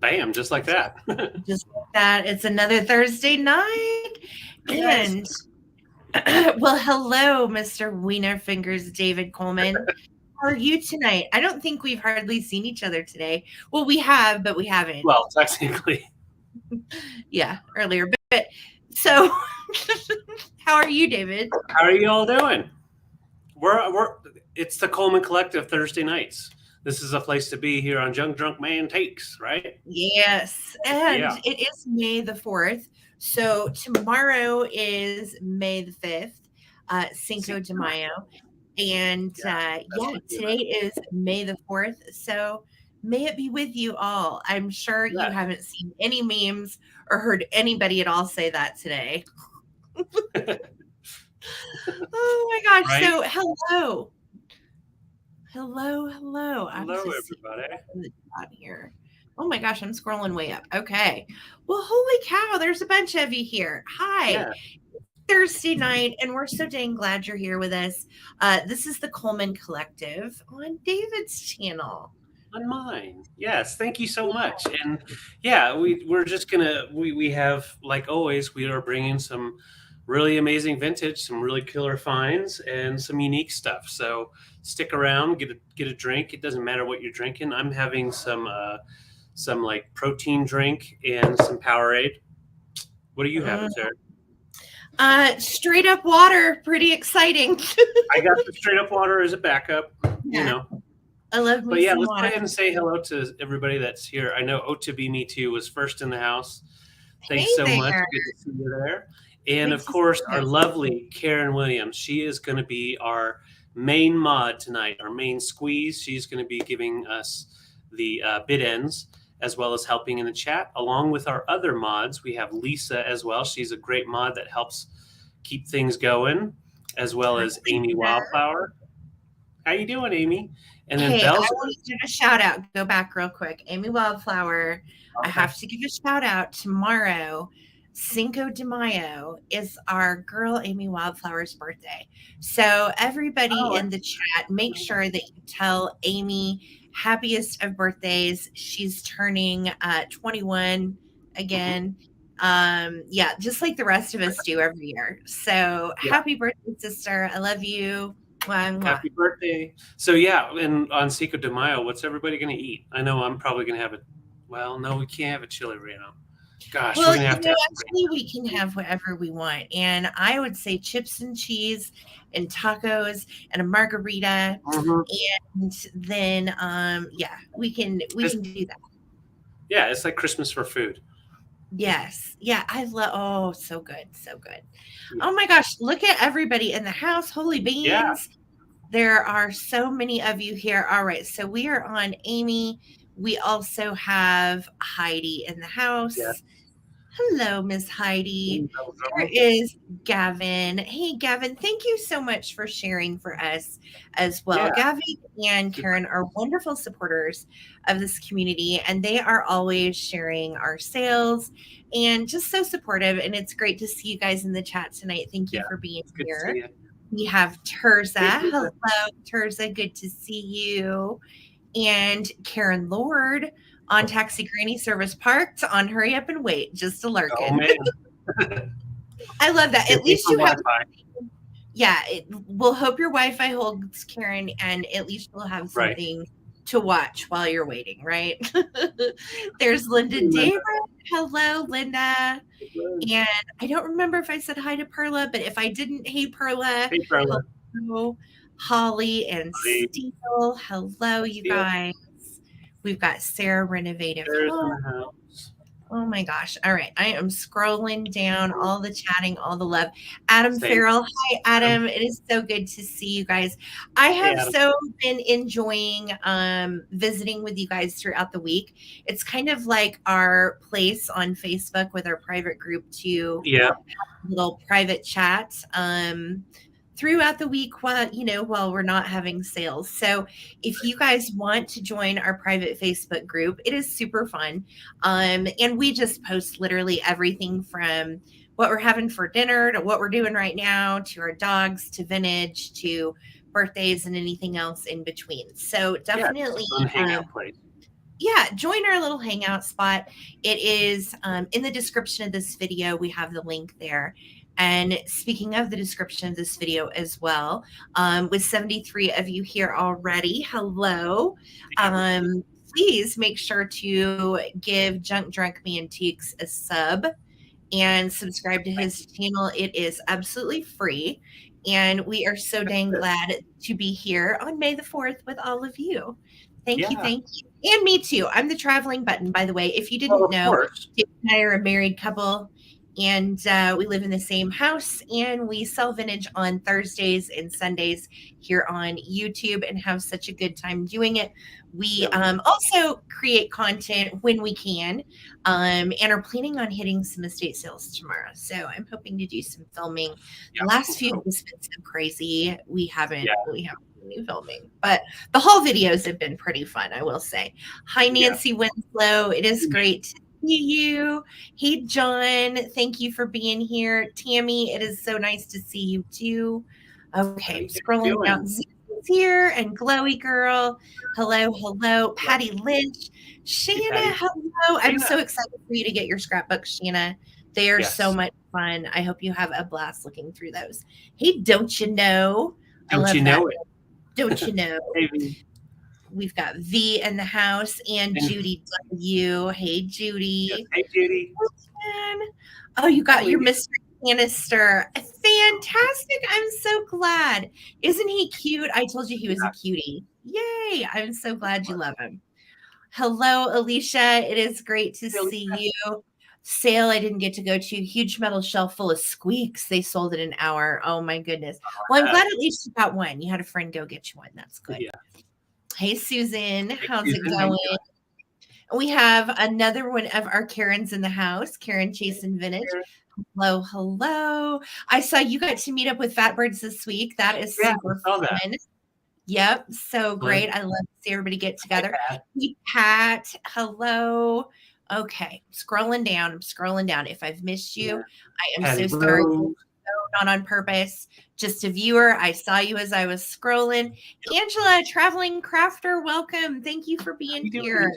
Bam, just like that. Just like that. It's another Thursday night. And, well, hello, Mr. Wiener Fingers, David Coleman. How are you tonight? I don't think we've hardly seen each other today. Well, we have, but we haven't. Well, technically. Yeah, earlier. But so, how are you, David? How are you all doing? It's the Coleman Collective Thursday nights. This is a place to be here on Young Drunk Mantiques, right? Yes, and it is May the 4th. So tomorrow is May the 5th, Cinco de Mayo. And today is May the 4th. So may it be with you all. I'm sure you haven't seen any memes or heard anybody at all say that today. Oh my gosh. Right? So hello. Hello, everybody. Here. Oh my gosh, I'm scrolling way up. Okay. Well, holy cow, there's a bunch of you here. Hi. Yeah. Thursday night, and we're so dang glad you're here with us. This is the Coleman Collective on David's channel. On mine. Yes, thank you so much. And yeah, we're just gonna we have, like always, we are bringing some really amazing vintage, some really killer finds, and some unique stuff. So stick around, get a drink. It doesn't matter what you're drinking. I'm having some like protein drink and some Powerade. What are you having, Sarah? Straight up water. Pretty exciting. I got the straight up water as a backup. Yeah. You know. I love. But yeah, let's go ahead and say hello to everybody that's here. I know O2B Me Too was first in the house. Thanks so much. Good to see you there. And of course, our lovely Karen Williams. She is going to be our main mod tonight, our main squeeze. She's going to be giving us the bit ends, as well as helping in the chat. Along with our other mods, we have Lisa as well. She's a great mod that helps keep things going, as well as Amy Wildflower. How you doing, Amy? And then I want to give a shout out. Go back real quick. Amy Wildflower. Okay. I have to give a shout out tomorrow. Cinco de Mayo is our girl Amy Wildflower's birthday. So everybody in the chat, make sure that you tell Amy happiest of birthdays. She's turning 21 again. Just like the rest of us do every year. So happy birthday, sister. I love you. Happy birthday. So and on Cinco de Mayo, what's everybody going to eat? I know I'm probably going to have no, we can't have a chili reno. Gosh, well, actually, we can have whatever we want. And I would say chips and cheese and tacos and a margarita. And then, we can do that. Yeah, it's like Christmas for food. Yes. Yeah, I love, so good. So good. Yeah. Oh my gosh, look at everybody in the house. Holy beans. Yeah. There are so many of you here. All right, so we are on Amy. We also have Heidi in the house. Yeah. Hello, Miss Heidi. There is Gavin. Hey, Gavin, thank you so much for sharing for us as well. Yeah. Gavin and Karen are wonderful supporters of this community, and they are always sharing our sales and just so supportive. And it's great to see you guys in the chat tonight. Thank you for being here. We have Terza. Hello, Terza. Good to see you. And Karen Lord on Taxi Granny Service Parked on Hurry Up and Wait, just a lurking. Oh, man. I love that. At least you have. We'll hope your Wi-Fi holds, Karen, and at least you'll have something to watch while you're waiting, right? There's Linda David. Hello, Linda. And I don't remember if I said hi to Perla, but if I didn't, hey, Perla. Hey, Perla. Hello. Holly and Steele. Hello, you guys. We've got Sarah Renovative. Oh my gosh. All right. I am scrolling down all the chatting, all the love. Adam Farrell. Hi, Adam. It is so good to see you guys. I have been enjoying visiting with you guys throughout the week. It's kind of like our place on Facebook with our private group to have little private chats. Throughout the week while we're not having sales. So if you guys want to join our private Facebook group, it is super fun. And we just post literally everything from what we're having for dinner to what we're doing right now, to our dogs, to vintage, to birthdays and anything else in between. So definitely yeah, join our little hangout spot. It is in the description of this video. We have the link there. And speaking of the description of this video as well, with 73 of you here already, hello. Please make sure to give Junk Drunk Mantiques a sub and subscribe to his channel. It is absolutely free. And we are so dang glad to be here on May the 4th with all of you. Thank you. Thank you. And me too. I'm the traveling button, by the way. If you didn't know, Dave and I are a married couple, and we live in the same house, and we sell vintage on Thursdays and Sundays here on YouTube and have such a good time doing it. We also create content when we can, and are planning on hitting some estate sales tomorrow. So I'm hoping to do some filming. The last few have just been so crazy. We haven't any filming, but the haul videos have been pretty fun, I will say. Hi, Nancy Winslow. It is great to see you. Hey, John. Thank you for being here. Tammy, it is so nice to see you too. Okay, I'm scrolling down. Here and Glowy Girl. Hello. Patty Lynch. Shanna, hello. I'm so excited for you to get your scrapbooks, Shanna. They are so much fun. I hope you have a blast looking through those. Hey, don't you know? Don't you know it? Don't you know? We've got V in the house and Judy W. Hey, Judy. Yes. Hey, Judy. Oh, you got your mystery canister. Fantastic. I'm so glad. Isn't he cute? I told you he was a cutie. Yay. I'm so glad you love him. Hello, Alicia. It is great to see you. Sale I didn't get to go to. Huge metal shelf full of squeaks. They sold it in an hour. Oh, my goodness. Well, I'm glad at least you got one. You had a friend go get you one. That's good. Yeah. Hey, Susan. How's it going? We have another one of our Karens in the house. Karen Chasen Vintage. Hello. I saw you got to meet up with Fatbirds this week. That is super fun. Yep. So great. I love to see everybody get together. Hey, Pat. Hello. Okay. I'm scrolling down. If I've missed you, I am so sorry. Not on purpose. Just a viewer. I saw you as I was scrolling. Angela, traveling crafter, welcome. Thank you for being here.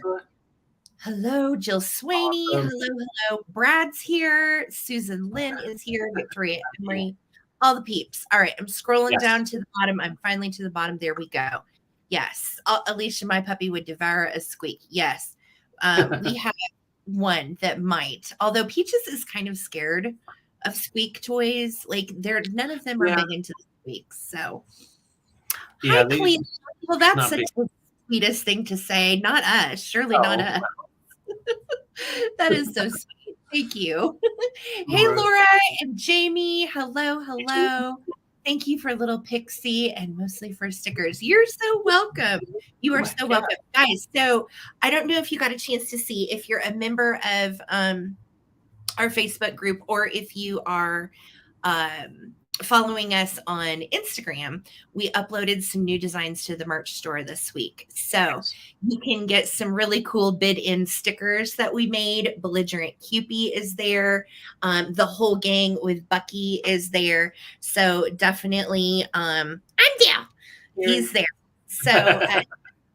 Hello, Jill Swaney. Awesome. Hello. Brad's here. Susan Lynn is here. Victoria Emery. All the peeps. All right. I'm scrolling down to the bottom. I'm finally to the bottom. There we go. Yes. Alicia, my puppy would devour a squeak. Yes. We have one that might. Although Peaches is kind of scared of squeak toys. Like none of them are big into the squeaks. So hi, Clean. Well, that's such the sweetest thing to say. Not us. Surely not us. That is so sweet. Thank you. Hey, Laura and Jamie. Hello. Thank you for little Pixie and mostly for stickers. You're so welcome. You are so welcome. Guys, so I don't know if you got a chance to see, if you're a member of our Facebook group, or if you are following us on Instagram, we uploaded some new designs to the merch store this week. So you can get some really cool bid-in stickers that we made. Belligerent Cupie is there. The whole gang with Bucky is there. So definitely, I'm down. He's there. So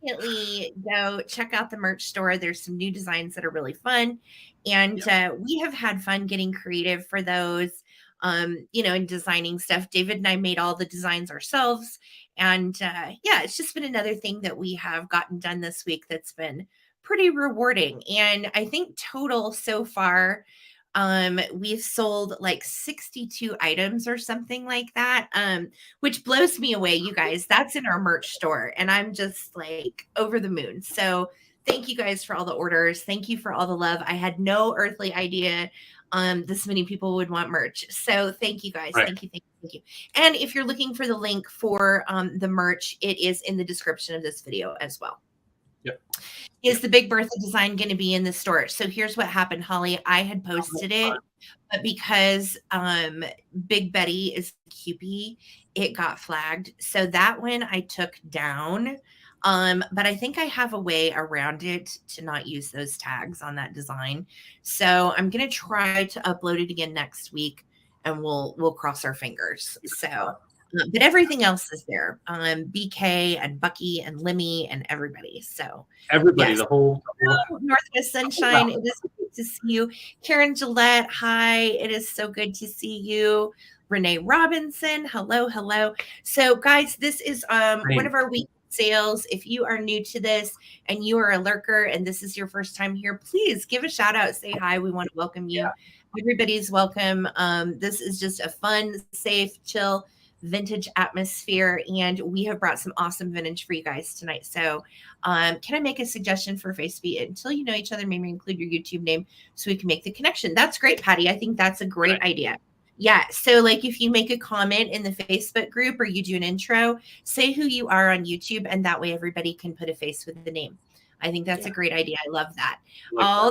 definitely go check out the merch store. There's some new designs that are really fun. And we have had fun getting creative for those. And designing stuff. David and I made all the designs ourselves. And it's just been another thing that we have gotten done this week that's been pretty rewarding. And I think total so far, we've sold like 62 items or something like that, which blows me away, you guys. That's in our merch store. And I'm just like over the moon. So thank you guys for all the orders. Thank you for all the love. I had no earthly idea this many people would want merch. So thank you guys. Right. Thank you. And if you're looking for the link for the merch, it is in the description of this video as well. Yep. Is the Big Bertha design going to be in the store? So here's what happened, Holly. I had posted it, but because Big Betty is Cupie, it got flagged. So that one I took down. But I think I have a way around it to not use those tags on that design. So I'm going to try to upload it again next week, and we'll cross our fingers. So But everything else is there. BK and Bucky and Limmy and everybody. So Everybody, yes. the whole Northwest Sunshine. It is good to see you. Karen Gillette, hi. It is so good to see you. Renee Robinson, hello, hello. So guys, this is one of our week sales. If you are new to this and you are a lurker and this is your first time here, please give a shout out, say hi. We want to welcome you. Yeah. Everybody's welcome. This is just a fun, safe, chill, vintage atmosphere, and we have brought some awesome vintage for you guys tonight. So can I make a suggestion for Facebook? Until you know each other, maybe include your YouTube name so we can make the connection. That's great, Patty. I think that's a great idea. Yeah. So like if you make a comment in the Facebook group or you do an intro, say who you are on YouTube, and that way everybody can put a face with the name. I think that's a great idea. I love that.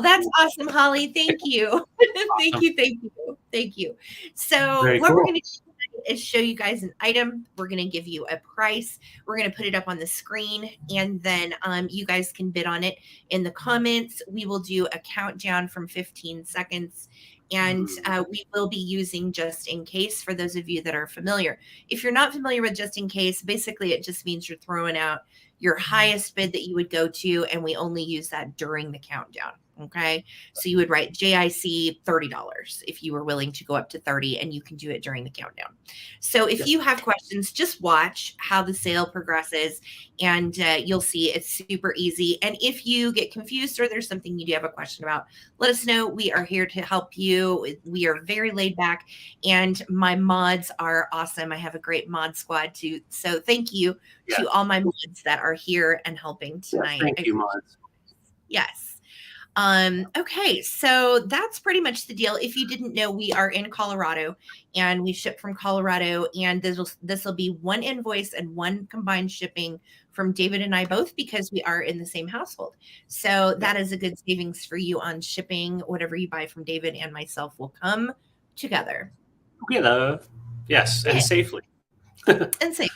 That's awesome, Holly. Thank you. Awesome. Thank you. So what we're going to do is show you guys an item. We're going to give you a price. We're going to put it up on the screen, and then you guys can bid on it in the comments. We will do a countdown from 15 seconds. And we will be using just in case for those of you that are familiar. If you're not familiar with just in case, basically it just means you're throwing out your highest bid that you would go to, and we only use that during the countdown. Okay. So you would write JIC $30 if you were willing to go up to 30, and you can do it during the countdown. So if you have questions, just watch how the sale progresses, and you'll see it's super easy. And if you get confused or there's something you do have a question about, let us know. We are here to help you. We are very laid back, and my mods are awesome. I have a great mod squad too. So thank you to all my mods that are here and helping tonight. Thank you, mods. Yes. Okay, so that's pretty much the deal. If you didn't know, we are in Colorado, and we ship from Colorado, and this will be one invoice and one combined shipping from David and I both, because we are in the same household. So that is a good savings for you on shipping. Whatever you buy from David and myself will come together. Yes, and safely. And safely.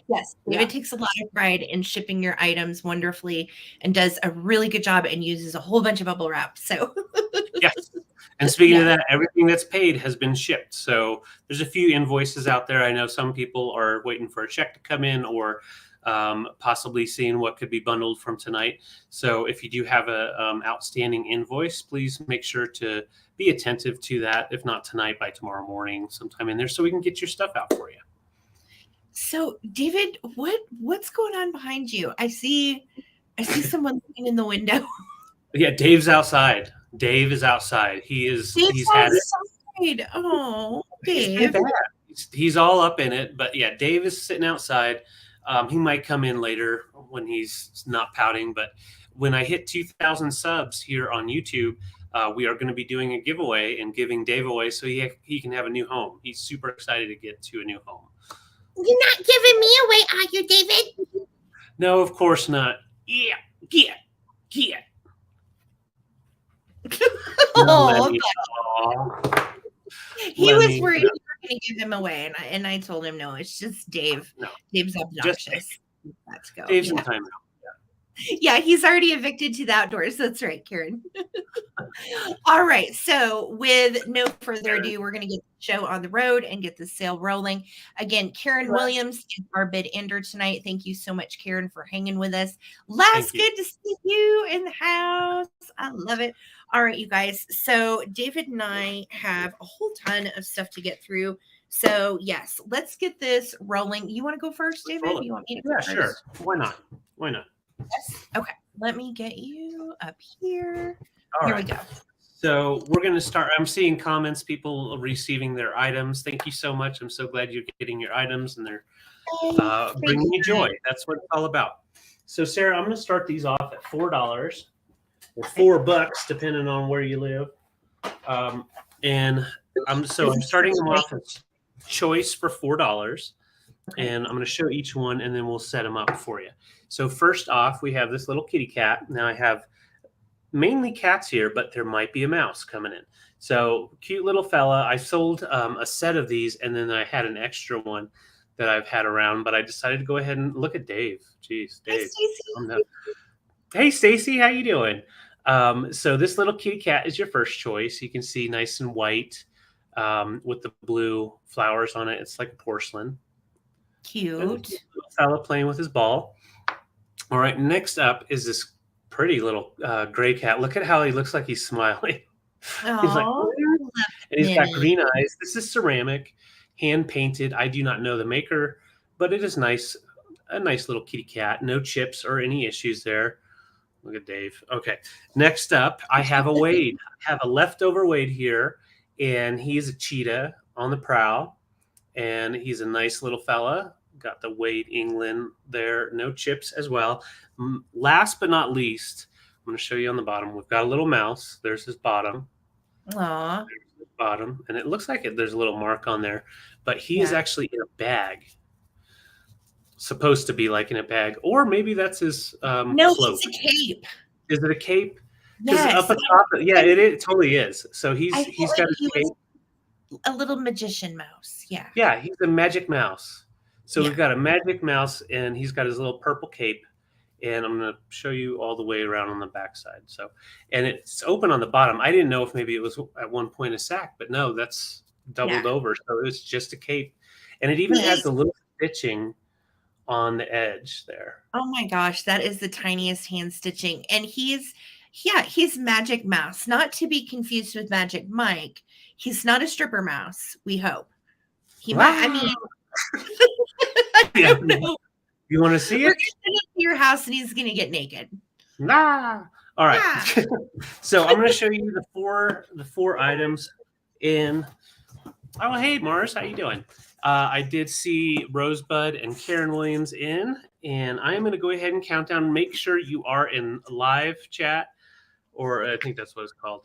Yes, David takes a lot of pride in shipping your items wonderfully and does a really good job and uses a whole bunch of bubble wrap. So yes. And speaking of that, everything that's paid has been shipped. So there's a few invoices out there. I know some people are waiting for a check to come in, or possibly seeing what could be bundled from tonight. So if you do have a outstanding invoice, please make sure to be attentive to that. If not tonight, by tomorrow morning, sometime in there, so we can get your stuff out for you. So David, what's going on behind you? I see someone looking in the window. Yeah, Dave's outside. Dave is outside. He's had it. Oh, Dave. He's all up in it, but yeah, Dave is sitting outside. He might come in later when he's not pouting, but when I hit 2,000 subs here on YouTube, we are going to be doing a giveaway and giving Dave away so he can have a new home. He's super excited to get to a new home. You're not giving me away, are you, David? No, of course not. Yeah. Oh, he was worried you were going to give him away, and I told him no. It's just Dave. No. Dave's obnoxious. Let's go. Dave's in timeout. Yeah, he's already evicted to the outdoors. That's right, Karen. All right. So with no further ado, we're going to get the show on the road and get the sale rolling. Again, Karen Williams is our bid ender tonight. Thank you so much, Karen, for hanging with us. Les, good to see you in the house. I love it. All right, you guys. So David and I have a whole ton of stuff to get through. So yes, let's get this rolling. You want to go first, David? You want me to go first? Sure. Why not? Yes. Okay. Let me get you up here. All right. We go. So we're going to start. I'm seeing comments, people receiving their items. Thank you so much. I'm so glad you're getting your items, and they're bringing you joy. That's what it's all about. So Sarah, I'm going to start these off at $4 or $4, depending on where you live. And I'm starting them off as choice for $4. And I'm going to show each one, and then we'll set them up for you. So first off, we have this little kitty cat. Now I have mainly cats here, but there might be a mouse coming in. So cute little fella. I sold a set of these, and then I had an extra one that I've had around, but I decided to go ahead and look at Dave. Jeez, Dave. Hey, Stacy, how you doing? So this little kitty cat is your first choice. You can see nice and white with the blue flowers on it. It's like porcelain. Cute. Little fella playing with his ball. All right, next up is this pretty little gray cat. Look at how he looks like he's smiling. He's like, Oh, and he's got green eyes. This is ceramic, hand painted. I do not know the maker, but it is nice. A nice little kitty cat. No chips or any issues there. Look at Dave. Okay. Next up, I have a Wade. I have a leftover Wade here, and he's a cheetah on the prowl, and he's a nice little fella. Got the Wade England there. No chips as well. Last but not least, I'm going to show you on the bottom. We've got a little mouse. There's his bottom. Aw. There's his bottom, and it looks like there's a little mark on there, but he is actually in a bag. Supposed to be like in a bag, or maybe that's his no, float. it's a cape. Is it a cape? Yes. Up at top, yeah, it totally is. So he's got a cape. A little magician mouse. Yeah. Yeah, he's a magic mouse. So we've got a magic mouse, and he's got his little purple cape. And I'm going to show you all the way around on the backside. So, and it's open on the bottom. I didn't know if maybe it was at one point a sack, but no, that's doubled over. So it's just a cape, and it even has a little stitching on the edge there. Oh my gosh, that is the tiniest hand stitching. And he's Magic Mouse, not to be confused with Magic Mike. He's not a stripper mouse, we hope. He might, I mean, I don't know. You want to see We're it? going to send him to your house and he's going to get naked. Nah. All right. So I'm going to show you the four items in. Oh, hey, Mars, how you doing? I did see Rosebud and Karen Williams in, and I'm going to go ahead and count down. Make sure you are in live chat, or I think that's what it's called,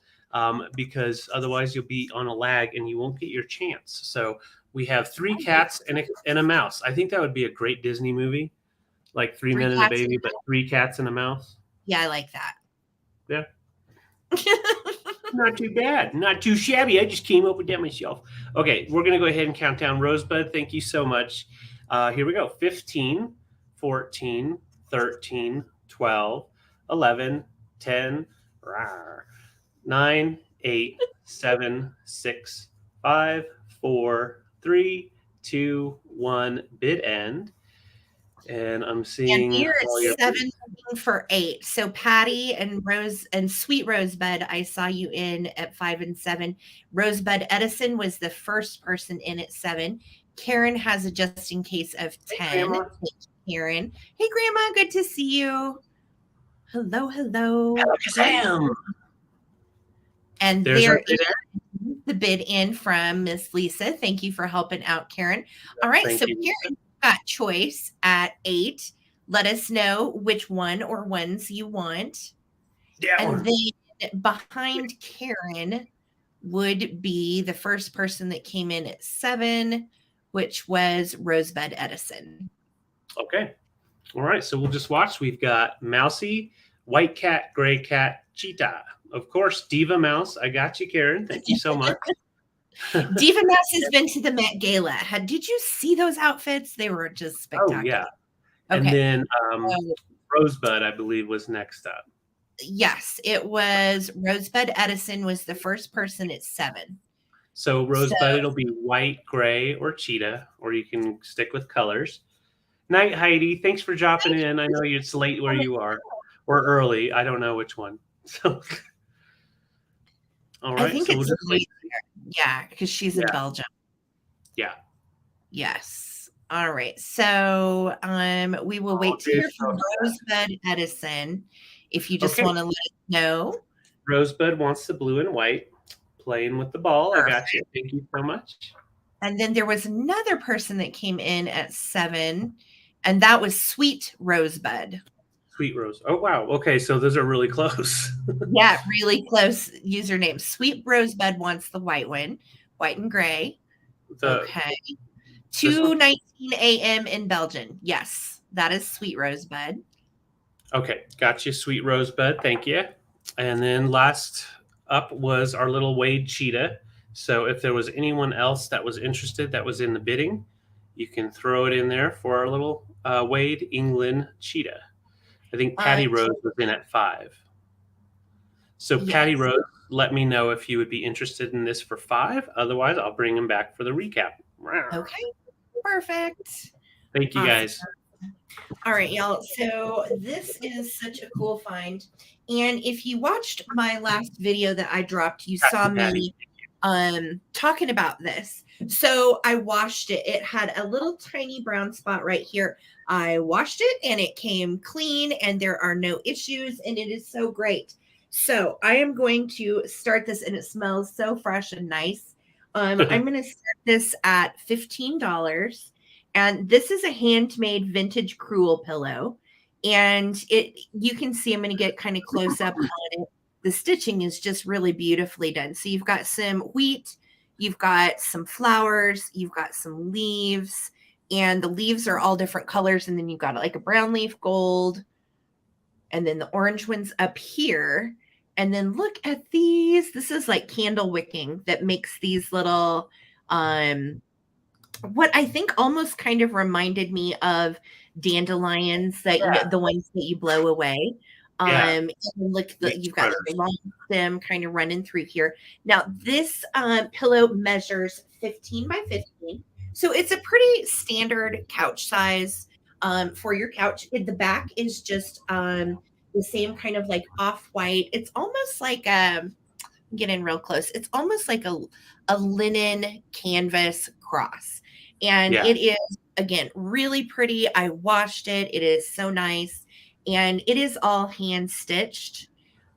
because otherwise you'll be on a lag and you won't get your chance. So we have 3 cats and a mouse. I think that would be a great Disney movie, like 3 Men and a Baby, but 3 cats and a mouse. Yeah, I like that. Yeah. Not too bad. Not too shabby. I just came up with that myself. Okay, we're going to go ahead and count down. Rosebud, thank you so much. Here we go. 15, 14, 13, 12, 11, 10, 9, 8, 7, 6, 5, 4, 3, 2, 1. Bid end. And I'm seeing. And here it's 7 for 8. So Patty and Rose and Sweet Rosebud, I saw you in at 5 and 7. Rosebud Edison was the first person in at 7. Karen has a just in case of 10. Hey, Karen. Hey, Grandma. Good to see you. Hello, hello. Hello, Sam. And there is the bid in from Miss Lisa. Thank you for helping out, Karen. All right. Thank you. Karen got choice at 8. Let us know which one or ones you want. Yeah. And then behind Karen would be the first person that came in at 7, which was Rosebud Edison. Okay. All right. So we'll just watch. We've got Mousy, White Cat, Gray Cat, Cheetah. Of course, Diva Mouse. I got you, Karen. Thank you so much. Diva Mouse has been to the Met Gala. Did you see those outfits? They were just spectacular. Oh, yeah. Okay. And then Rosebud, I believe, was next up. Yes, it was Rosebud Edison was the first person at 7. So Rosebud, it'll be white, gray, or cheetah, or you can stick with colors. Night, Heidi. Thanks for dropping in. I know it's late where you are, or early. I don't know which one. So, all right. I think so it's late. Yeah, because she's in Belgium. Yeah. Yes. All right. So we will wait to hear from Rosebud Edison. If you just want to let us know. Rosebud wants the blue and white, playing with the ball. Perfect. I got you. Thank you so much. And then there was another person that came in at 7, and that was Sweet Rosebud. Sweet Rose. Oh, wow. Okay, so those are really close. Yeah, really close username. Sweet Rosebud wants the white one, white and gray. Okay. 2:19 a.m. in Belgium. Yes, that is Sweet Rosebud. Okay, got you, Sweet Rosebud. Thank you. And then last up was our little Wade Cheetah. So if there was anyone else that was interested that was in the bidding, you can throw it in there for our little Wade England Cheetah. I think Patty Rose was in at 5. So Patty Rose, let me know if you would be interested in this for 5. Otherwise, I'll bring him back for the recap. Okay, perfect. Thank you, Awesome. guys. All right, y'all. So this is such a cool find. And if you watched my last video that I dropped, you saw me talking about this. So I washed it. It had a little tiny brown spot right here. I washed it and it came clean and there are no issues and it is so great. So I am going to start this and it smells so fresh and nice. I'm going to start this at $15. And this is a handmade vintage crewel pillow. And you can see, I'm going to get kind of close up on it. The stitching is just really beautifully done. So you've got some wheat, you've got some flowers, you've got some leaves, and the leaves are all different colors. And then you've got like a brown leaf gold, and then the orange one's up here. And then look at these. This is like candle wicking that makes these little, what I think almost kind of reminded me of dandelions that the ones that you blow away. And look, you've got the long stem kind of running through here. Now this pillow measures 15 by 15, so it's a pretty standard couch size for your couch. The back is just the same kind of like off-white. It's almost like get in real close. It's almost like a linen canvas cross. And it is, again, really pretty. I washed it. It is so nice. And it is all hand stitched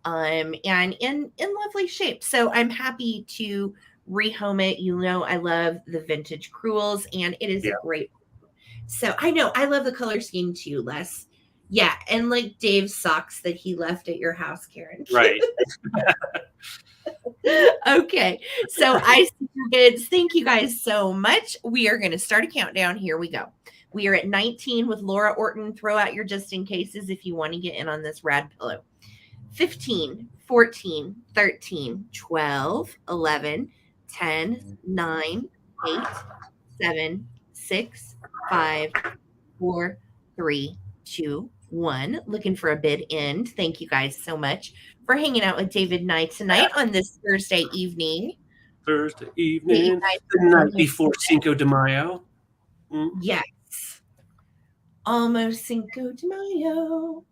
and in lovely shape. So I'm happy to rehome it. You know, I love the vintage crewels and it is a great. So I know I love the color scheme too, Les. Yeah. And like Dave's socks that he left at your house, Karen. Right. Okay, so I see your bids. Thank you guys so much. We are going to start a countdown. Here we go. We are at 19 with Laura Orton. Throw out your just in cases if you want to get in on this rad pillow. 15, 14, 13, 12, 11, 10, 9, 8, 7, 6, 5, 4, 3, 2, 1. Looking for a bid end. Thank you guys so much for hanging out with David and I tonight on this Thursday evening. The night before Cinco de Mayo. Yes. Almost Cinco de Mayo.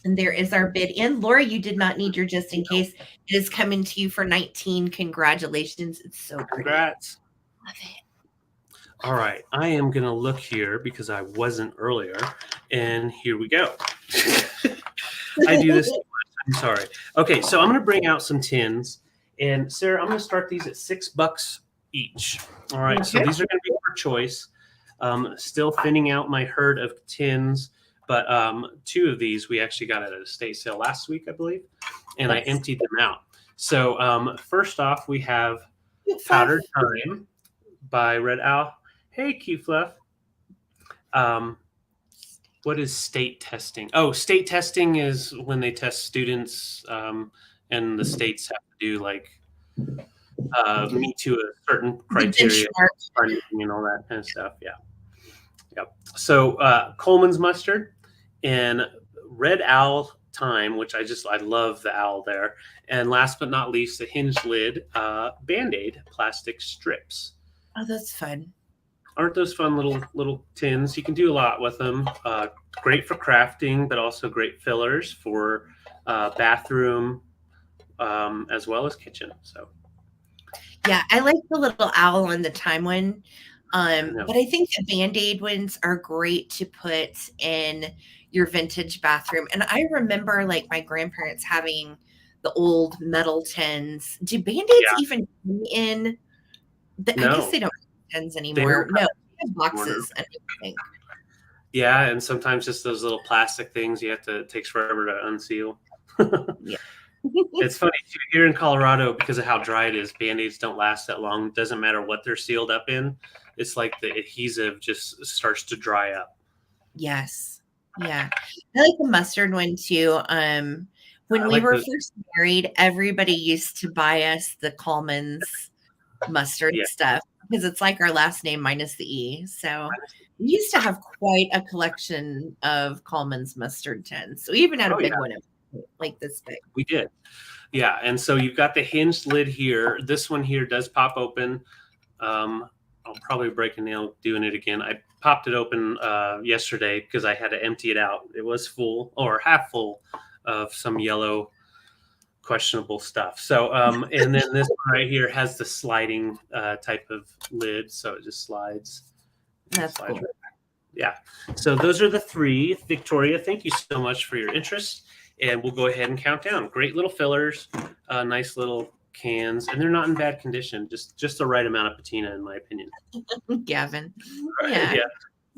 And there is our bid in. Laura, you did not need your just in case. It is coming to you for 19. Congratulations. It's so pretty. Congrats. Love it. All right. I am going to look here because I wasn't earlier. And here we go. I do this. I'm sorry. Okay, so I'm going to bring out some tins. And Sarah, I'm going to start these at $6 each. All right, so these are going to be for choice. Still thinning out my herd of tins, but 2 of these we actually got at a estate sale last week, I believe, and I emptied them out. So first off, we have Powdered Time by Red Owl. Hey, Cute Fluff. What is state testing? Oh, state testing is when they test students and the states have to do like meet to a certain criteria and all that kind of stuff. Yeah. Yep. So Coleman's mustard and Red Owl Time, which I love the owl there. And last but not least, the hinged lid Band-Aid plastic strips. Oh, that's fun. Aren't those fun little tins? You can do a lot with them. Great for crafting, but also great fillers for bathroom as well as kitchen. So, yeah, I like the little owl on the time one. But I think the Band-Aid ones are great to put in your vintage bathroom. And I remember like my grandparents having the old metal tins. Do Band-Aids even come in? I guess they don't have tins anymore. No, boxes and everything. Yeah, and sometimes just those little plastic things it takes forever to unseal. Yeah. It's funny too, here in Colorado, because of how dry it is, Band-Aids don't last that long. It doesn't matter what they're sealed up in. It's like the adhesive just starts to dry up. Yes. Yeah. I like the mustard one too. When we were first married, everybody used to buy us the Coleman's mustard stuff because it's like our last name minus the E. So we used to have quite a collection of Coleman's mustard tins. So we even had a big one like this big. We did. Yeah. And so you've got the hinged lid here. This one here does pop open on I'll probably break a nail doing it again. I popped it open yesterday because I had to empty it out. It was full or half full of some yellow questionable stuff. So, and then this one right here has the sliding type of lid, so it just slides. That's cool. Right. Yeah. So those are the three. Victoria, thank you so much for your interest, and we'll go ahead and count down. Great little fillers, nice little cans, and they're not in bad condition. Just the right amount of patina, in my opinion. Gavin. Right, yeah.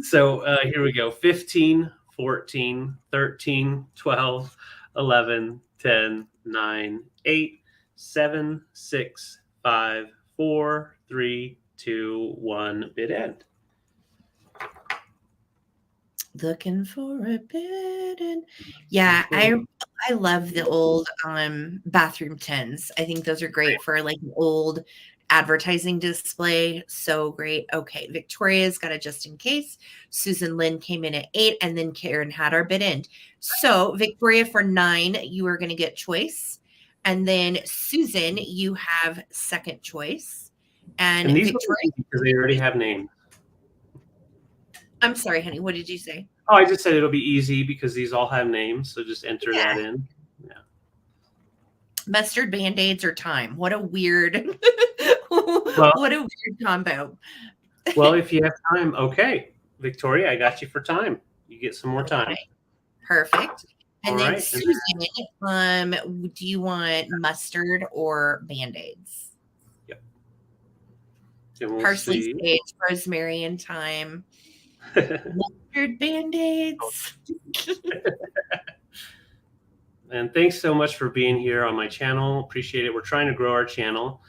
So here we go. 15, 14, 13, 12, 11, 10, 9, 8, 7, 6, 5, 4, 3, 2, 1. Bid end. Looking for a bid end. Yeah, I love the old bathroom tins. I think those are great for like an old advertising display. So great. Okay, Victoria's got a just in case. Susan Lynn came in at 8, and then Karen had our bid end. So Victoria, for 9, you are going to get choice. And then Susan, you have second choice. And these Victoria, because they already have names. I'm sorry, honey. What did you say? Oh, I just said it'll be easy because these all have names. So just enter that in. Yeah. Mustard Band-Aids or time. What a weird, what a weird combo. Well, if you have time, okay. Victoria, I got you for time. You get some more time. Perfect. And all then right. Susan, do you want mustard or Band-Aids? Yep. We'll Parsley, sage, rosemary, and thyme. Mustard Band-Aids. And thanks so much for being here on my channel. Appreciate it. We're trying to grow our channel.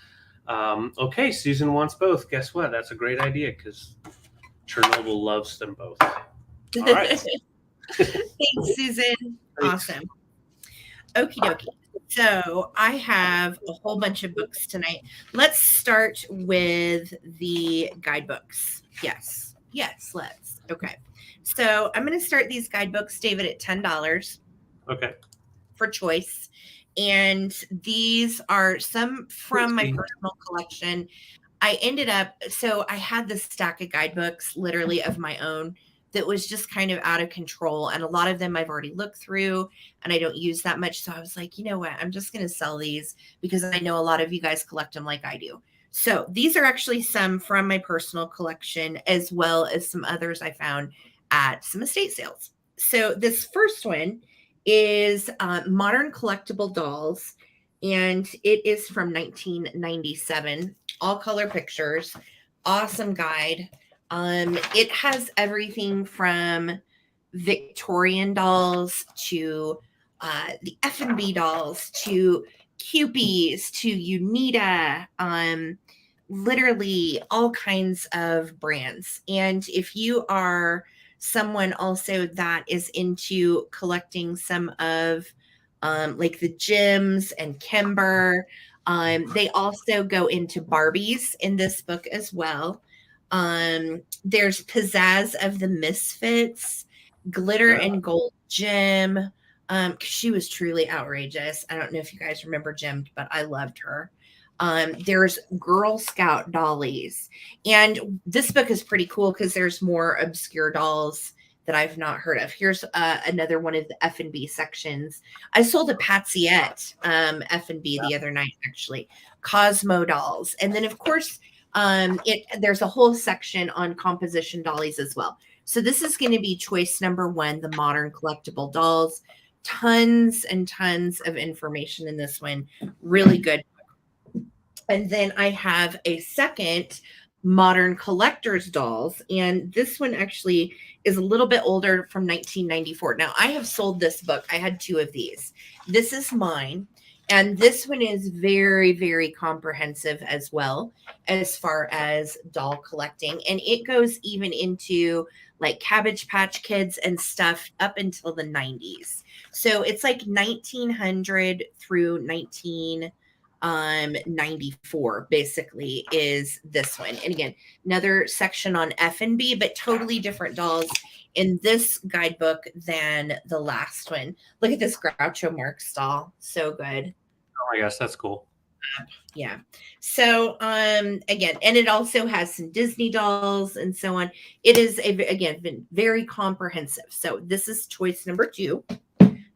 Okay, Susan wants both. Guess what? That's a great idea because Chernobyl loves them both. All right. Thanks, Susan. Thanks. Awesome. Okie dokie. So I have a whole bunch of books tonight. Let's start with the guidebooks. Yes, let's. Okay. So I'm going to start these guidebooks, David, at $10. Okay. For choice. And these are some from my personal collection. I ended up, so I had this stack of guidebooks literally of my own that was just kind of out of control. And a lot of them I've already looked through and I don't use that much. So I was like, you know what? I'm just going to sell these because I know a lot of you guys collect them like I do. So these are actually some from my personal collection as well as some others I found at some estate sales. So this first one is Modern Collectible Dolls, and it is from 1997. All color pictures. Awesome guide. It has everything from Victorian dolls to the F&B dolls to Cupies to Unita, literally all kinds of brands. And if you are someone also that is into collecting some of like the gems and Kimber, they also go into Barbies in this book as well. There's Pizzazz of the Misfits, Glitter and Gold Gem. She was truly outrageous. I don't know if you guys remember Gem, but I loved her. There's Girl Scout dollies. And this book is pretty cool because there's more obscure dolls that I've not heard of. Here's another one of the F&B sections. I sold a Patsiette F&B the other night, actually. Cosmo dolls. And then, of course, there's a whole section on composition dollies as well. So this is going to be choice number 1, the Modern Collectible Dolls. Tons and tons of information in this one. Really good. And then I have a second Modern Collector's Dolls. And this one actually is a little bit older, from 1994. Now, I have sold this book. I had 2 of these. This is mine. And this one is very, very comprehensive as well as far as doll collecting. And it goes even into like Cabbage Patch Kids and stuff up until the 90s. So it's like 1900 through 1994 basically is this one. And again, another section on F&B, but totally different dolls in this guidebook than the last one. Look at this Groucho Marx doll. So good. Oh my gosh, that's cool. Yeah. So again, and it also has some Disney dolls and so on. It is again been very comprehensive. So this is choice number 2.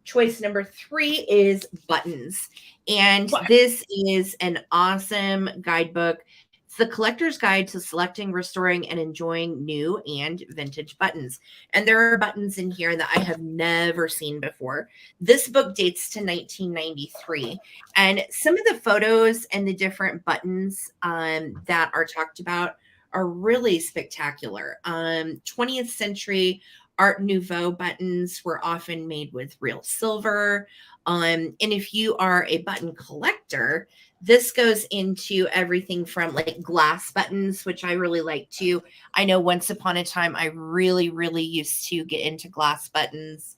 Choice number 3 is buttons. And this is an awesome guidebook. It's the collector's guide to selecting, restoring, and enjoying new and vintage buttons. And there are buttons in here that I have never seen before. This book dates to 1993. And some of the photos and the different buttons that are talked about are really spectacular. 20th century Art Nouveau buttons were often made with real silver. And if you are a button collector, this goes into everything from like glass buttons, which I really like too. I know once upon a time, I really, really used to get into glass buttons.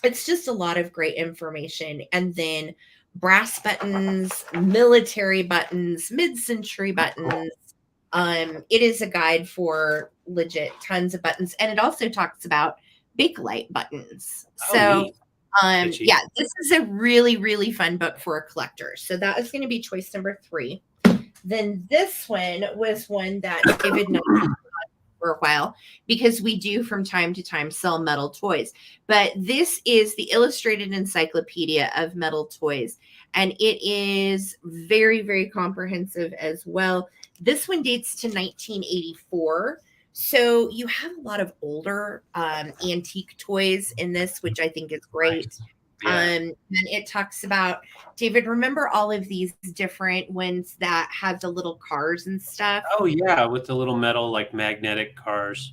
It's just a lot of great information. And then brass buttons, military buttons, mid-century buttons. It is a guide for legit tons of buttons, and it also talks about Bakelite buttons. So, yeah, this is a really, really fun book for a collector. So that is going to be choice number 3. Then this one was one that David and I for a while because we do from time to time sell metal toys. But this is the Illustrated Encyclopedia of Metal Toys, and it is very, very comprehensive as well. This one dates to 1984. So you have a lot of older antique toys in this, which I think is great. Yeah. And it talks about, David, remember all of these different ones that have the little cars and stuff? Oh, yeah, with the little metal, like magnetic cars.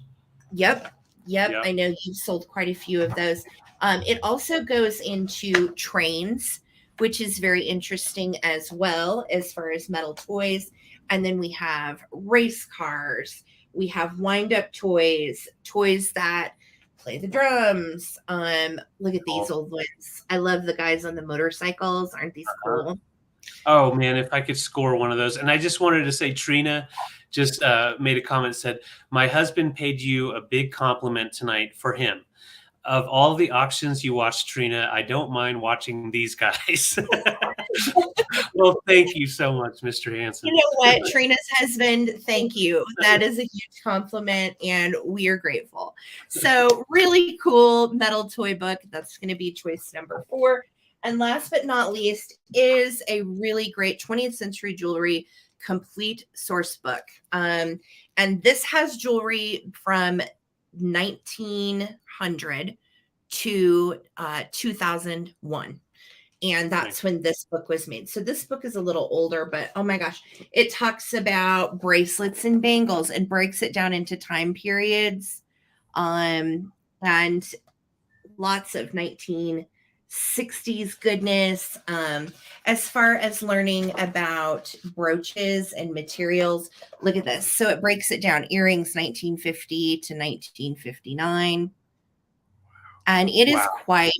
Yep. I know you've sold quite a few of those. It also goes into trains, which is very interesting as well as far as metal toys. And then we have race cars. We have wind-up toys, toys that play the drums. Look at these old ones. I love the guys on the motorcycles. Aren't these cool? Oh, man, if I could score one of those. And I just wanted to say, Trina just made a comment, said, my husband paid you a big compliment tonight for him. Of all the auctions you watched, Trina, I don't mind watching these guys. Well, thank you so much, Mr. Hansen. You know what, Trina's husband, thank you. That is a huge compliment, and we are grateful. So really cool metal toy book. That's going to be choice number 4. And last but not least is a really great 20th century jewelry complete source book. And this has jewelry from 1900 to 2001. And that's when this book was made. So this book is a little older, but oh my gosh, it talks about bracelets and bangles and breaks it down into time periods. And lots of 1960s goodness. As far as learning about brooches and materials, look at this. So it breaks it down. Earrings 1950 to 1959. And it is quite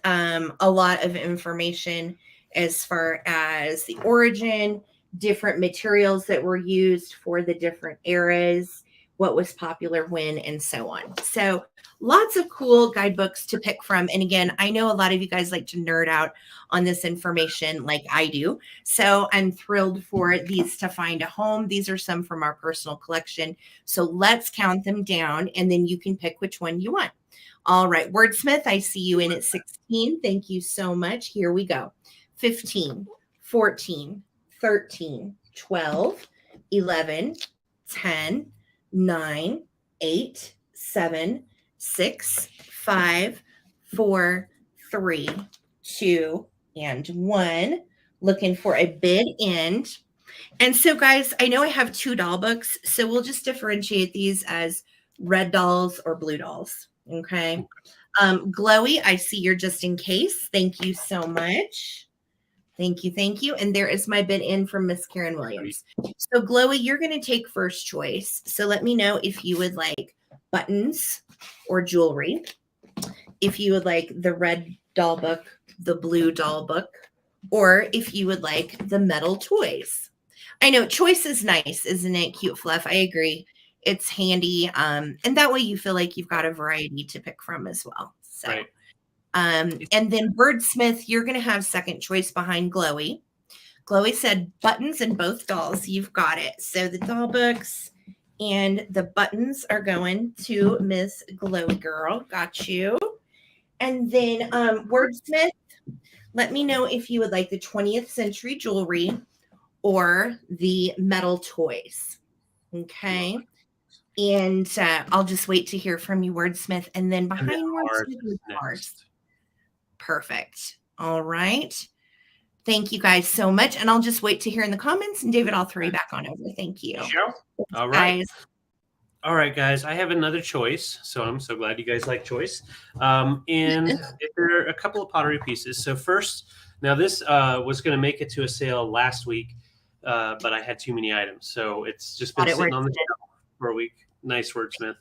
a lot of information as far as the origin, different materials that were used for the different eras, what was popular when, and so on. So lots of cool guidebooks to pick from. And again, I know a lot of you guys like to nerd out on this information like I do. So I'm thrilled for these to find a home. These are some from our personal collection. So let's count them down, and then you can pick which one you want. All right, Wordsmith, I see you in at 16. Thank you so much. Here we go. 15, 14, 13, 12, 11, 10, 9, 8, 7, 6, 5, 4, 3, 2, and 1. Looking for a bid end. And so, guys, I know I have 2 doll books, so we'll just differentiate these as red dolls or blue dolls. Okay. Glowy, I see you're just in case. Thank you so much. Thank you. And there is my bid in from Miss Karen Williams. So Glowy, you're going to take first choice. So let me know if you would like buttons or jewelry. If you would like the red doll book, the blue doll book, or if you would like the metal toys. I know choice is nice, isn't it? Cute fluff. I agree. It's handy. And that way you feel like you've got a variety to pick from as well. So, And then Wordsmith, you're going to have second choice behind Glowy. Glowy said buttons in both dolls. You've got it. So the doll books and the buttons are going to Miss Glowy Girl. Got you. And then Wordsmith, let me know if you would like the 20th century jewelry or the metal toys. Okay. And I'll just wait to hear from you, Wordsmith. And then behind Wordsmith is ours. Perfect. All right. Thank you guys so much. And I'll just wait to hear in the comments. And David, I'll throw you back on over. Thank you. Sure. All right. Guys. All right, guys. I have another choice. So I'm so glad you guys like choice. And there are a couple of pottery pieces. So first, now this was going to make it to a sale last week, but I had too many items. So it's just been sitting on the shelf for a week. Nice Wordsmith.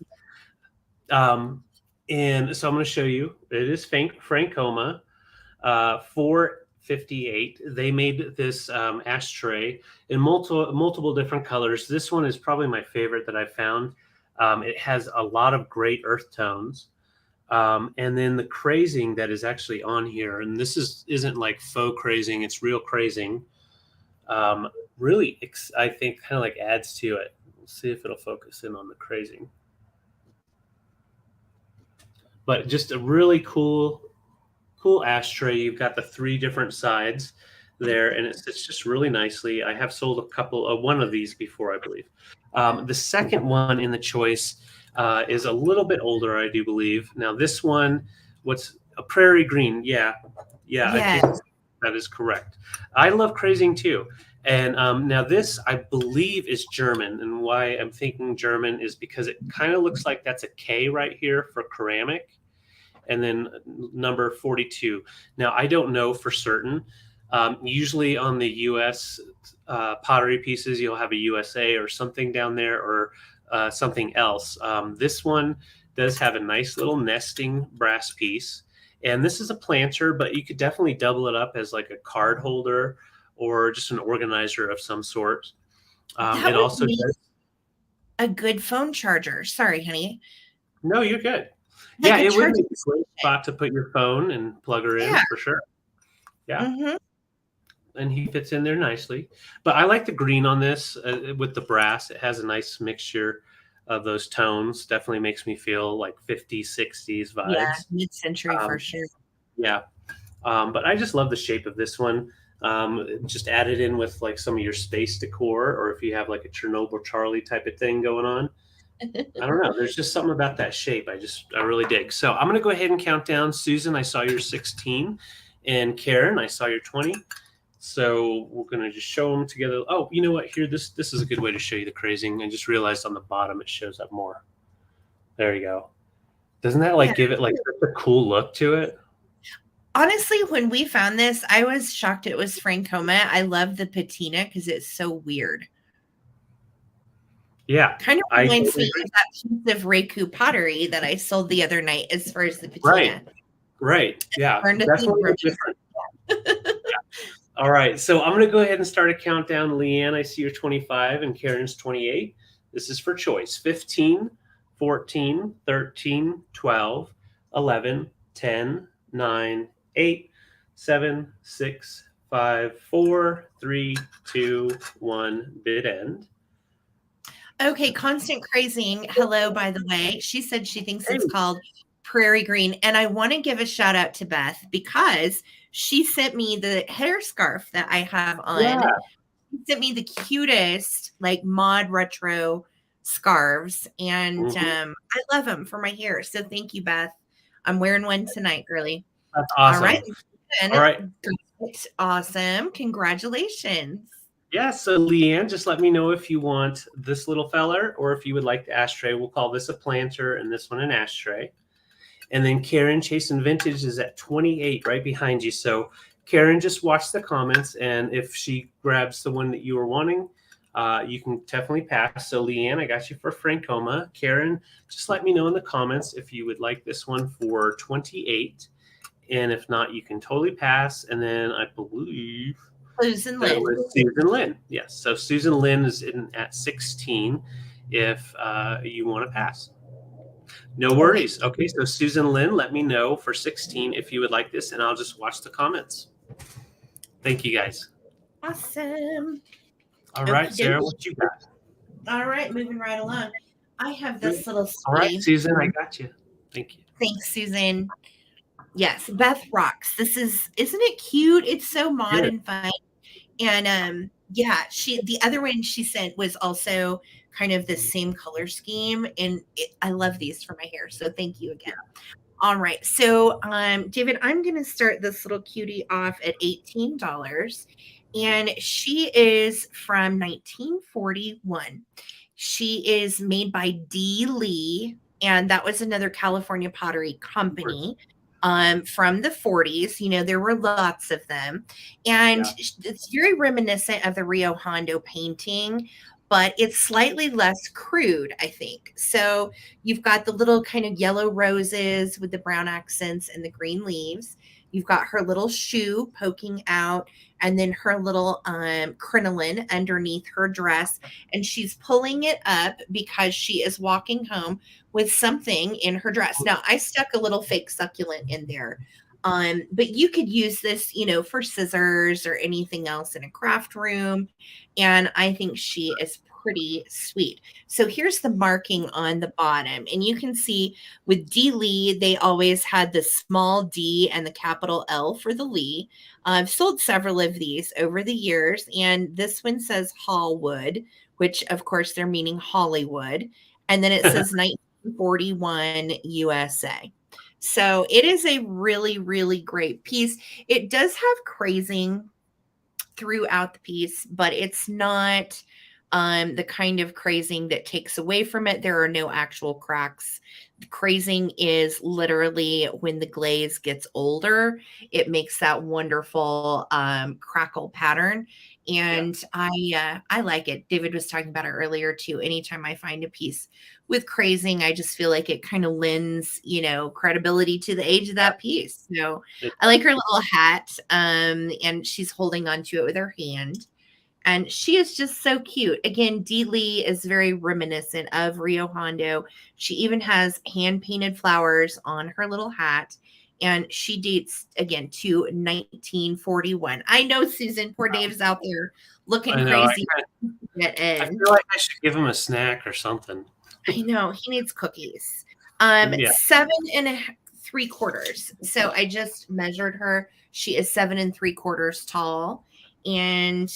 And so I'm going to show you. It is Frankoma, $4.58. They made this ashtray in multiple different colors. This one is probably my favorite that I found. It has a lot of great earth tones. And then the crazing that is actually on here, and this isn't like faux crazing, it's real crazing. Really, I think kind of like adds to it. We'll see if it'll focus in on the crazing. But just a really cool ashtray. You've got the 3 different sides there, and it sits just really nicely. I have sold one of these before, I believe. The second one in the choice is a little bit older, I do believe. Now this one, what's a prairie green? Yeah. I think that is correct. I love crazing too. And now this, I believe, is German. And why I'm thinking German is because it kind of looks like that's a K right here for ceramic. And then number 42. Now, I don't know for certain. Usually on the U.S. Pottery pieces, you'll have a USA or something down there, or something else. This one does have a nice little nesting brass piece. And this is a planter, but you could definitely double it up as like a card holder or just an organizer of some sort. It also does a good phone charger. Sorry, honey. No, you're good. Like it would be a great spot to put your phone and plug her in for sure. Yeah. Mm-hmm. And he fits in there nicely. But I like the green on this with the brass. It has a nice mixture of those tones. Definitely makes me feel like 50s, 60s vibes. Yeah, mid-century for sure. Yeah. But I just love the shape of this one. Just add it in with like some of your space decor, or if you have like a Chernobyl Charlie type of thing going on. I don't know. There's just something about that shape I really dig. So I'm going to go ahead and count down. Susan, I saw your 16. And Karen, I saw your 20. So we're going to just show them together. Oh, you know what? Here, this is a good way to show you the crazing. I just realized on the bottom it shows up more. There you go. Doesn't that give it like a cool look to it? Honestly, when we found this, I was shocked it was Frankoma. I love the patina because it's so weird. Yeah. Kind of reminds me of that piece of Reiku pottery that I sold the other night as far as the patina. Right. Yeah. Definitely different. Yeah. All right. So I'm going to go ahead and start a countdown. Leanne, I see you're 25 and Karen's 28. This is for choice. 15, 14, 13, 12, 11, 10, 9, 8, 7, 6, 5, 4, 3, 2, 1, bid end. Okay, Constant Crazing. Hello, by the way. She said she thinks it's called Prairie Green. And I want to give a shout out to Beth because she sent me the hair scarf that I have on. Yeah. She sent me the cutest, like mod retro scarves. And I love them for my hair. So thank you, Beth. I'm wearing one tonight, girly. That's awesome. All right. Awesome. Congratulations. Yeah, so Leanne, just let me know if you want this little feller or if you would like the ashtray. We'll call this a planter and this one an ashtray. And then Karen, Chasing Vintage is at 28 right behind you. So Karen, just watch the comments, and if she grabs the one that you were wanting, you can definitely pass. So Leanne, I got you for Frankoma. Karen, just let me know in the comments if you would like this one for 28. And if not, you can totally pass. And then I believe Susan Lynn. Susan Lynn. Yes. So Susan Lynn is in at 16 if you want to pass. No worries. Okay, so Susan Lynn, let me know for 16 if you would like this, and I'll just watch the comments. Thank you, guys. Awesome. All right, Sarah, what you got? All right, moving right along. I have this little sweetie. All right, Susan, I got you. Thank you. Thanks, Susan. Yes, Beth rocks. Isn't it cute? It's so mod and fun. And yeah, the other one she sent was also kind of the same color scheme, and I love these for my hair. So thank you again. All right, so David, I'm going to start this little cutie off at $18, and she is from 1941. She is made by D. Lee, and that was another California pottery company. From the 40s. You know, there were lots of them. And it's very reminiscent of the Rio Hondo painting, but it's slightly less crude, I think. So you've got the little kind of yellow roses with the brown accents and the green leaves. You've got her little shoe poking out, and then her little crinoline underneath her dress. And she's pulling it up because she is walking home with something in her dress. Now, I stuck a little fake succulent in there. But you could use this, you know, for scissors or anything else in a craft room. And I think she is pretty sweet. So here's the marking on the bottom. And you can see with D. Lee, they always had the small D and the capital L for the Lee. I've sold several of these over the years. And this one says Hallwood, which of course they're meaning Hollywood. And then it says 1941 USA. So it is a really, really great piece. It does have crazing throughout the piece, but it's not the kind of crazing that takes away from it. There are no actual cracks. The crazing is literally when the glaze gets older, it makes that wonderful crackle pattern. And I like it. David was talking about it earlier too. Anytime I find a piece with crazing, I just feel like it kind of lends, you know, credibility to the age of that piece. So I like her little hat, and she's holding onto it with her hand. And she is just so cute. Again, D. Lee is very reminiscent of Rio Hondo. She even has hand-painted flowers on her little hat. And she dates, again, to 1941. I know, Susan, poor Dave's out there looking crazy. I feel like I should give him a snack or something. I know. He needs cookies. 7.75. So I just measured her. She is 7.75 tall. And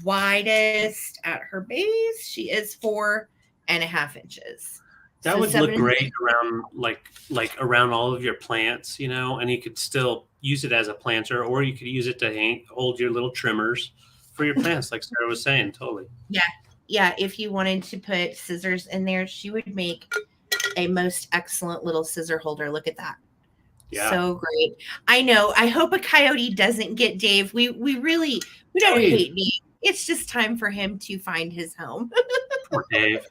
widest at her base, she is 4.5 inches. That would look great around like around all of your plants, you know, and you could still use it as a planter, or you could use it to hold your little trimmers for your plants, like Sarah was saying. Totally. Yeah. If you wanted to put scissors in there, she would make a most excellent little scissor holder. Look at that. Yeah. So great. I know. I hope a coyote doesn't get Dave. We don't hate Dave. It's just time for him to find his home. Poor Dave.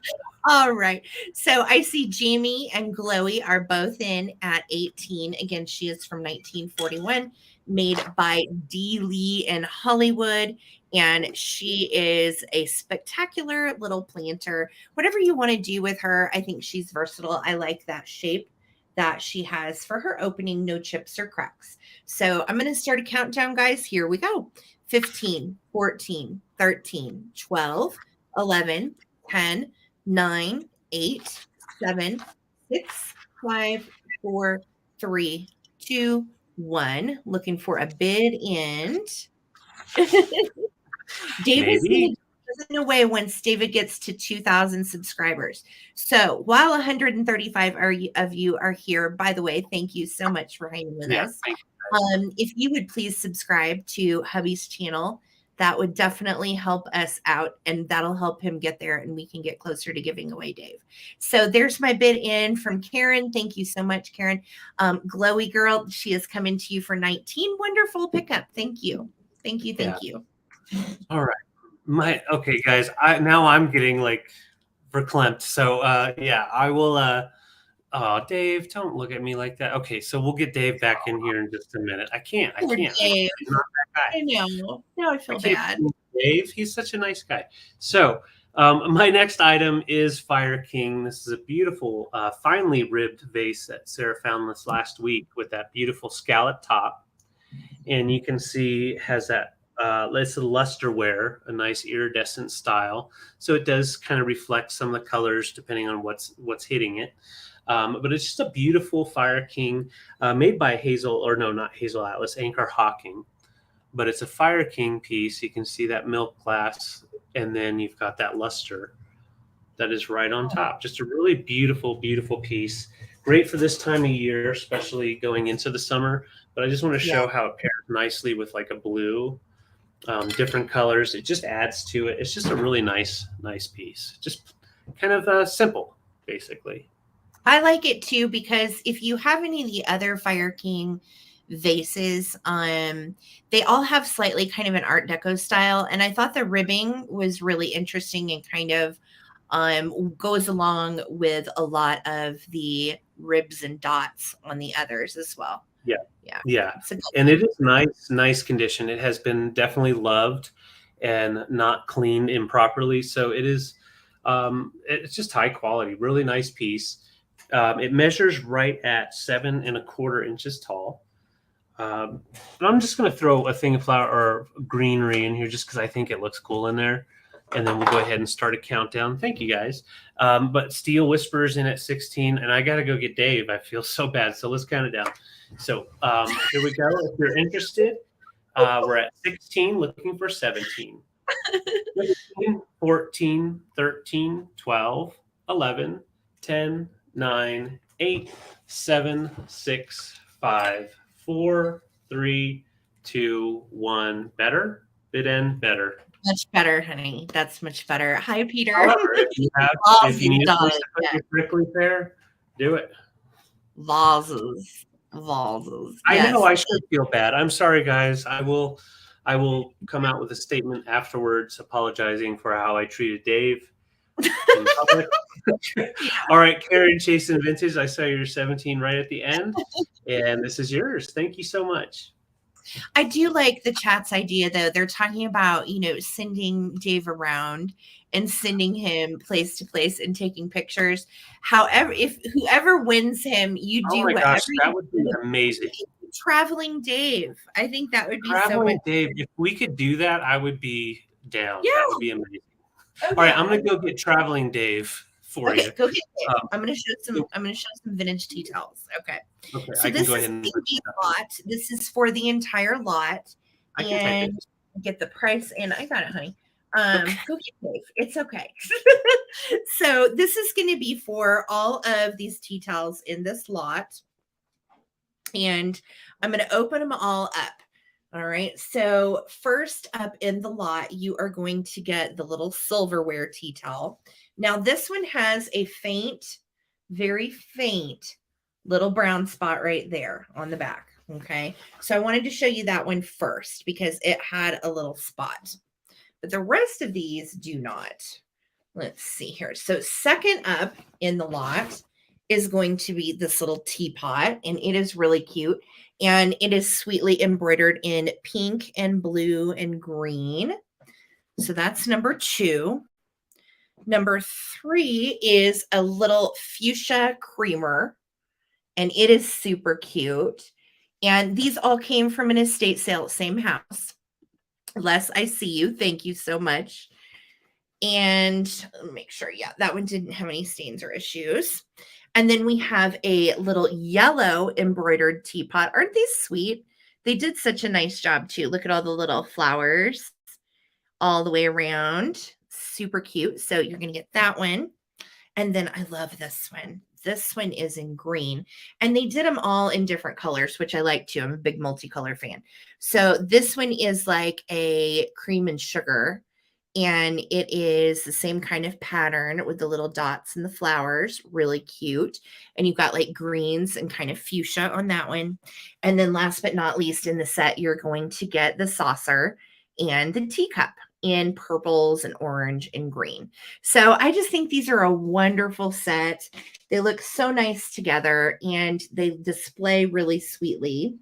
All right. So I see Jamie and Glowy are both in at 18. Again, she is from 1941, made by D. Lee in Hollywood. And she is a spectacular little planter. Whatever you want to do with her, I think she's versatile. I like that shape that she has for her opening, no chips or cracks. So I'm going to start a countdown, guys. Here we go. 15, 14, 13, 12, 11, 10, 9, 8, 7, 6, 5, 4, 3, 2, 1. Looking for a bid end. David's in a way once David gets to 2,000 subscribers. So while 135 of you are here, by the way, thank you so much for hanging with us. If you would please subscribe to hubby's channel, that would definitely help us out, and that'll help him get there, and we can get closer to giving away Dave. So there's my bid in from Karen. Thank you so much, Karen. Glowy girl, she is coming to you for 19. Wonderful pickup. Thank you. Thank you. All right. Okay, guys, now I'm getting like verklempt. So I will Dave, don't look at me like that. Okay, so we'll get Dave back in here in just a minute. I can't. Dave. I'm not that guy. I know. No, I feel bad. Dave, he's such a nice guy. So My next item is Fire King. This is a beautiful, finely ribbed vase that Sarah found this last week with that beautiful scallop top. And you can see has that, it's a lusterware, a nice iridescent style. So it does kind of reflect some of the colors depending on what's hitting it. But it's just a beautiful Fire King made by not Hazel Atlas, Anchor Hawking. But it's a Fire King piece. You can see that milk glass, and then you've got that luster that is right on top. Just a really beautiful, beautiful piece. Great for this time of year, especially going into the summer. But I just want to show how it pairs nicely with like a blue, different colors. It just adds to it. It's just a really nice piece. Just kind of simple, basically. I like it too, because if you have any of the other Fire King vases, they all have slightly kind of an Art Deco style. And I thought the ribbing was really interesting and kind of goes along with a lot of the ribs and dots on the others as well. Yeah. And it is nice condition. It has been definitely loved and not cleaned improperly. So it is, it's just high quality, really nice piece. It measures right at 7¼ inches tall. And I'm just going to throw a thing of flower or greenery in here just because I think it looks cool in there. And then we'll go ahead and start a countdown. Thank you, guys. But Steel Whispers in at 16. And I got to go get Dave. I feel so bad. So let's count it down. So here we go. If you're interested, we're at 16, looking for 17. 15, 14, 13, 12, 11, 10, 9, 8, 7, 6, 5, 4, 3, 2, 1. Better? Bid end better. Much better, honey. That's much better. Hi, Peter. However, if you need a place to put your prickly pear, do it. Vases. I know I should feel bad. I'm sorry, guys. I will come out with a statement afterwards apologizing for how I treated Dave in public. All right, Karen, Chasing Vintage. I saw your 17 right at the end, and this is yours. Thank you so much. I do like the chat's idea, though. They're talking about, sending Dave around and sending him place to place and taking pictures. However, if whoever wins him, you do whatever. Gosh, that would be amazing. Traveling Dave. I think that would be Traveling Dave. If we could do that, I would be down. Yeah. That would be amazing. Okay. All right, I'm gonna go get Traveling Dave for you. Go get Dave. I'm gonna show some vintage tea towels. Okay. So this is the lot. This is for the entire lot. And get the price. And I got it, honey. Go get Dave. It's okay. So this is going to be for all of these tea towels in this lot. And I'm going to open them all up. All right. So first up in the lot, you are going to get the little silverware tea towel. Now this one has a very faint little brown spot right there on the back. Okay. So I wanted to show you that one first because it had a little spot, but the rest of these do not. Let's see here. So second up in the lot is going to be this little teapot, and it is really cute. And it is sweetly embroidered in pink and blue and green. So that's number 2. Number 3 is a little fuchsia creamer, and it is super cute. And these all came from an estate sale, same house. Les, I see you. Thank you so much. And make sure, that one didn't have any stains or issues. And then we have a little yellow embroidered teapot. Aren't these sweet? They did such a nice job too. Look at all the little flowers all the way around. Super cute. So you're going to get that one. And then I love this one. This one is in green. And they did them all in different colors, which I like too. I'm a big multicolor fan. So this one is like a cream and sugar. And it is the same kind of pattern with the little dots and the flowers. Really cute. And you've got like greens and kind of fuchsia on that one. And then last but not least in the set, you're going to get the saucer and the teacup in purples and orange and green. So I just think these are a wonderful set. They look so nice together and they display really sweetly.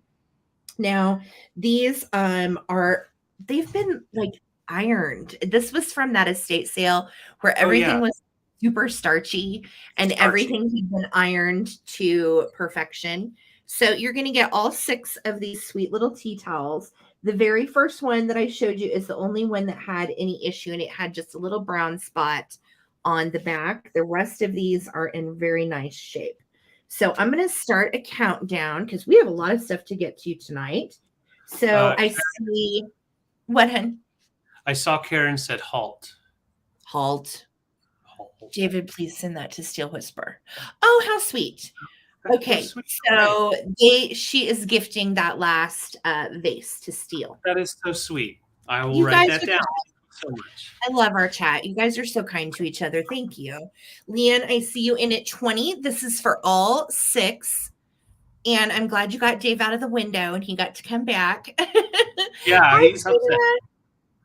Now, these they've been like ironed. This was from that estate sale where everything was super starchy and everything had been ironed to perfection. So you're going to get all 6 of these sweet little tea towels. The very first one that I showed you is the only one that had any issue, and it had just a little brown spot on the back. The rest of these are in very nice shape. So I'm going to start a countdown because we have a lot of stuff to get to tonight. So I see what, hun? I saw Karen said halt. Halt. David, please send that to Steel Whisper. Oh, how sweet. Okay, so she is gifting that last vase to Steel. That is so sweet. I will write that down. So much. I love our chat. You guys are so kind to each other. Thank you. Leanne, I see you in at 20. This is for all 6. And I'm glad you got Dave out of the window and he got to come back. Yeah, Hi, he's upset.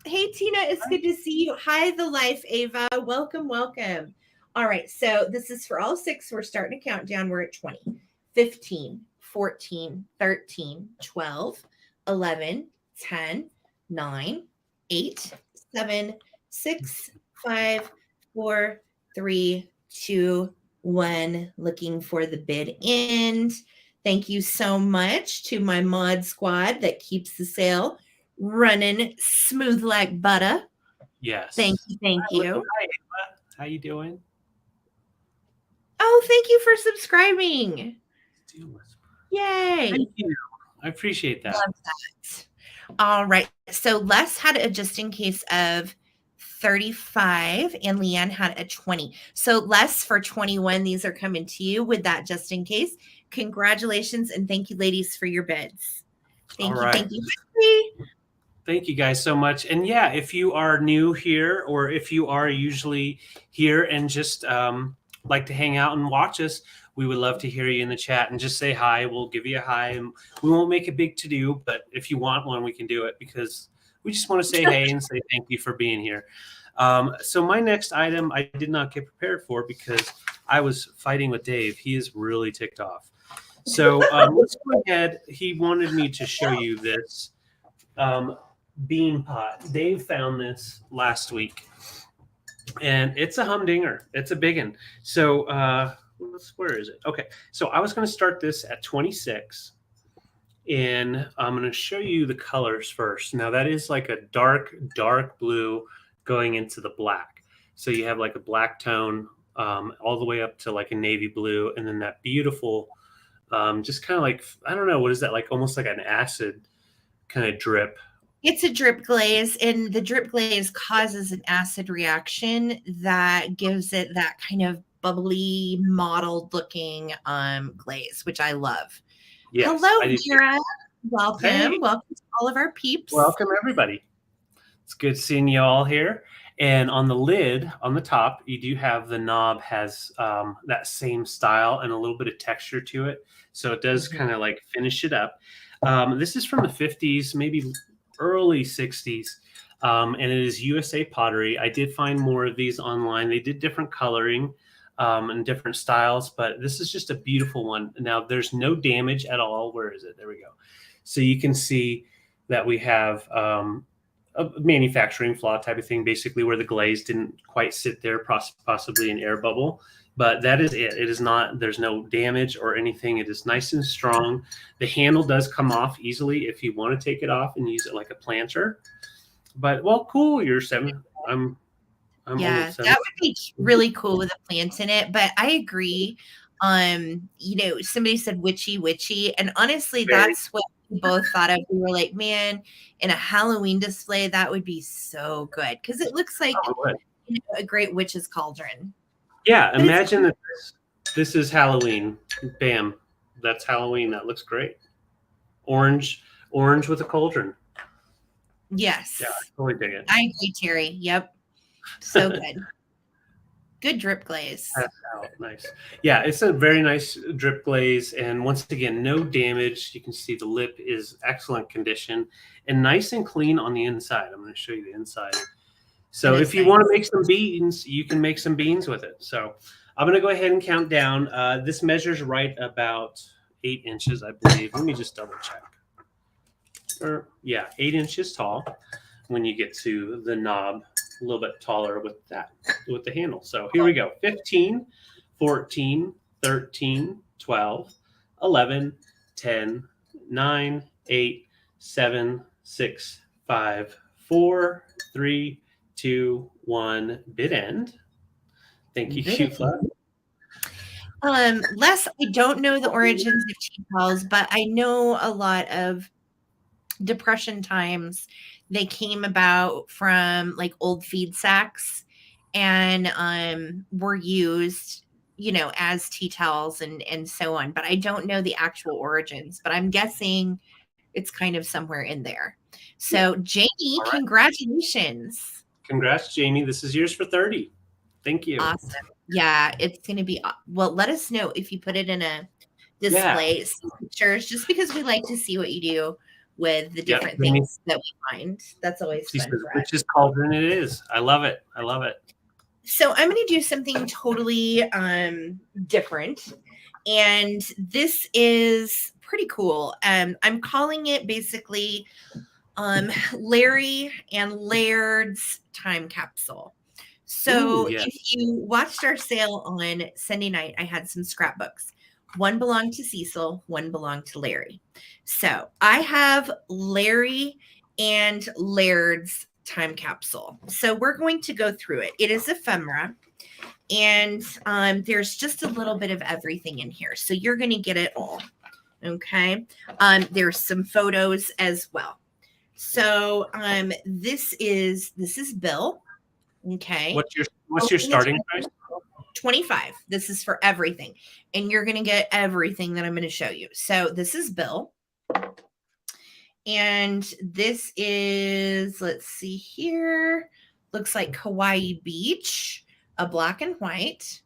Hey, Tina, it's good to see you. Hi, The Life, Ava. Welcome, welcome. All right, so this is for all 6. We're starting a countdown. We're at 20, 15, 14, 13, 12, 11, 10, 9, 8, 7, 6, 5, 4, 3, 2, 1. Looking for the bid end. Thank you so much to my mod squad that keeps the sale running smooth like butter. Yes. Thank you. Thank you. Hi, how you doing? Oh, thank you for subscribing. Yay. Thank you. I appreciate that. Love that. All right. So Les had a just in case of 35 and Leanne had a 20. So Les, for 21, these are coming to you with that just in case. Congratulations and thank you, ladies, for your bids. Thank you. Thank you. Thank you guys so much. And yeah, if you are new here or if you are usually here and just like to hang out and watch us, we would love to hear you in the chat and just say hi. We'll give you a hi and we won't make a big to-do, but if you want one, we can do it because we just want to say hey and say thank you for being here. So my next item I did not get prepared for because I was fighting with Dave. He is really ticked off. So let's go ahead. He wanted me to show you this bean pot. Dave found this last week and it's a humdinger. It's a big one. So where is it? Okay. So I was going to start this at 26 and I'm going to show you the colors first. Now that is like a dark blue going into the black. So you have like a black tone all the way up to like a navy blue and then that beautiful just kind of like, I don't know, what is that, like almost like an acid kind of drip. It's a drip glaze, and the drip glaze causes an acid reaction that gives it that kind of bubbly, mottled looking glaze, which I love. Yes, hello, Kira. Welcome. Hey. Welcome to all of our peeps. Welcome, everybody. It's good seeing you all here. And on the lid, on the top, you do have the knob has that same style and a little bit of texture to it. So it does kind of like finish it up. This is from the 50s, maybe early 60s. And it is USA Pottery. I did find more of these online. They did different coloring and different styles, but this is just a beautiful one. Now, there's no damage at all. Where is it? There we go. So you can see that we have a manufacturing flaw type of thing, basically where the glaze didn't quite sit there, possibly an air bubble. But that is it. It is not, there's no damage or anything. It is nice and strong. The handle does come off easily if you want to take it off and use it like a planter. But, well, cool. You're 7. I'm yeah, that would be really cool with a plant in it. But I agree. You know, somebody said witchy. And honestly, that's what we both thought of. We were like, man, in a Halloween display, that would be so good. Because it looks like a great witch's cauldron. Yeah, imagine that this is Halloween. Bam. That's Halloween. That looks great. Orange with a cauldron. Yes. Yeah, I totally dig it. I agree, Terry. Yep. So good. Good drip glaze. Nice. Yeah, it's a very nice drip glaze. And once again, no damage. You can see the lip is excellent condition and nice and clean on the inside. I'm going to show you the inside. So if you want to make some beans, you can make some beans with it. So I'm going to go ahead and count down. This measures right about 8 inches, I believe. Let me just double check. 8 inches tall. when you get to the knob, a little bit taller with the handle. So here we go. 15, 14, 13, 12, 11, 10, 9, 8, 7, 6, 5, 4, 3, 2, 1. Bit end. Thank you, Cute Fluff. Les, I don't know the origins of tea towels, but I know a lot of Depression times. They came about from like old feed sacks and were used, as tea towels and so on. But I don't know the actual origins, but I'm guessing it's kind of somewhere in there. So Jamie, right. Congratulations. Congrats, Jamie. This is yours for 30. Thank you. Awesome. Yeah, it's going to be, well, let us know if you put it in a display, pictures, just because we like to see what you do with the different things that we find. That's always fun for us. Which is cauldron it is. I love it. I love it. So I'm going to do something totally different. And this is pretty cool. I'm calling it basically Larry and Laird's time capsule. So if you watched our sale on Sunday night, I had some scrapbooks. One belonged to Cecil, one belonged to Larry. So I have Larry and Laird's time capsule. So we're going to go through it. It is ephemera, and there's just a little bit of everything in here. So you're going to get it all. Okay. There's some photos as well. So this is Bill. Okay. What's your starting price? 25. This is for everything. And you're going to get everything that I'm going to show you. So this is Bill. And this is, let's see here. Looks like Kauai Beach, a black and white.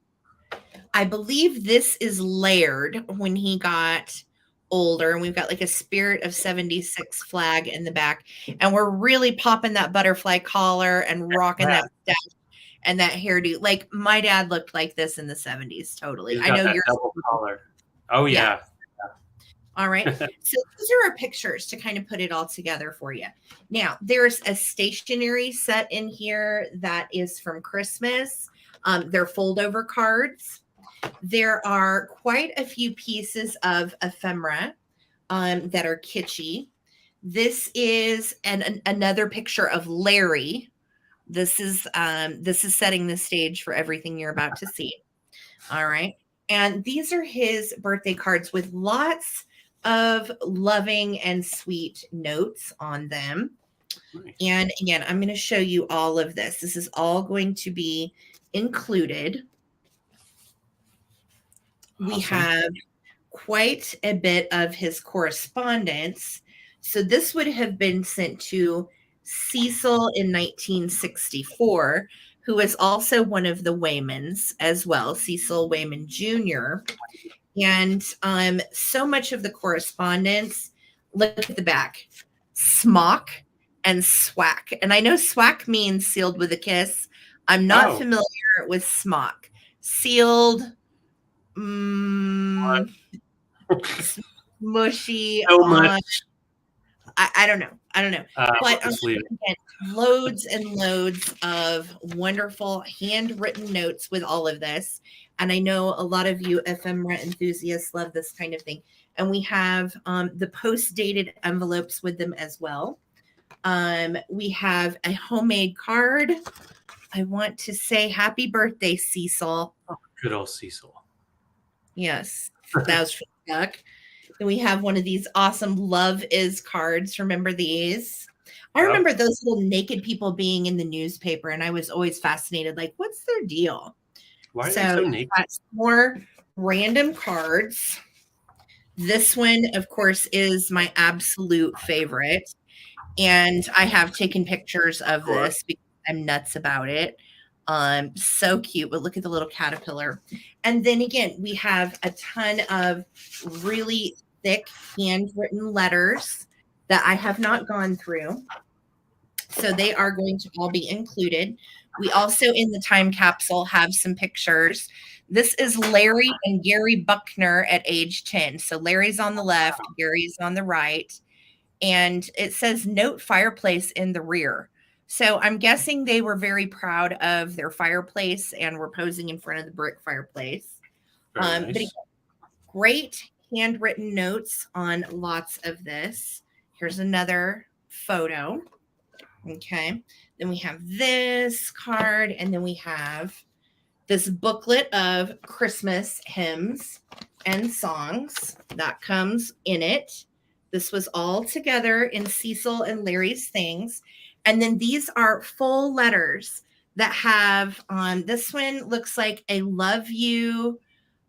I believe this is Laird when he got older, and we've got like a Spirit of 76 flag in the back, and we're really popping that butterfly collar and rocking that stash and that hairdo. Like my dad looked like this in the 70s. Totally. I know you're double collar. Oh yeah. All right. So these are our pictures to kind of put it all together for you. Now there's a stationery set in here that is from Christmas. They're fold over cards. There are quite a few pieces of ephemera that are kitschy. This is another picture of Larry. This is setting the stage for everything you're about to see. All right. And these are his birthday cards with lots of loving and sweet notes on them. Nice. And again, I'm going to show you all of this. This is all going to be included. Awesome. We have quite a bit of his correspondence. So this would have been sent to Cecil in 1964, who is also one of the Waymans as well, Cecil Wayman Jr. And so much of the correspondence, look at the back, smock and swack. And I know swack means sealed with a kiss. I'm not familiar with smock. Sealed, mushy. So much. I don't know. But again, loads and loads of wonderful handwritten notes with all of this. And I know a lot of you ephemera enthusiasts love this kind of thing. And we have the post-dated envelopes with them as well. We have a homemade card. I want to say happy birthday, Cecil. Oh, good old Cecil. Yes, that was from Duck. Then we have one of these awesome Love Is cards. Remember these? I remember those little naked people being in the newspaper, and I was always fascinated. Like, what's their deal? Why are they so naked? More random cards. This one, of course, is my absolute favorite. And I have taken pictures of this because I'm nuts about it. So cute, but look at the little caterpillar. And then again, we have a ton of really thick handwritten letters that I have not gone through. So they are going to all be included. We also in the time capsule have some pictures. This is Larry and Gary Buckner at age 10. So Larry's on the left, Gary's on the right. and it says note fireplace in the rear. So I'm guessing they were very proud of their fireplace and were posing in front of the brick fireplace. Nice. But again, great handwritten notes on lots of this. Here's another photo. Okay. Then we have this card, and then we have this booklet of Christmas hymns and songs that comes in it. This was all together in Cecil and Larry's things. And then these are full letters that have this one looks like a love you.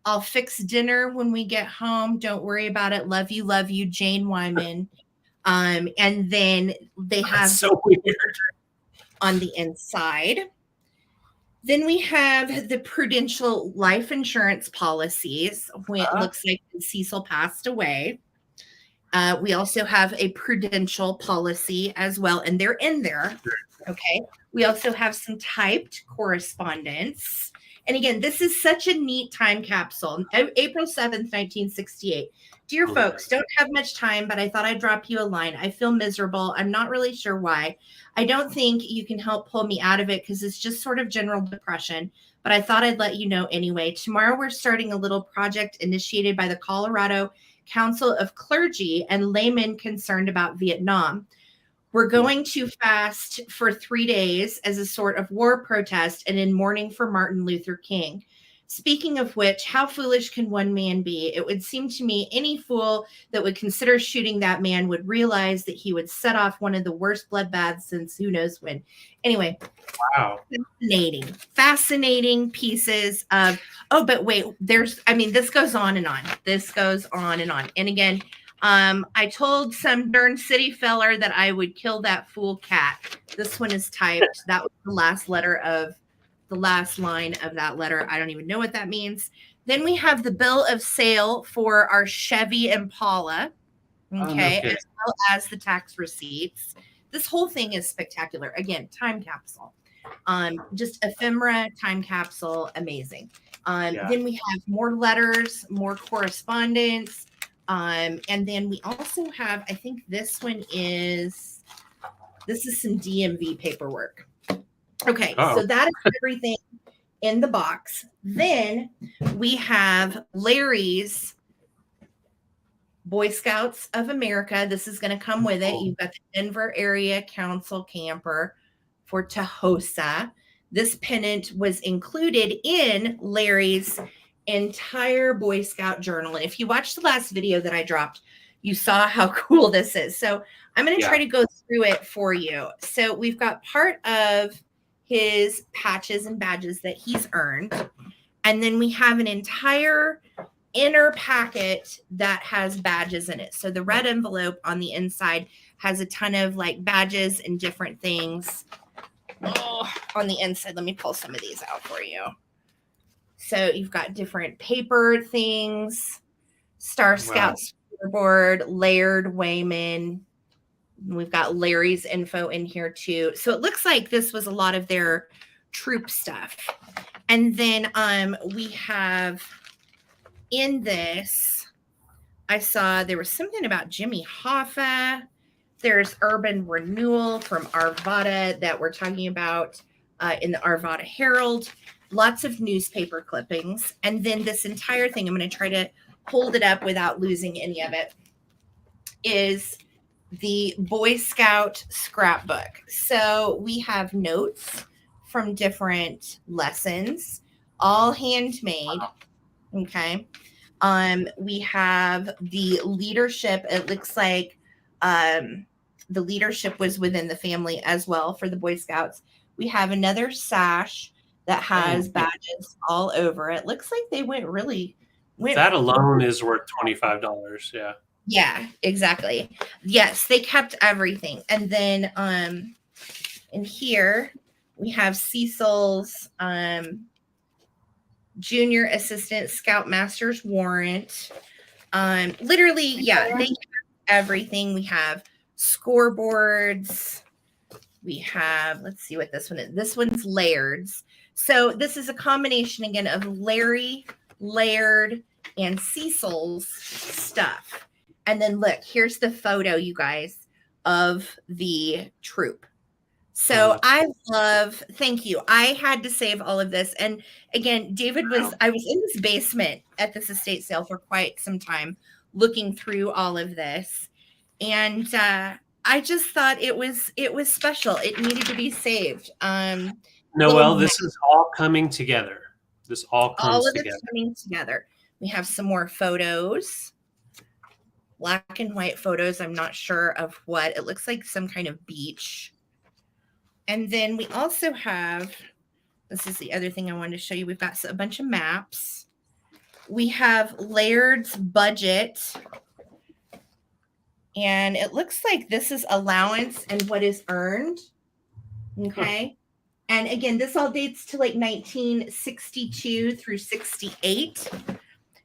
I'll fix dinner when we get home. Don't worry about it. Love you, Jane Wyman. And then they have so weird on the inside. Then we have the Prudential life insurance policies when it looks like Cecil passed away. We also have a Prudential policy as well, and they're in there. Okay. We also have some typed correspondence. And again, this is such a neat time capsule. April 7th, 1968. Dear folks, don't have much time, but I thought I'd drop you a line. I feel miserable. I'm not really sure why. I don't think you can help pull me out of it because it's just sort of general depression, but I thought I'd let you know anyway. Tomorrow we're starting a little project initiated by the Colorado Council of Clergy and Laymen Concerned About Vietnam. We're going to fast for 3 days as a sort of war protest and in mourning for Martin Luther King. Speaking of which, how foolish can one man be? It would seem to me any fool that would consider shooting that man would realize that he would set off one of the worst bloodbaths since who knows when. Anyway. Wow. Fascinating pieces of, but wait, this goes on and on. This goes on and on. And again, I told some darn city feller that I would kill that fool cat. This one is typed. That was the last line of that letter. I don't even know what that means. Then we have the bill of sale for our Chevy Impala. Okay. As well as the tax receipts. This whole thing is spectacular. Again, time capsule. Just ephemera, time capsule. Amazing. Then we have more letters, more correspondence. And then we also have, I think this is some DMV paperwork. Okay, so that is everything in the box. Then we have Larry's Boy Scouts of America. This is going to come with it. You've got the Denver Area Council camper for Tahosa. This pennant was included in Larry's entire Boy Scout journal. And if you watched the last video that I dropped, you saw how cool this is. So I'm going to try to go through it for you. So we've got part of his patches and badges that he's earned. And then we have an entire inner packet that has badges in it. So the red envelope on the inside has a ton of like badges and different things. On the inside, let me pull some of these out for you. So you've got different paper things, Star Scout scoreboard, layered Wayman. We've got Larry's info in here too. So it looks like this was a lot of their troop stuff. And then we have in this, I saw there was something about Jimmy Hoffa. There's Urban Renewal from Arvada that we're talking about in the Arvada Herald. Lots of newspaper clippings. And then this entire thing, I'm going to try to hold it up without losing any of it, is the Boy Scout scrapbook. So we have notes from different lessons, all handmade. Okay. We have the leadership. It looks like the leadership was within the family as well for the Boy Scouts. We have another sash that has badges all over it. Looks like they went that alone is worth $25. Yeah. Yeah, exactly. Yes, they kept everything. And then in here we have Cecil's junior assistant scoutmaster's warrant. Literally, they kept everything. We have scoreboards. We have, let's see what this one is. This one's Laird's. So this is a combination again of Larry, Laird, and Cecil's stuff. And then look, here's the photo, you guys. of the troop. So I love, thank you. I had to save all of this. And again, I was in this basement at this estate sale for quite some time looking through all of this. And I just thought it was special. It needed to be saved. Noelle, this is all coming together. This all comes together. All of it's coming together. We have some more photos. Black and white photos. I'm not sure of what. It looks like some kind of beach. And then we also have, this is the other thing I wanted to show you. We've got a bunch of maps. We have Laird's budget. And it looks like this is allowance and what is earned. Okay. And again, this all dates to like 1962 through 68.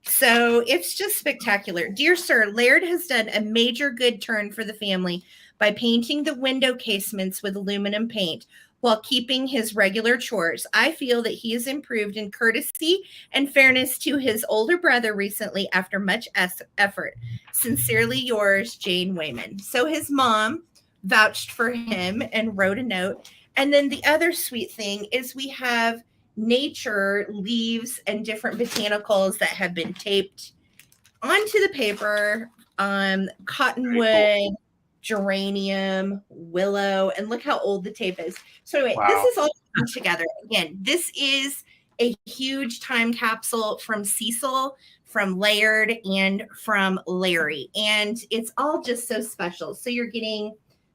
So it's just spectacular. Dear sir, Laird has done a major good turn for the family by painting the window casements with aluminum paint while keeping his regular chores. I feel that he has improved in courtesy and fairness to his older brother recently after much effort. Sincerely yours, Jane Wayman. So his mom vouched for him and wrote a note. And then the other sweet thing is we have nature leaves and different botanicals that have been taped onto the paper, cottonwood, geranium, willow, and look how old the tape is. So anyway, This is all together. Again, this is a huge time capsule from Cecil, from Laird, and from Larry. And it's all just so special. So you're getting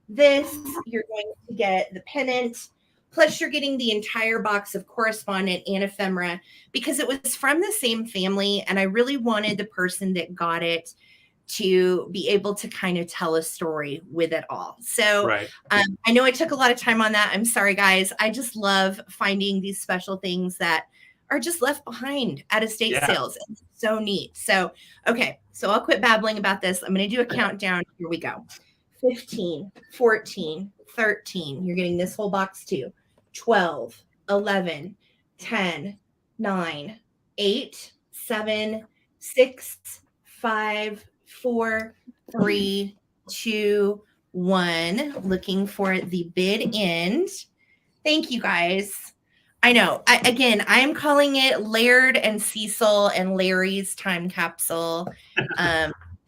this, you're going to get the pennant, plus you're getting the entire box of correspondent and ephemera because it was from the same family. And I really wanted the person that got it to be able to kind of tell a story with it all. So I know I took a lot of time on that. I'm sorry, guys. I just love finding these special things that are just left behind at estate sales. It's so neat. So, okay. So I'll quit babbling about this. I'm going to do a countdown. Here we go. 15, 14, 13. You're getting this whole box too. 12, 11, 10, 9, 8, 7, 6, 5, 4, 3, 2, 1. Looking for the bid end. Thank you, guys. I know. I am calling it Laird and Cecil and Larry's time capsule.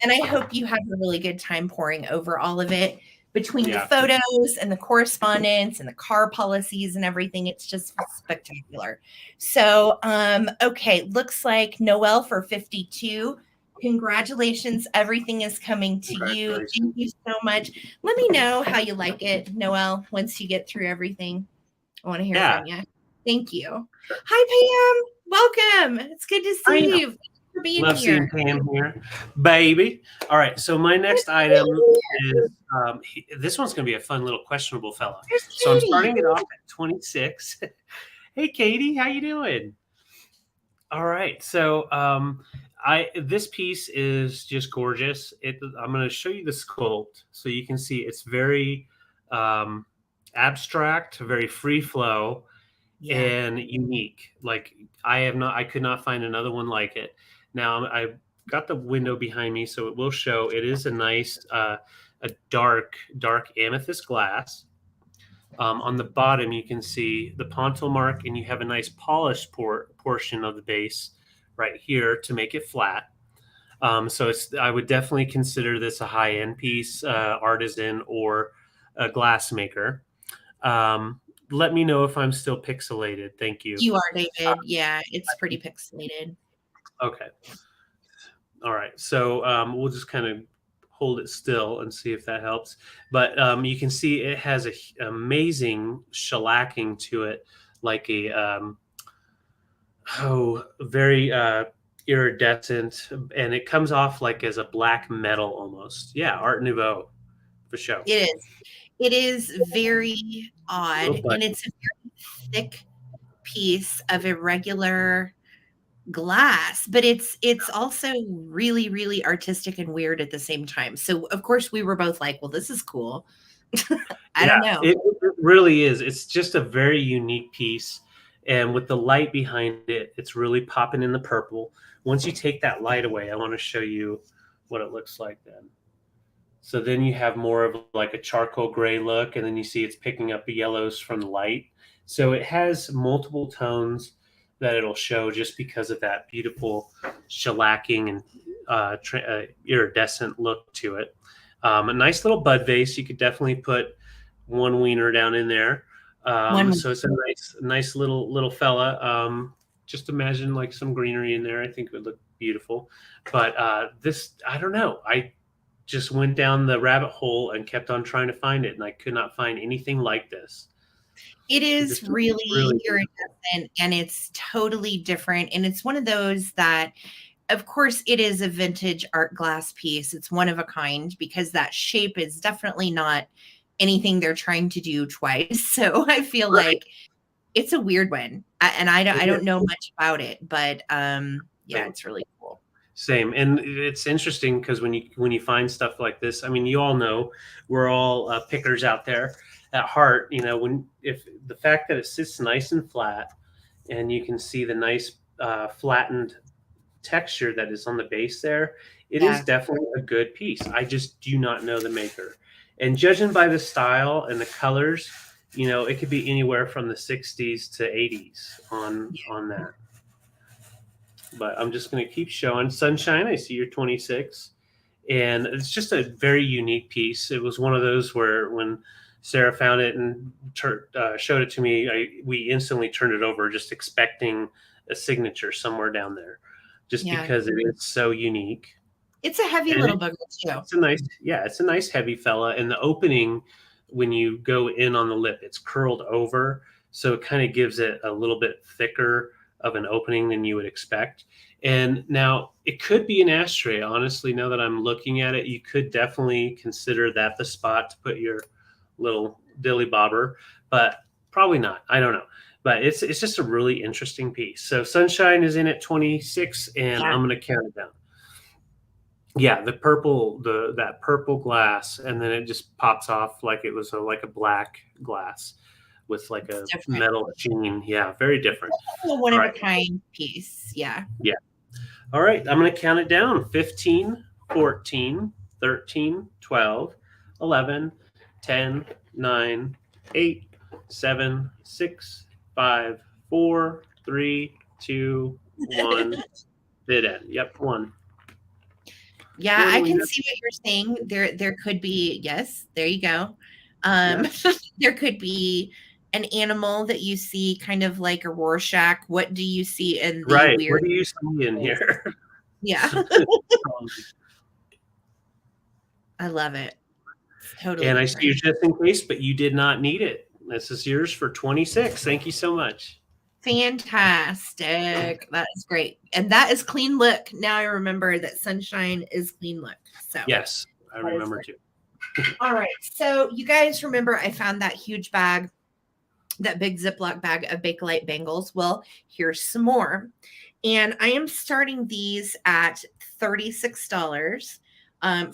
And I hope you have a really good time poring over all of it. Between the photos and the correspondence and the car policies and everything, it's just spectacular. So, okay, looks like Noelle for 52. Congratulations. Everything is coming to you. Thank you so much. Let me know how you like it, Noelle, once you get through everything. I want to hear from you. Thank you. Hi, Pam. Welcome. It's good to see you. For being Love here. seeing Pam here, baby. All right, so my next item is this one's going to be a fun little questionable fella. So I'm starting it off at 26. Hey, Katie, how you doing? All right, so this piece is just gorgeous. I'm going to show you the sculpt so you can see it's very abstract, very free flow, and unique. Like I could not find another one like it. Now I've got the window behind me, so it will show. It is a nice, a dark amethyst glass. On the bottom, you can see the pontil mark, and you have a nice polished portion of the base right here to make it flat. So I would definitely consider this a high-end piece, artisan or a glass maker. Let me know if I'm still pixelated. Thank you. You are, David. Yeah, it's pretty pixelated. Okay. All right. So we'll just kind of hold it still and see if that helps. But you can see it has an amazing shellacking to it, like a very iridescent, and it comes off like as a black metal almost. Yeah, Art Nouveau for sure. It is. It is very odd, and it's a very thick piece of irregular glass, but it's also really, really artistic and weird at the same time. So of course we were both like, well, this is cool. I don't know. It really is. It's just a very unique piece. And with the light behind it, it's really popping in the purple. Once you take that light away, I want to show you what it looks like then. So then you have more of like a charcoal gray look, and then you see it's picking up the yellows from the light. So it has multiple tones that it'll show just because of that beautiful shellacking and iridescent look to it. A nice little bud vase. You could definitely put one wiener down in there. So it's a nice little fella. Just imagine like some greenery in there. I think it would look beautiful. But this, I don't know. I just went down the rabbit hole and kept on trying to find it, and I could not find anything like this. It is really iridescent, and it's totally different. And it's one of those that, of course, it is a vintage art glass piece. It's one of a kind because that shape is definitely not anything they're trying to do twice. So I feel like it's a weird one, and I don't know much about it, but yeah, it's really cool. Same, and it's interesting because when you find stuff like this, I mean, you all know we're all pickers out there at heart. You know, if the fact that it sits nice and flat, and you can see the nice flattened texture that is on the base there, it is definitely a good piece. I just do not know the maker, and judging by the style and the colors, you know, it could be anywhere from the 60s to 80s on that. But I'm just going to keep showing. Sunshine, I see you're 26. And it's just a very unique piece. It was one of those where when Sarah found it and showed it to me, we instantly turned it over just expecting a signature somewhere down there just because it is so unique. It's a heavy little booger too. It's a nice heavy fella. And the opening, when you go in on the lip, it's curled over. So it kind of gives it a little bit thicker of an opening than you would expect. And now it could be an ashtray. Honestly, now that I'm looking at it, you could definitely consider that the spot to put your little dilly bobber, but probably not. I don't know. But it's just a really interesting piece. So Sunshine is in at 26, and I'm going to count it down. Yeah, that purple glass, and then it just pops off like it was like a black glass with like a metal sheen. Yeah, very different. One of a kind piece. Yeah. Yeah. All right, I'm going to count it down. 15, 14, 13, 12, 11, 10, 9, 8, 7, 6, 5, 4, 3, 2, 1. Did it. Yep, 1. Yeah, I can see what you're saying. There could be, yes, there you go. There could be an animal that you see kind of like a Rorschach. What do you see in the weird? What do you see in here? Yeah. I love it. It's totally. And I see you just in case, but you did not need it. This is yours for 26. Thank you so much. Fantastic. That is great. And that is clean look. Now I remember that Sunshine is clean look. So yes, I remember too. All right. So you guys remember I found that huge bag, that big Ziploc bag of Bakelite bangles. Well, here's some more. And I am starting these at $36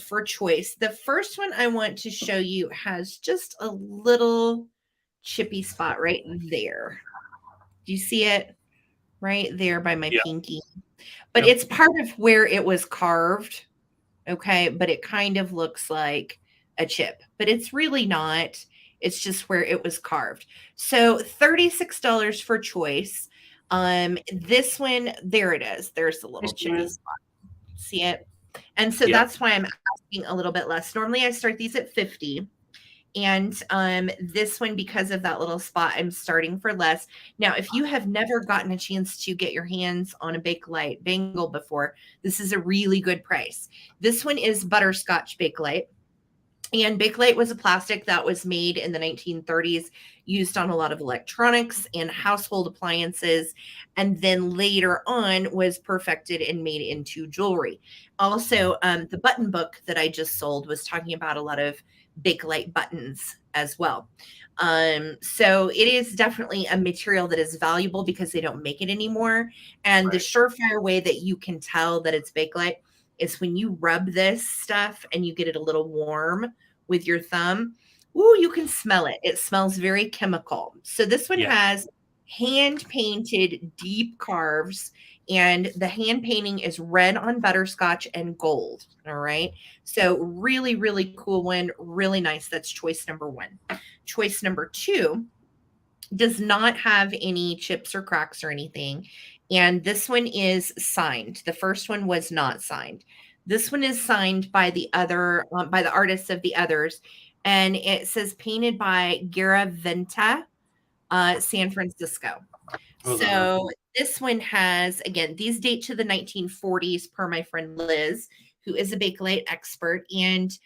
for choice. The first one I want to show you has just a little chippy spot right there. Do you see it right there by my pinky? But it's part of where it was carved. Okay. But it kind of looks like a chip, but it's really not. It's just where it was carved. So $36 for choice. This one, there it is. There's the little chippy spot. See it? And so that's why I'm asking a little bit less. Normally I start these at 50. And this one, because of that little spot, I'm starting for less. Now, if you have never gotten a chance to get your hands on a Bakelite bangle before, this is a really good price. This one is butterscotch Bakelite. And Bakelite was a plastic that was made in the 1930s, used on a lot of electronics and household appliances, and then later on was perfected and made into jewelry. Also, the button book that I just sold was talking about a lot of Bakelite buttons as well. So it is definitely a material that is valuable because they don't make it anymore. And the surefire way that you can tell that it's Bakelite is when you rub this stuff and you get it a little warm with your thumb. Ooh, you can smell it. It smells very chemical. So this one has hand painted deep carves And the hand painting is red on butterscotch and gold. All right. So really, really cool one. Really nice. That's choice number 1. Choice number 2 does not have any chips or cracks or anything. And this one is signed. The first one was not signed. This one is signed by the by the artists of the others. And it says painted by Garaventa, San Francisco. So this one has, again, these date to the 1940s per my friend Liz, who is a Bakelite expert. And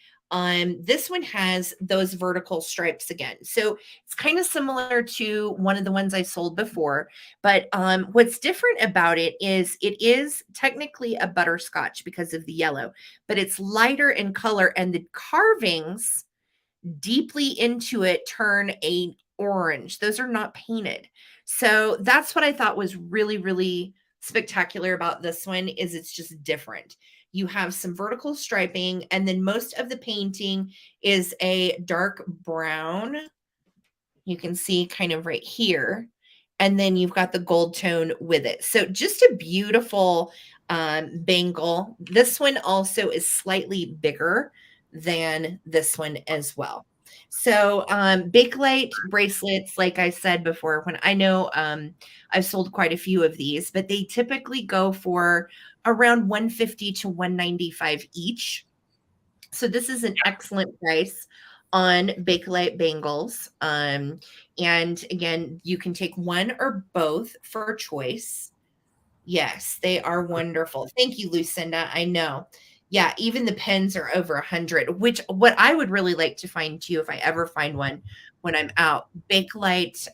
this one has those vertical stripes again. So it's kind of similar to one of the ones I sold before. But what's different about it is technically a butterscotch because of the yellow, but it's lighter in color, and the carvings deeply into it turn a orange. Those are not painted. So that's what I thought was really, really spectacular about this one, is it's just different. You have some vertical striping, and then most of the painting is a dark brown. You can see kind of right here. And then you've got the gold tone with it. So just a beautiful bangle. This one also is slightly bigger than this one as well. So Bakelite bracelets, like I said before, when I know I've sold quite a few of these, but they typically go for around $150 to $195 each. So this is an excellent price on Bakelite bangles. And again, you can take one or both for choice. Yes, they are wonderful. Thank you, Lucinda. I know. Yeah, even the pens are over 100, which what I would really like to find too, if I ever find one when I'm out, Bakelite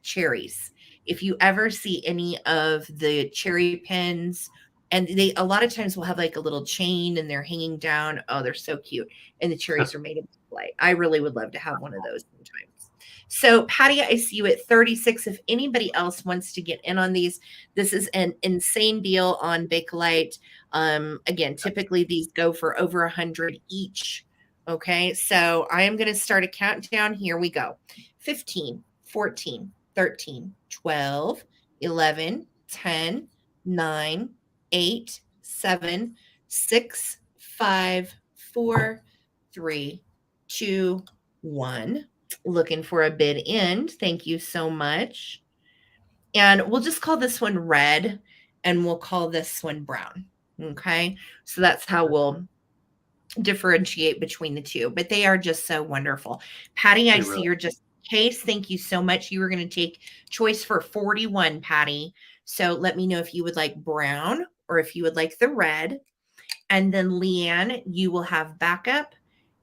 cherries. If you ever see any of the cherry pens, and they a lot of times will have like a little chain and they're hanging down. Oh, they're so cute. And the cherries are made of Bakelite. I really would love to have one of those sometimes. So Patty, I see you at 36. If anybody else wants to get in on these, this is an insane deal on Bakelite. Again, typically these go for over 100 each. Okay, so I am going to start a countdown. Here we go. 15, 14, 13, 12, 11, 10, 9, 8, 7, 6, 5, 4, 3, 2, 1. Looking for a bid end. Thank you so much. And we'll just call this one red, and we'll call this one brown. Okay. So that's how we'll differentiate between the two, but they are just so wonderful. Patty, I see you're just case. Thank you so much. You were going to take choice for 41, Patty. So let me know if you would like brown or if you would like the red. And then Leanne, you will have backup.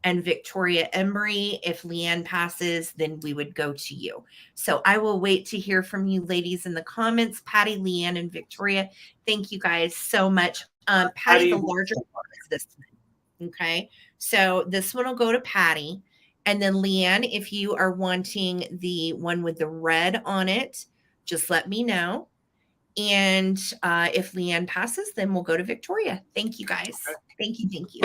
And Victoria Emery, if Leanne passes, then we would go to you. So I will wait to hear from you ladies in the comments. Patty, Leanne, and Victoria, thank you guys so much. Patty, the larger one is this one. Okay. So this one will go to Patty. And then Leanne, if you are wanting the one with the red on it, just let me know. And if Leanne passes, then we'll go to Victoria. Thank you guys. Thank you. Thank you.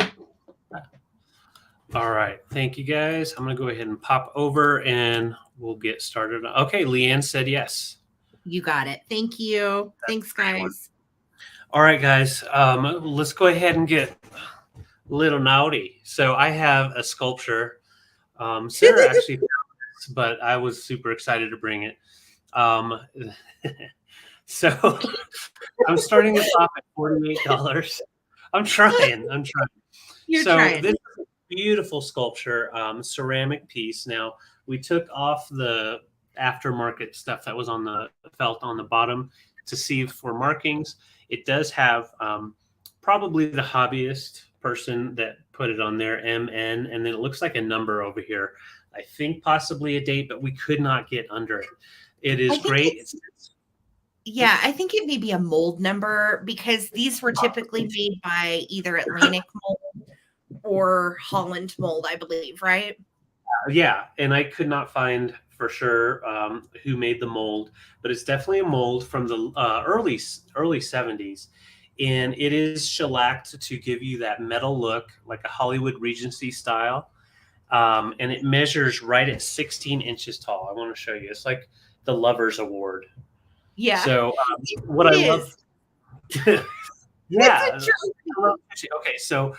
All right. Thank you, guys. I'm going to go ahead and pop over and we'll get started. Okay. Leanne said yes. You got it. Thank you. Thanks, guys. All right, guys. Let's go ahead and get a little naughty. So I have a sculpture. Sarah actually found this, but I was super excited to bring it. So I'm starting this off at $48. I'm trying. You're trying. This is a beautiful sculpture, ceramic piece. Now, we took off the aftermarket stuff that was on the felt on the bottom to see for markings. It does have probably the hobbyist person that put it on there, MN, and then it looks like a number over here. I think possibly a date, but we could not get under it. It is great. Yeah, I think it may be a mold number because these were typically made by either Atlantic mold or Holland mold, I believe, right? Yeah, and I could not find for sure who made the mold, but it's definitely a mold from the early 70s. And it is shellacked to give you that metal look, like a Hollywood Regency style. And it measures right at 16 inches tall. I want to show you. It's like the Lovers Award. Yeah. So what I love Yeah. Okay, so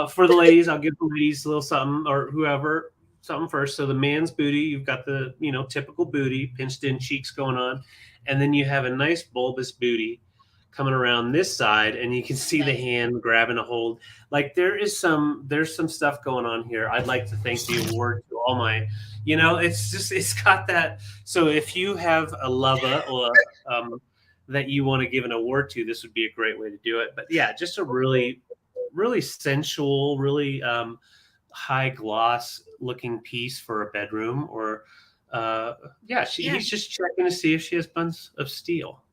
for the ladies, I'll give the ladies a little something, or whoever, something first. So the man's booty, you've got the typical booty, pinched in cheeks going on, and then you have a nice bulbous booty coming around this side, and you can see the hand grabbing a hold. Like there's some stuff going on here. I'd like to thank the award to all my, it's got that. So if you have a lover or that you want to give an award to, this would be a great way to do it. But yeah, just a really, really sensual, really high gloss looking piece for a bedroom. Or he's just checking to see if she has buns of steel.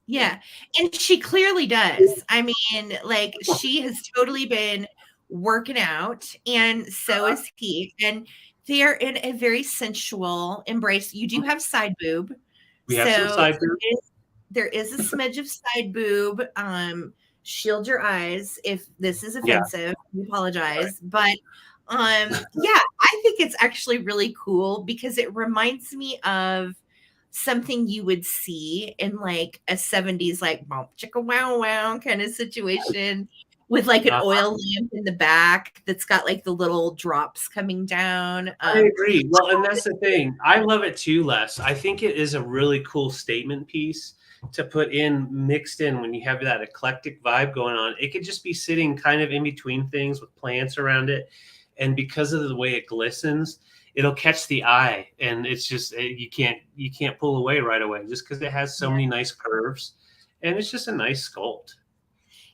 Yeah, and she clearly does. I mean, like, she has totally been working out, and so is he. And they're in a very sensual embrace. You do have side boob. We have some side boob. There is a smidge of side boob. Shield your eyes if this is offensive. We apologize. Right. But I think it's actually really cool because it reminds me of something you would see in like a 70s like bump chicka wow wow kind of situation with like an oil lamp in the back that's got like the little drops coming down. I agree. Well, and that's the thing. I love it too, Les. I think it is a really cool statement piece to put in, mixed in when you have that eclectic vibe going on. It could just be sitting kind of in between things with plants around it. And because of the way it glistens, it'll catch the eye, and it's just you can't pull away right away just because it has so many nice curves, and it's just a nice sculpt.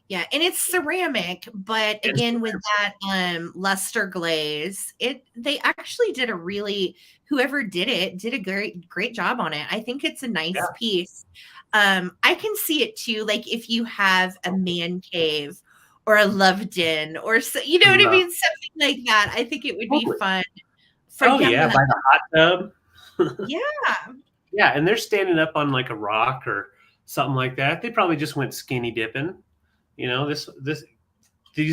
Yeah, and it's ceramic, but again with that luster glaze, they actually did whoever did it did a great job on it. I think it's a nice piece. I can see it too, like if you have a man cave or a love den or so, you know what I mean, something like that. I think it would be fun. By the hot tub. Yeah, and they're standing up on like a rock or something like that. They probably just went skinny dipping. These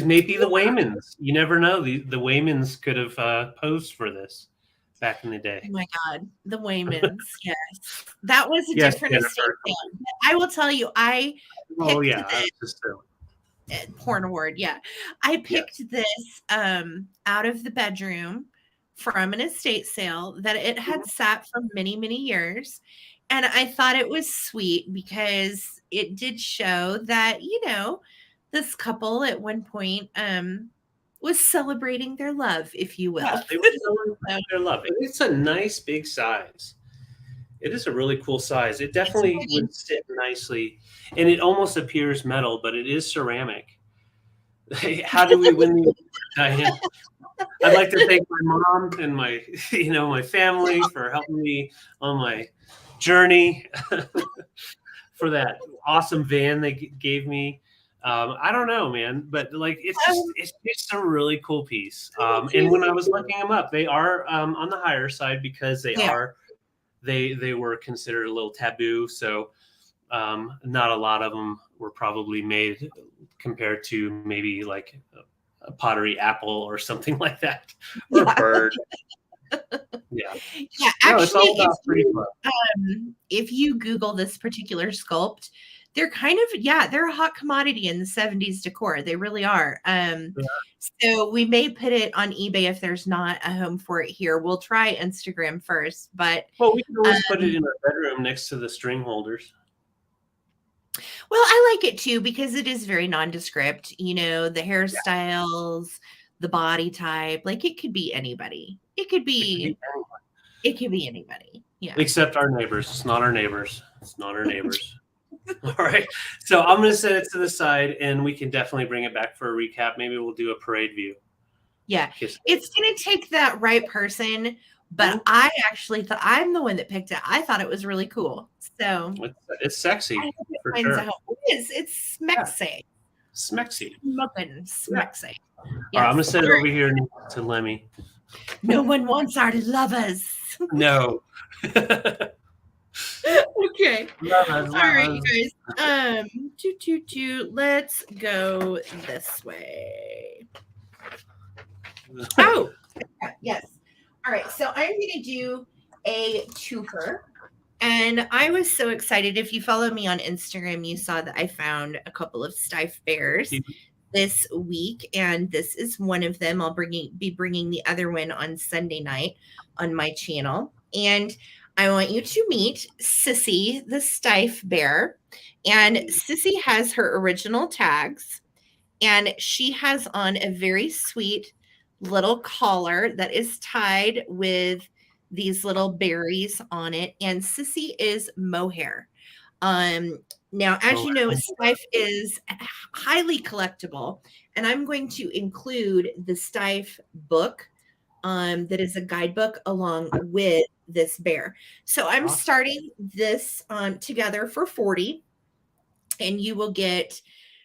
may be the Waymans. You never know. The Waymans could have posed for this back in the day. Oh my God, the Waymans. Yes, that was a different estate. I will tell you, I picked porn award. Yeah, I picked this out of the bedroom from an estate sale that it had sat for many, many years. And I thought it was sweet because it did show that, this couple at one point was celebrating their love, if you will. Yeah, they were celebrating their love. And it's a nice big size. It is a really cool size. It definitely would sit nicely. And it almost appears metal, but it is ceramic. How do we win the award, Diane? I'd like to thank my mom and my family for helping me on my journey, for that awesome van they gave me. I don't know, man, but like it's just a really cool piece. And when I was looking them up, they are on the higher side because they were considered a little taboo. So not a lot of them were probably made compared to maybe like a pottery apple or something like that, or a bird. Actually, if you Google this particular sculpt, they're kind of they're a hot commodity in the 70s decor. They really are. So we may put it on eBay if there's not a home for it here. We'll try Instagram first, but we can always put it in our bedroom next to the string holders. Well, I like it too because it is very nondescript. The hairstyles, the body type. Like it could be anybody. It could be anybody. Yeah. Except our neighbors. It's not our neighbors. All right. So I'm going to set it to the side, and we can definitely bring it back for a recap. Maybe we'll do a parade view. Yeah. It's going to take that right person. But I actually thought I'm the one that picked it. I thought it was really cool. So it's sexy for sure. It's smexy. Smexy. Smexy. Yeah. I'm gonna set it over here to Lemmy. No one wants our lovers. No. Okay. All right, you guys. Let's go this way. Oh, yes. All right, so I'm going to do a twofer, And I was so excited. If you follow me on Instagram, you saw that I found a couple of Steiff bears this week, and this is one of them. I'll be bringing the other one on Sunday night on my channel. And I want you to meet Sissy, the Steiff bear. And Sissy has her original tags, and she has on a very sweet little collar that is tied with these little berries on it. And Sissy is mohair. Now, as you know, Steiff is highly collectible, and I'm going to include the Steiff book that is a guidebook along with this bear. So I'm starting this together for 40, and you will get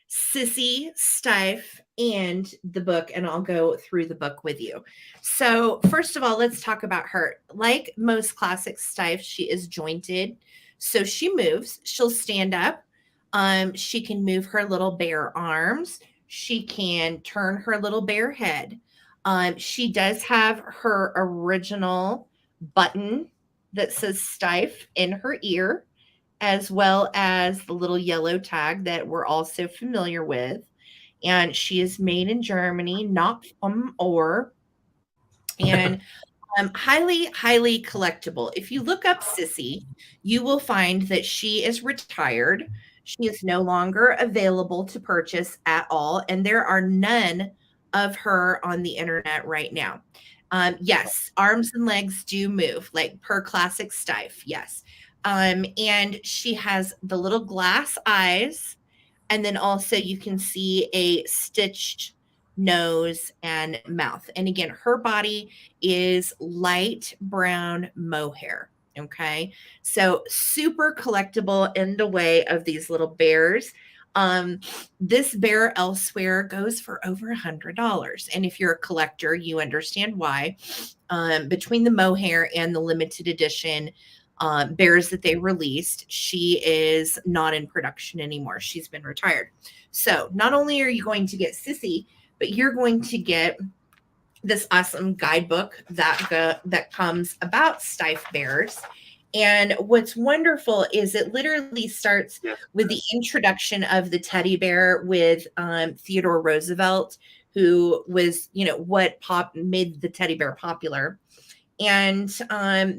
Sissy, Steiff, and the book, and I'll go through the book with you. So first of all, let's talk about her. Like most classic Steiff, she is jointed. So she moves. She'll stand up. She can move her little bear arms. She can turn her little bear head. She does have her original button that says Steiff in her ear, as well as the little yellow tag that we're all so familiar with. And she is made in Germany, not from or, and highly, highly collectible. If you look up Sissy, you will find that she is retired. She is no longer available to purchase at all, and there are none of her on the internet right now. Yes, arms and legs do move, like per classic Steiff, yes. And she has the little glass eyes, and then also you can see a stitched nose and mouth. And again, her body is light brown mohair. Okay. So super collectible in the way of these little bears. This bear elsewhere goes for over $100. And if you're a collector, you understand why. Between the mohair and the limited edition bears that they released, she is not in production anymore. She's been retired. So not only are you going to get Sissy, but you're going to get this awesome guidebook that comes about Steiff bears. And what's wonderful is it literally starts with the introduction of the teddy bear with Theodore Roosevelt, who was, what made the teddy bear popular. And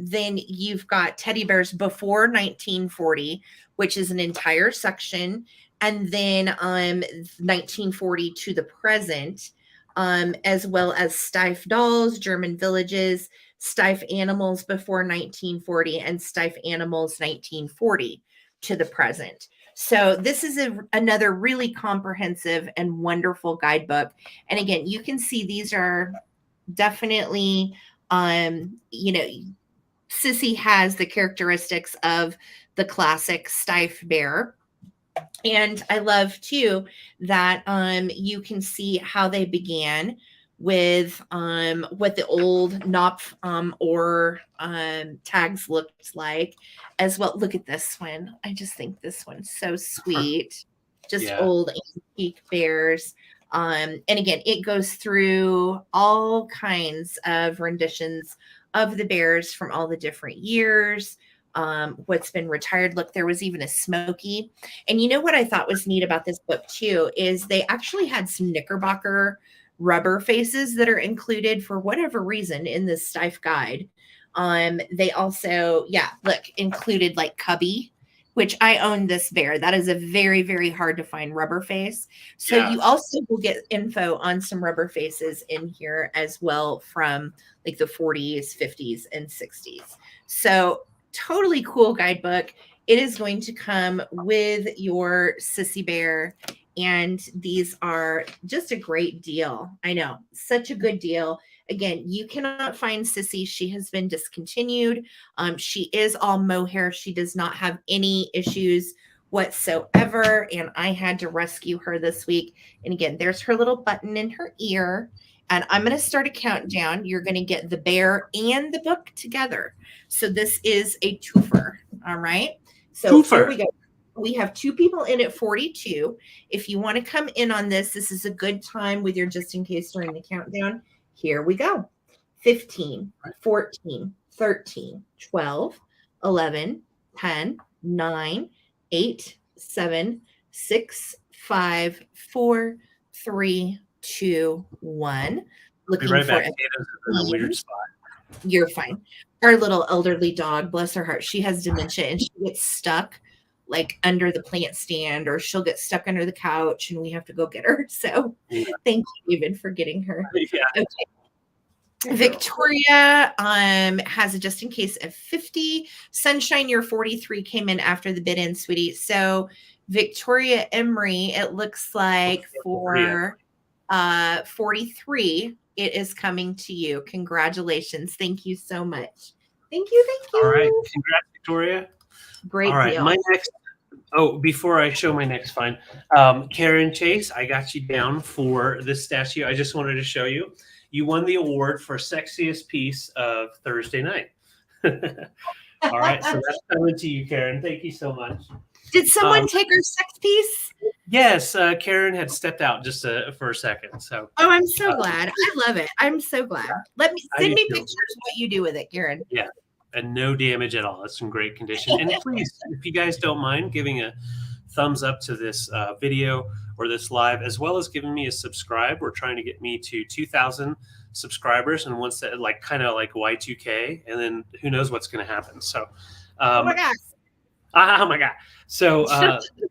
then you've got teddy bears before 1940, which is an entire section. And then 1940 to the present, as well as Steiff dolls, German villages, Steiff animals before 1940, and Steiff animals 1940 to the present. So this is another really comprehensive and wonderful guidebook. And again, you can see these are definitely, Sissy has the characteristics of the classic Steiff bear. And I love too that you can see how they began with what the old Knopf or tags looked like as well. Look at this one. I just think this one's so sweet. Just old antique bears. And again, it goes through all kinds of renditions of the bears from all the different years. What's been retired. Look, there was even a Smoky. And you know what I thought was neat about this book too is they actually had some Knickerbocker rubber faces that are included for whatever reason in this Steiff guide. They also, look, included like Cubby, which I own this bear. That is a very, very hard to find rubber face. So you also will get info on some rubber faces in here as well from like the 40s, 50s, and 60s. So totally cool guidebook. It is going to come with your Sissy bear, and these are just a great deal. I know, such a good deal. Again, you cannot find Sissy. She has been discontinued. She is all mohair. She does not have any issues whatsoever, and I had to rescue her this week. And again, there's her little button in her ear. And I'm going to start a countdown. You're going to get the bear and the book together. So this is a twofer. All right. So here we go. We have two people in at 42. If you want to come in on this, this is a good time with your just in case during the countdown. Here we go. 15, 14, 13, 12, 11, 10, 9, 8, 7, 6, 5, 4, 3, 2, 1. Be Looking right for back. Tatum's in a weird spot. You're fine. Our little elderly dog, bless her heart, she has dementia and she gets stuck like under the plant stand, or she'll get stuck under the couch and we have to go get her. So thank you even for getting her. Yeah. Okay. Victoria has a just in case of 50. Sunshine, your 43 came in after the bid in, sweetie. So Victoria Emery, it looks like for 43, it is coming to you. Congratulations. Thank you so much. Thank you. All right. Congrats, Victoria. Great All right. deal. My next, before I show my next find, Karen Chase, I got you down for this statue. I just wanted to show you. You won the award for sexiest piece of Thursday night. All right. So that's coming to you, Karen. Thank you so much. Did someone take our sex piece? Yes, Karen had stepped out just for a second. So. Oh, I'm so glad. I love it. I'm so glad. Send me pictures of what you do with it, Karen. Yeah, and no damage at all. It's in great condition. And please, if you guys don't mind, giving a thumbs up to this video or this live, as well as giving me a subscribe. We're trying to get me to 2,000 subscribers, and once that, like, kind of like Y2K, and then who knows what's going to happen. So, oh my gosh. Oh my God. So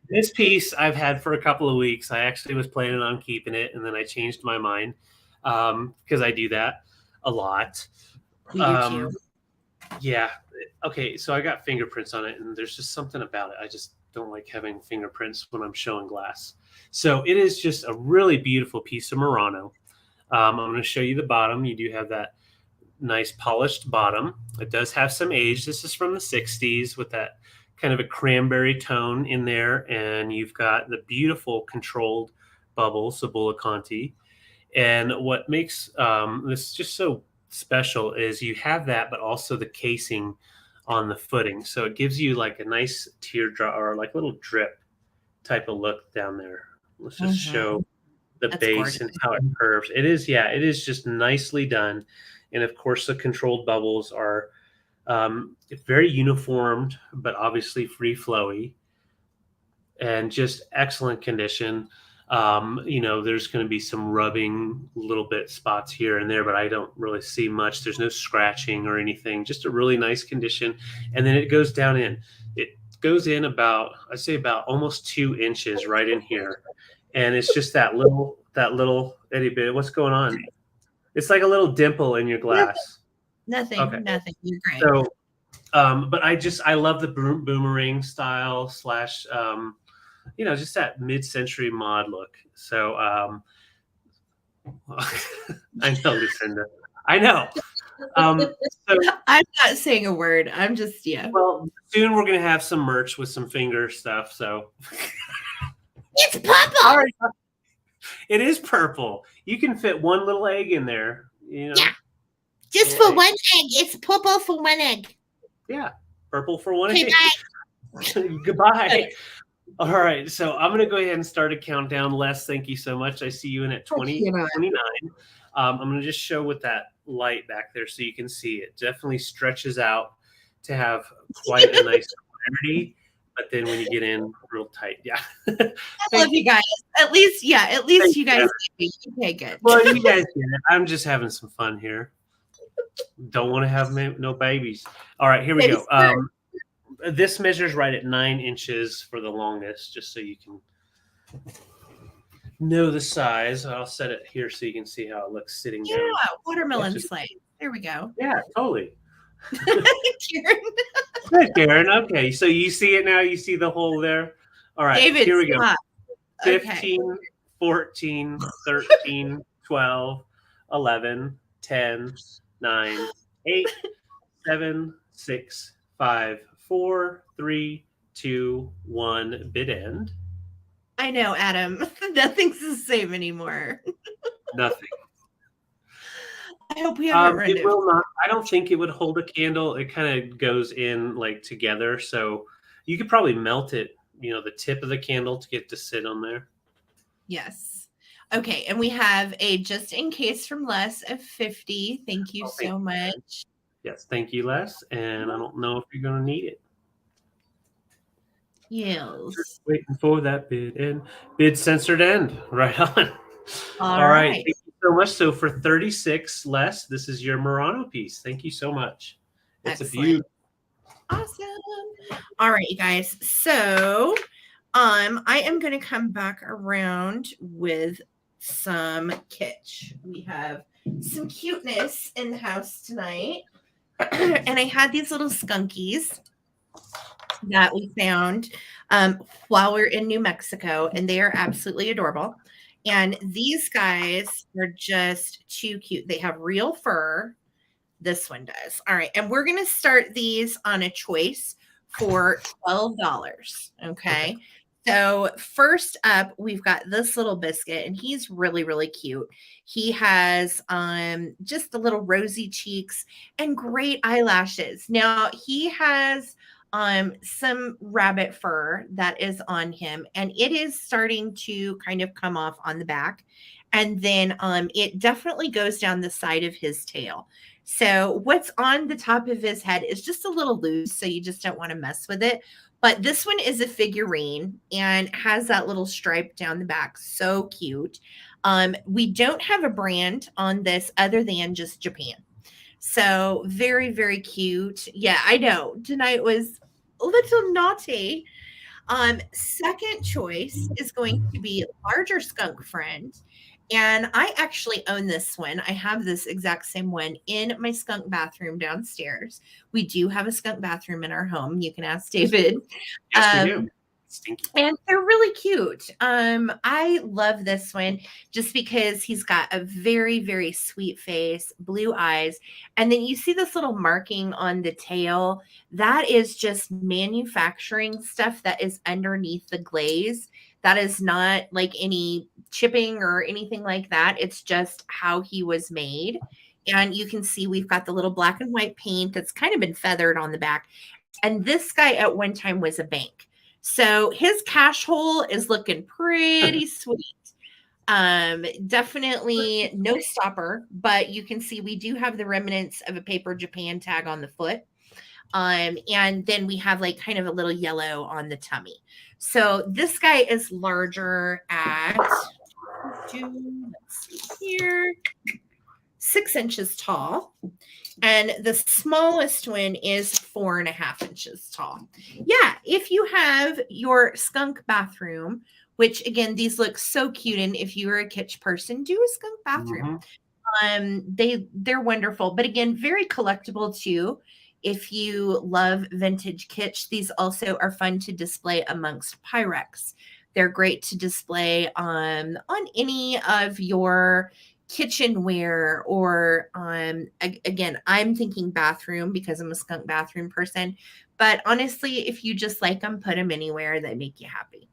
this piece I've had for a couple of weeks. I actually was planning on keeping it, and then I changed my mind because I do that a lot. We do too. Yeah. Okay. So I got fingerprints on it, and there's just something about it. I just don't like having fingerprints when I'm showing glass. So it is just a really beautiful piece of Murano. I'm going to show you the bottom. You do have that nice polished bottom. It does have some age. This is from the 60s with that kind of a cranberry tone in there, and you've got the beautiful controlled bubbles of Bullaconti. And what makes this just so special is you have that, but also the casing on the footing. So it gives you like a nice teardrop or like little drip type of look down there. Let's just show the base gorgeous. And how it curves. It is just nicely done. And of course, the controlled bubbles are very uniformed, but obviously free flowy and just excellent condition. There's going to be some rubbing little bit spots here and there, but I don't really see much. There's no scratching or anything, just a really nice condition. And then it goes down in. It goes in about, I'd say about almost 2 inches right in here. And it's just that little itty bit. What's going on? It's like a little dimple in your glass. Nothing. You're great. So, but I love the boomerang style / just that mid-century mod look. So, I know, Lucinda. I know. So, I'm not saying a word. I'm just, Well, soon we're going to have some merch with some finger stuff. So it's purple. It is purple. You can fit one little egg in there. Yeah. Just for one egg. It's purple for one egg. Yeah. Purple for one egg. Goodbye. All right. So I'm going to go ahead and start a countdown. Les, thank you so much. I see you in at 29. I'm going to just show with that light back there so you can see it. Definitely stretches out to have quite a nice clarity. But then when you get in real tight, I love you guys. At least you guys okay, good. Well, you guys get it. I'm just having some fun here. Don't want to have no babies. All right, here we go. This measures right at 9 inches for the longest, just so you can know the size. I'll set it here so you can see how it looks sitting down. Yeah, watermelon slate. There we go. Yeah, totally. Karen. Good, Karen. Okay, so you see it now. You see the hole there. All right, David, here we go. Stop. 15, 14, 13, 12, 11, 10, 9, 8, 7, 6, 5, 4, 3, 2, 1. Bid end. I know, Adam. Nothing's the same anymore. Nothing. I hope we haven't it will not. I don't think it would hold a candle. It kind of goes in like together. So you could probably melt it, the tip of the candle to get to sit on there. Yes. Okay. And we have a just in case from Les of 50. Thank you so much. Yes. Thank you, Les. And I don't know if you're going to need it. Yes. Just waiting for that bid and bid censored end. Right on. All All right. right. Thank you so much. So for 36 less, this is your Murano piece. Thank you so much. It's a Excellent. beauty. Awesome. All right, you guys. So I am going to come back around with some kitsch. We have some cuteness in the house tonight. And I had these little skunkies that we found while we're in New Mexico, and they are absolutely adorable. And these guys are just too cute. They have real fur. This one does. All right. And we're going to start these on a choice for $12. Okay. So first up, we've got this little biscuit, and he's really, really cute. He has just the little rosy cheeks and great eyelashes. Now he has some rabbit fur that is on him, and it is starting to kind of come off on the back. And then it definitely goes down the side of his tail. So what's on the top of his head is just a little loose, so you just don't want to mess with it. But this one is a figurine and has that little stripe down the back. So cute. We don't have a brand on this other than just Japan. So very, very cute. Yeah, I know. Tonight was a little naughty. Second choice is going to be larger skunk friend. And I actually own this one. I have this exact same one in my skunk bathroom downstairs. We do have a skunk bathroom in our home. You can ask David. Yes, we do. Stinky. And they're really cute. I love this one just because he's got a very, very sweet face, blue eyes. And then you see this little marking on the tail. That is just manufacturing stuff that is underneath the glaze. That is not like any chipping or anything like that. It's just how he was made. And you can see we've got the little black and white paint that's kind of been feathered on the back. And this guy at one time was a bank. So his cash hole is looking pretty sweet. Definitely no stopper, but you can see we do have the remnants of a paper Japan tag on the foot. And then we have like kind of a little yellow on the tummy. So this guy is larger at, let's see here, 6 inches tall. And the smallest one is 4.5 inches tall. Yeah, if you have your skunk bathroom, which again, these look so cute. And if you're a kitsch person, do a skunk bathroom. They're wonderful. But again, very collectible too. If you love vintage kitsch, these also are fun to display amongst Pyrex. They're great to display on any of your kitchenware or again, I'm thinking bathroom because I'm a skunk bathroom person. But honestly, if you just like them, put them anywhere that make you happy.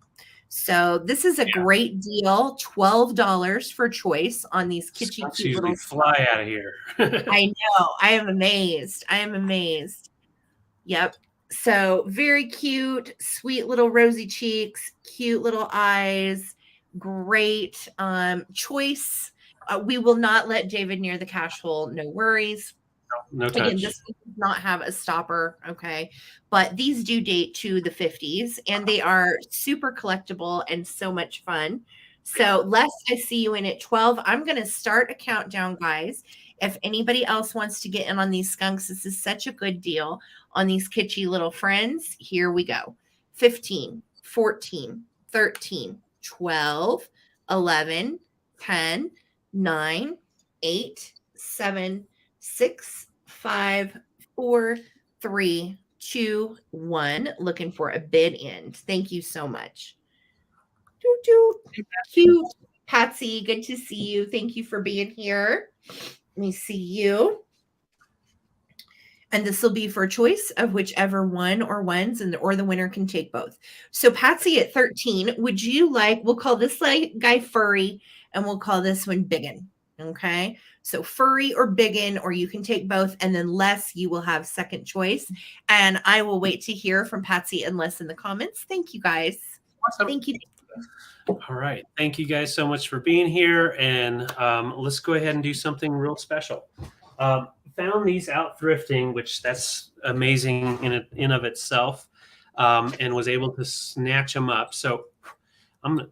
So this is a great deal, $12 for choice on these kitschy cute little fly out of here. I know. I am amazed. I am amazed. Yep. So very cute, sweet little rosy cheeks, cute little eyes, great choice. We will not let David near the cash hole. No worries. No touch. Again, this does not have a stopper, okay? But these do date to the 50s, and they are super collectible and so much fun. So, Les, I see you in at 12. I'm going to start a countdown, guys. If anybody else wants to get in on these skunks, this is such a good deal on these kitschy little friends. Here we go. 15, 14, 13, 12, 11, 10, 9, 8, 7, 6, 5, 4, 3, 2, 1. Looking for a bid end. Thank you so much. Cute. Patsy, good to see you. Thank you for being here. Let me see you. And this will be for a choice of whichever one or ones, or the winner can take both. So Patsy at 13, would you like, we'll call this guy Furry, and we'll call this one Biggin. Okay. So Furry or Biggin, or you can take both. And then Les, you will have second choice. And I will wait to hear from Patsy and Les in the comments. Thank you, guys. Awesome. Thank you. All right. Thank you guys so much for being here. And let's go ahead and do something real special. Found these out thrifting, which that's amazing in of itself. and was able to snatch them up. So I'm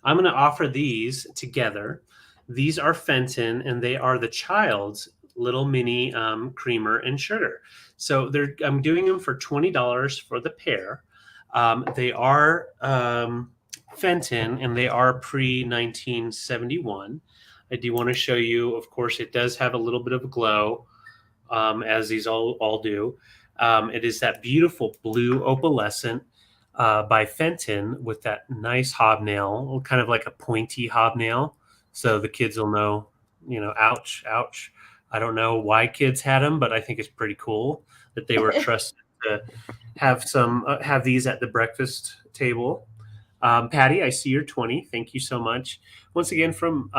gonna offer these together. These are Fenton, and they are the child's little mini creamer and sugar. So I'm doing them for $20 for the pair. They are Fenton, and they are pre-1971. I do want to show you, of course, it does have a little bit of a glow, as these all do. It is that beautiful blue opalescent by Fenton with that nice hobnail, kind of like a pointy hobnail. So the kids will know, ouch, ouch. I don't know why kids had them, but I think it's pretty cool that they were trusted to have these at the breakfast table. Patty, I see you're 20. Thank you so much. Once again, from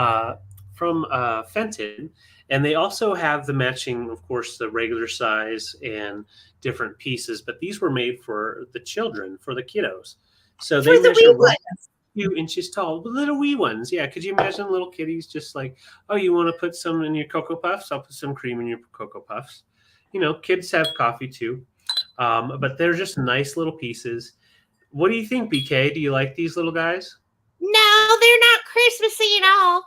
Fenton. And they also have the matching, of course, the regular size and different pieces. But these were made for the children, for the kiddos. So they measure a few inches tall, little wee ones. Yeah, could you imagine little kitties just like, oh, you want to put some in your Cocoa Puffs? I'll put some cream in your Cocoa Puffs. Kids have coffee too. But they're just nice little pieces. What do you think, BK? Do you like these little guys? No, they're not Christmassy at all.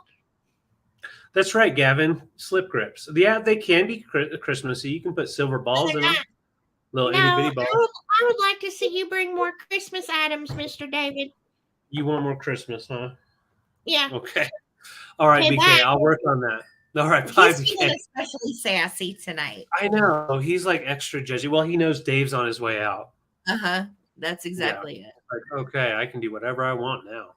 That's right, Gavin. Slip grips. Yeah, they can be Christmassy. You can put silver balls in them. Little itty bitty balls. I would like to see you bring more Christmas items, Mr. David. You want more Christmas, huh? Yeah. Okay. All right, BK. Bye. I'll work on that. All right, bye, He's feeling especially sassy tonight. I know. He's like extra judgy. Well, he knows Dave's on his way out. That's exactly it. Like, okay, I can do whatever I want now.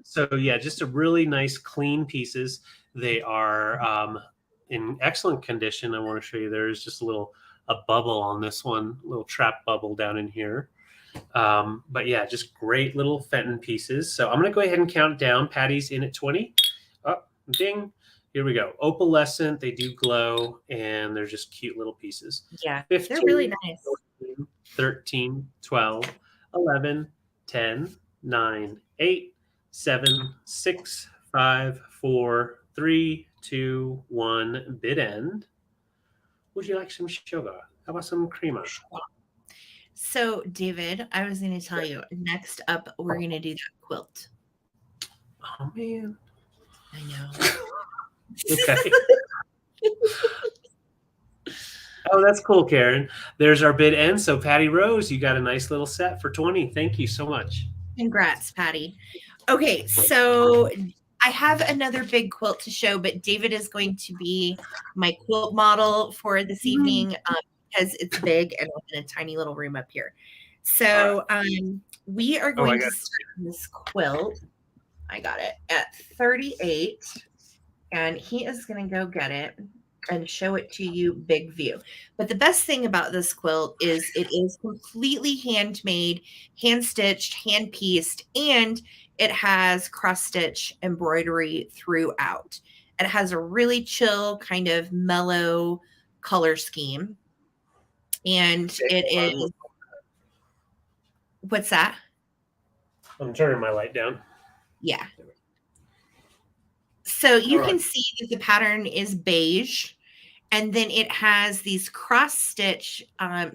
So yeah, just a really nice, clean pieces. They are in excellent condition. I want to show you. There's just a bubble on this one, a little trap bubble down in here. But yeah, just great little Fenton pieces. So I'm going to go ahead and count down. Patty's in at 20. Oh, ding. Here we go. Opalescent. They do glow, and they're just cute little pieces. Yeah, 15, they're really nice. 14, 13, 12, 11, 10, 9, 8, 7, 6, 5, 4, 3, 2, 1. Bid end. Would you like some sugar? How about some creamer? So, David, I was going to tell you, next up, we're going to do that quilt. Oh, man. I know. Okay. Oh, that's cool, Karen. There's our bid end. So, Patty Rose, you got a nice little set for 20. Thank you so much. Congrats, Patty. Okay, so I have another big quilt to show, but David is going to be my quilt model for this evening because it's big and I'm in a tiny little room up here. So we are going to start this quilt. I got it at 38, and he is going to go get it and show it to you big view. But the best thing about this quilt is it is completely handmade, hand stitched, hand pieced, and it has cross stitch embroidery throughout. It has a really chill kind of mellow color scheme. And it is, what's that? I'm turning my light down. Yeah. So you can see that the pattern is beige, and then it has these cross stitch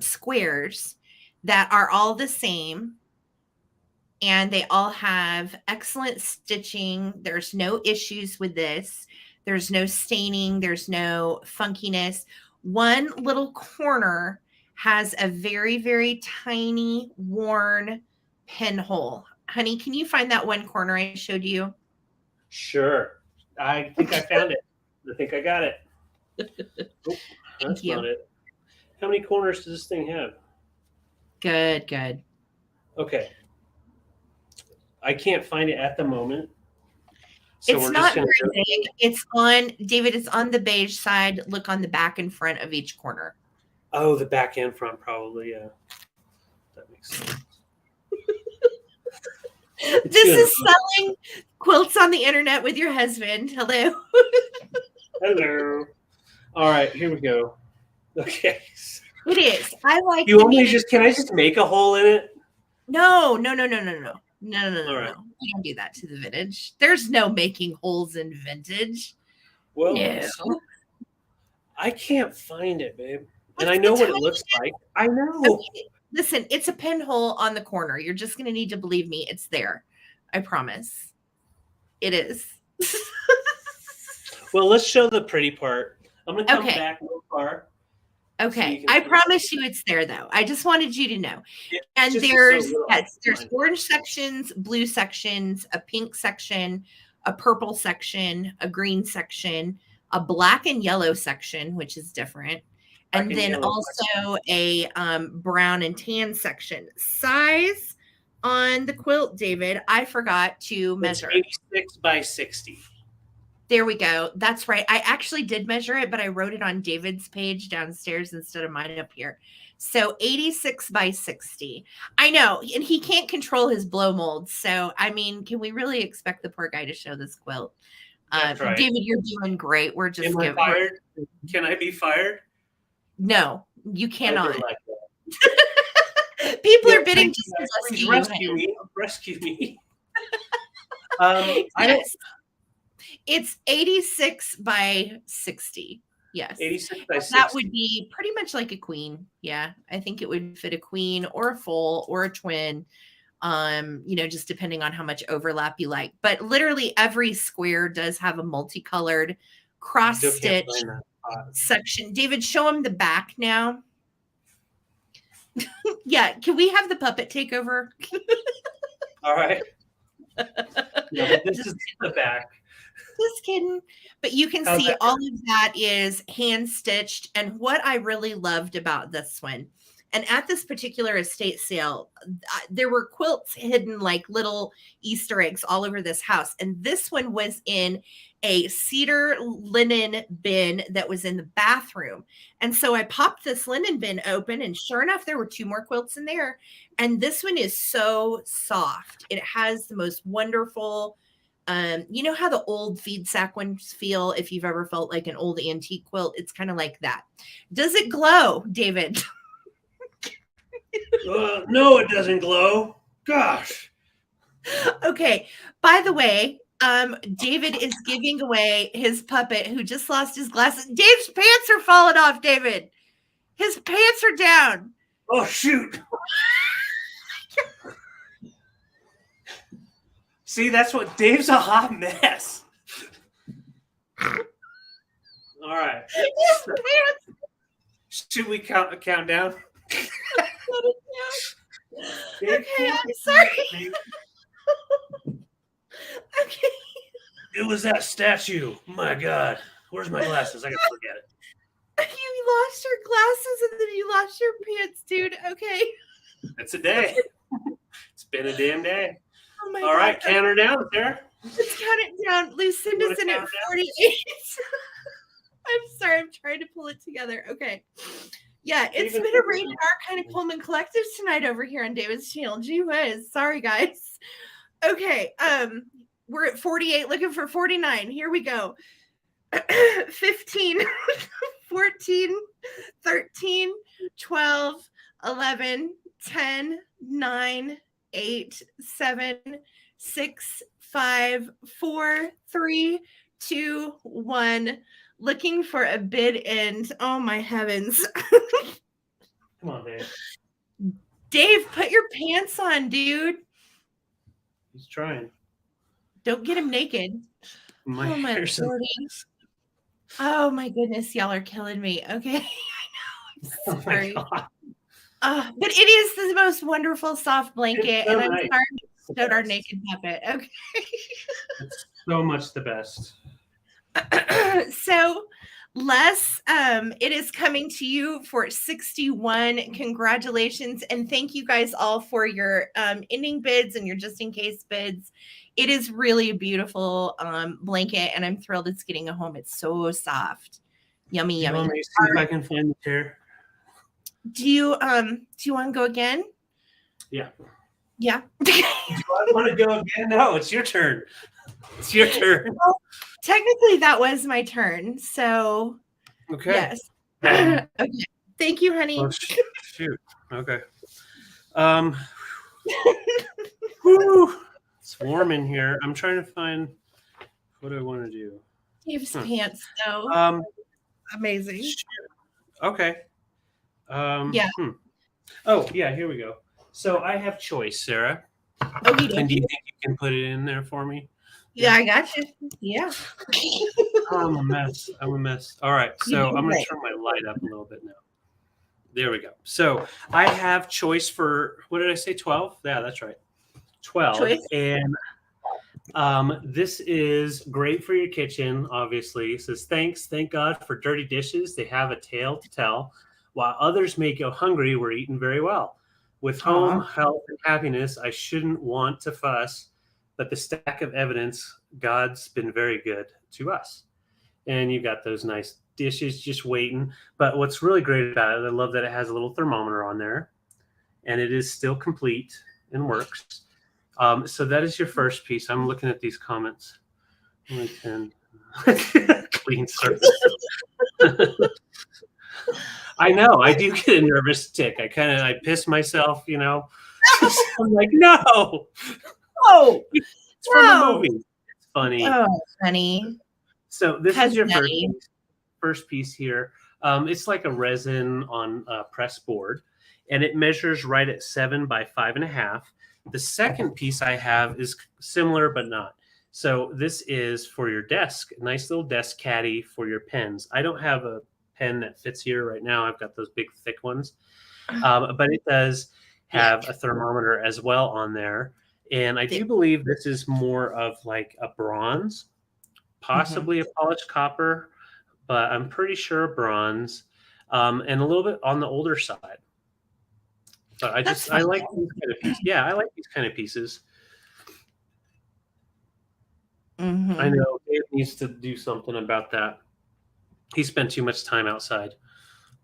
squares that are all the same, and they all have excellent stitching. There's no issues with this. There's no staining. There's no funkiness. One little corner has a very, very tiny worn pinhole. Honey, can you find that one corner I showed you? Sure. I think I found it. I think I got it. Oh, that's not it. How many corners does this thing have? Good. Okay. I can't find it at the moment. So it's not very big. It's on, David, it's on the beige side. Look on the back and front of each corner. Oh, the back and front probably, yeah. That makes sense. This is selling quilts on the internet with your husband. Hello. Hello. All right, here we go. Okay. It is. I like. You want me to can I just make a hole in it? No. All right. No. We don't do that to the vintage. There's no making holes in vintage. Well, no. I can't find it, babe. And I know what it looks like. I know. Listen, it's a pinhole on the corner. You're just going to need to believe me. It's there. I promise. It is. Well, let's show the pretty part. I'm going to come back real far. Okay. So I promise you it's there, though. I just wanted you to know. And there's orange sections, blue sections, a pink section, a purple section, a green section, a black and yellow section, which is different. And then also a brown and tan section. Size on the quilt, David, I forgot to measure. It's 86 by 60. There we go. That's right. I actually did measure it, but I wrote it on David's page downstairs instead of mine up here. So 86 by 60. I know. And he can't control his blow molds. So, I mean, can we really expect the poor guy to show this quilt? That's right. David, you're doing great. We're just Am I fired? Can I be fired? No, you cannot. People are bidding to rescue me. Rescue me. Yes. It's 86 by 60. Yes. 86 by 60. That would be pretty much like a queen. Yeah. I think it would fit a queen or a full or a twin. Just depending on how much overlap you like. But literally every square does have a multicolored cross stitch section. David, show him the back now. Yeah. Can we have the puppet take over? All right. Yeah, this is the back. Just kidding. But you can see all of that is hand stitched. And what I really loved about this one, and at this particular estate sale, there were quilts hidden like little Easter eggs all over this house. And this one was in a cedar linen bin that was in the bathroom. And so I popped this linen bin open, and sure enough, there were 2 more quilts in there. And this one is so soft. It has the most wonderful, you know how the old feed sack ones feel if you've ever felt like an old antique quilt? It's kind of like that. Does it glow, David? No, it doesn't glow. Gosh. Okay. By the way, David is giving away his puppet who just lost his glasses. Dave's pants are falling off, David. His pants are down. Oh, shoot. See, that's what Dave's a hot mess. All right. His pants. Should we count down? Okay, I'm sorry. Okay. It was that statue. My God. Where's my glasses? I gotta forget it. You lost your glasses and then you lost your pants, dude. Okay. It's a day. It's been a damn day. Oh my God. All right, count her down there. Let's count it down. Lucinda's in at 48. I'm sorry. I'm trying to pull it together. Okay. Yeah, it's been a rated R kind of Coleman Collective tonight over here on David's channel. Gee whiz. Sorry, guys. Okay. We're at 48, looking for 49. Here we go. 15, 14, 13, 12, 11, 10, 9, 8, 7, 6, 5, 4, 3, 2, 1. Looking for a bid end. Oh my heavens. Come on, Dave. Dave, put your pants on, dude. He's trying. Don't get him naked. My hair's oh my goodness, y'all are killing me. Okay. I know. I'm sorry. But it is the most wonderful soft blanket, and I'm sorry we showed our naked puppet. Okay. It's so much the best. So Les, it is coming to you for 61. Congratulations. And thank you guys all for your ending bids and your just in case bids. It is really a beautiful blanket, and I'm thrilled it's getting a home. It's so soft. Yummy, yummy. Let me see if I can find the chair. Do you want to go again? Yeah. Yeah. Do I want to go again? No, it's your turn. It's your turn. Well, technically, that was my turn. So, okay. Yes. Okay. Thank you, honey. Oh, shoot. Okay. Whew. It's warm in here. I'm trying to find what I want to do. Dave's pants, though. Amazing. Okay. Yeah. Oh, yeah, here we go. So I have choice, Sarah. Okie And do you dokie. think you can put it in there for me? Yeah, I got you. Yeah. Oh, I'm a mess. I'm a mess. All right. You So do I'm going to right. turn my light up a little bit now. There we go. So I have choice for, what did I say? 12? Yeah, that's right. 12. Choice. And this is great for your kitchen, obviously. It says, thank God for dirty dishes. They have a tale to tell. While others may go hungry, we're eating very well. With home, Aw. health, and happiness, I shouldn't want to fuss, but the stack of evidence, God's been very good to us. And you've got those nice dishes just waiting. But what's really great about it, I love that it has a little thermometer on there, and it is still complete and works. So that is your first piece. I'm looking at these comments. Only 10. Clean surface. I know. I do get a nervous tick. I piss myself, I'm like, no. Oh, It's from a movie. It's funny. Oh, honey. So this is your first piece here. It's like a resin on a press board, and it measures right at 7 by 5.5. The second piece I have is similar but not. So this is for your desk, a nice little desk caddy for your pens. I don't have a pen that fits here right now. I've got those big thick ones, but it does have a thermometer as well on there. And I do believe this is more of like a bronze, possibly a polished copper, but I'm pretty sure bronze, and a little bit on the older side. But I like these kind of pieces. Yeah, I like these kind of pieces. I know Dave needs to do something about that. He spent too much time outside.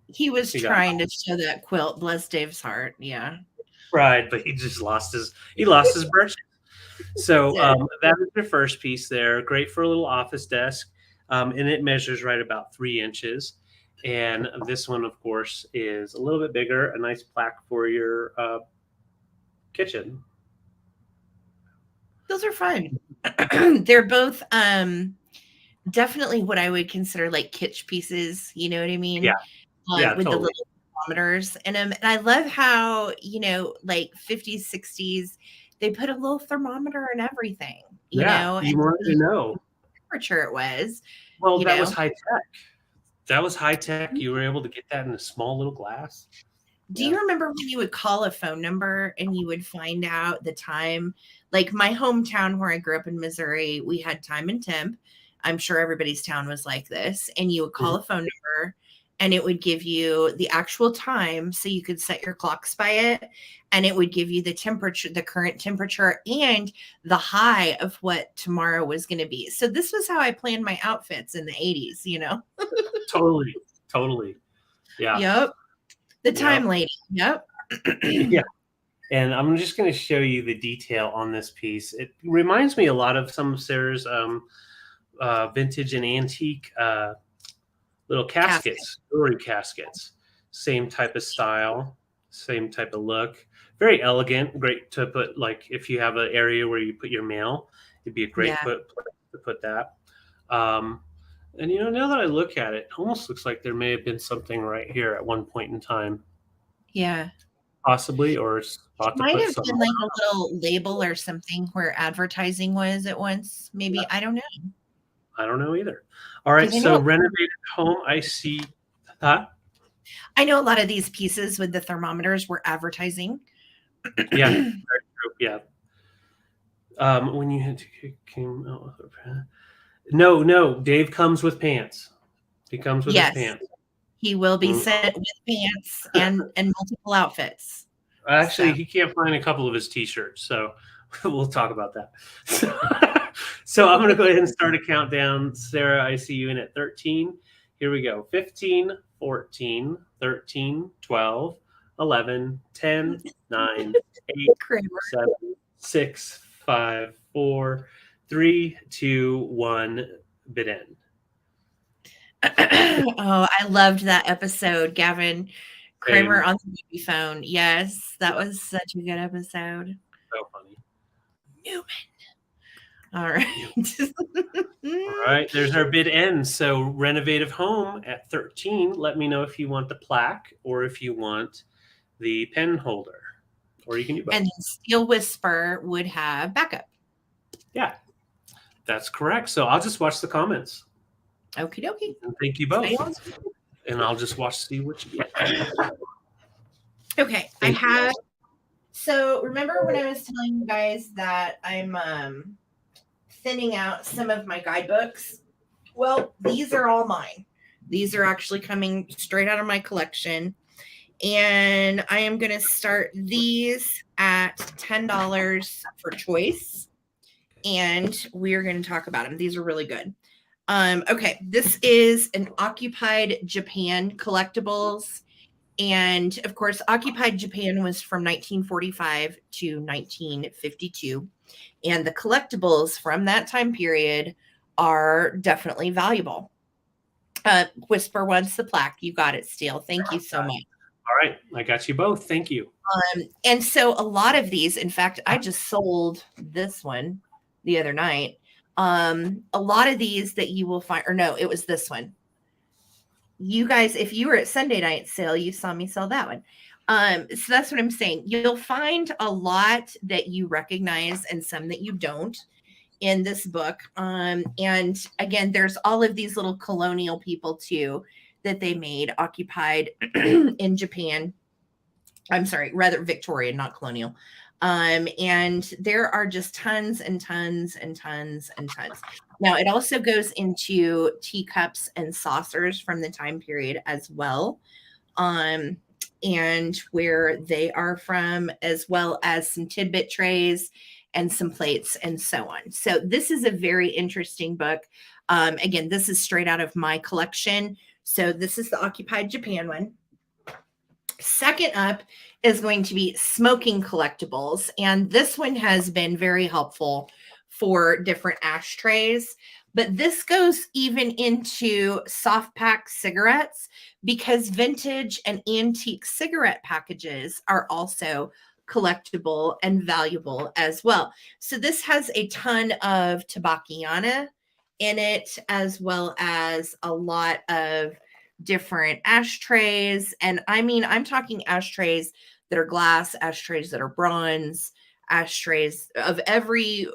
He was trying to show that quilt, bless Dave's heart. Yeah. Right, but he just lost his brushes. So that is your first piece there. Great for a little office desk. And it measures right about 3 inches. And this one, of course, is a little bit bigger, a nice plaque for your kitchen. Those are fun. They're both definitely what I would consider like kitsch pieces. You know what I mean? Yeah. With the little thermometers in them. And I love how, like 50s, 60s, they put a little thermometer in everything, you know? You wanted to know. Temperature it was. Well, that was high tech. That was high tech. You were able to get that in a small little glass. Do you remember when you would call a phone number and you would find out the time? Like my hometown where I grew up in Missouri, we had time and temp. I'm sure everybody's town was like this. And you would call a phone number and it would give you the actual time so you could set your clocks by it. And it would give you the temperature, the current temperature, and the high of what tomorrow was going to be. So this was how I planned my outfits in the 80s, Totally. Yeah. Yep. The time lady. Yep. Yeah. And I'm just going to show you the detail on this piece. It reminds me a lot of some of Sarah's vintage and antique little caskets, jewelry caskets. Same type of style, same type of look. Very elegant. Great to put, like, if you have an area where you put your mail, it'd be a great place to put that. And now that I look at it, it almost looks like there may have been something right here at one point in time. Yeah. Possibly, or spot might have been like a little label or something where advertising was at once. Maybe. I don't know. I don't know either. All right. So renovated home, I see. Huh? I know a lot of these pieces with the thermometers were advertising. Yeah. Very true. Yeah. When you had to came out with a No, Dave comes with pants. He comes with his pants. He will be sent with pants and multiple outfits. Actually, he can't find a couple of his t-shirts, so we'll talk about that. So I'm going to go ahead and start a countdown. Sarah, I see you in at 13. Here we go. 15, 14, 13, 12, 11, 10, 9, 8, 7, 6, 5, 4, 3, 2, 1, bid end. Oh, I loved that episode, Gavin Kramer on the baby phone. Yes, that was such a good episode. So funny. Newman. All right. All right, there's our bid end. So renovative home at 13. Let me know if you want the plaque or if you want the pen holder, or you can do both. And then Steel Whisper would have backup. Yeah, that's correct. So I'll just watch the comments. Okie dokie. And thank you both. And I'll just watch to see what you get. Okay, I have. So remember when I was telling you guys that I'm thinning out some of my guidebooks? Well, these are all mine. These are actually coming straight out of my collection. And I am going to start these at $10 for choice. And we are going to talk about them. These are really good. Okay, this is an Occupied Japan collectibles. And of course, Occupied Japan was from 1945 to 1952. And the collectibles from that time period are definitely valuable. Whisper wants the plaque. You got it, Steele. Thank you so much. All right. I got you both. Thank you. And so a lot of these, in fact, I just sold this one the other night. A lot of these that you will find, or no, it was this one. You guys, if you were at Sunday night sale, you saw me sell that one. So that's what I'm saying. You'll find a lot that you recognize and some that you don't in this book. And again, there's all of these little colonial people too that they made occupied in Japan. I'm sorry, rather Victorian, not colonial. And there are just tons and tons and tons and tons. Now, it also goes into teacups and saucers from the time period as well, and where they are from, as well as some tidbit trays and some plates and so on. So this is a very interesting book. Again, this is straight out of my collection. So this is the Occupied Japan one. Second up is going to be smoking collectibles. And this one has been very helpful for different ashtrays. But this goes even into soft pack cigarettes, because vintage and antique cigarette packages are also collectible and valuable as well. So this has a ton of tabacchiana in it, as well as a lot of different ashtrays. And I mean, I'm talking ashtrays that are glass, ashtrays that are bronze, ashtrays of every,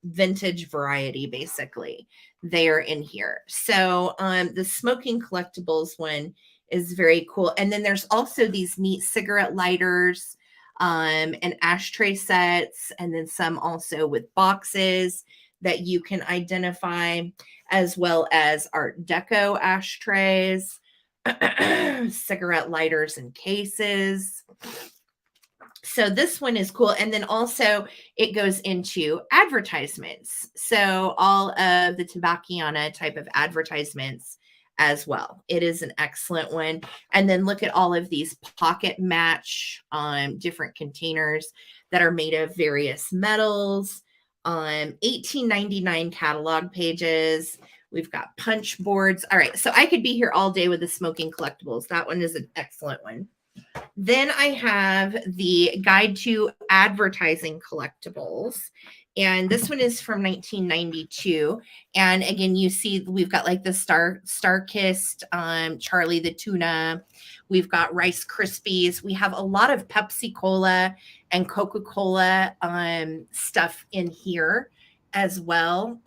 vintage variety, basically. They are in here. So the smoking collectibles one is very cool. And then there's also these neat cigarette lighters and ashtray sets, and then some also with boxes that you can identify, as well as Art Deco ashtrays, cigarette lighters and cases. So this one is cool. And then also it goes into advertisements. So all of the tabacchiana type of advertisements as well. It is an excellent one. And then look at all of these pocket match different containers that are made of various metals. 1899 catalog pages. We've got punch boards. All right. So I could be here all day with the smoking collectibles. That one is an excellent one. Then I have the Guide to Advertising Collectibles. And this one is from 1992. And again, you see we've got like the Star-Kissed, Charlie the Tuna. We've got Rice Krispies. We have a lot of Pepsi Cola and Coca-Cola stuff in here as well.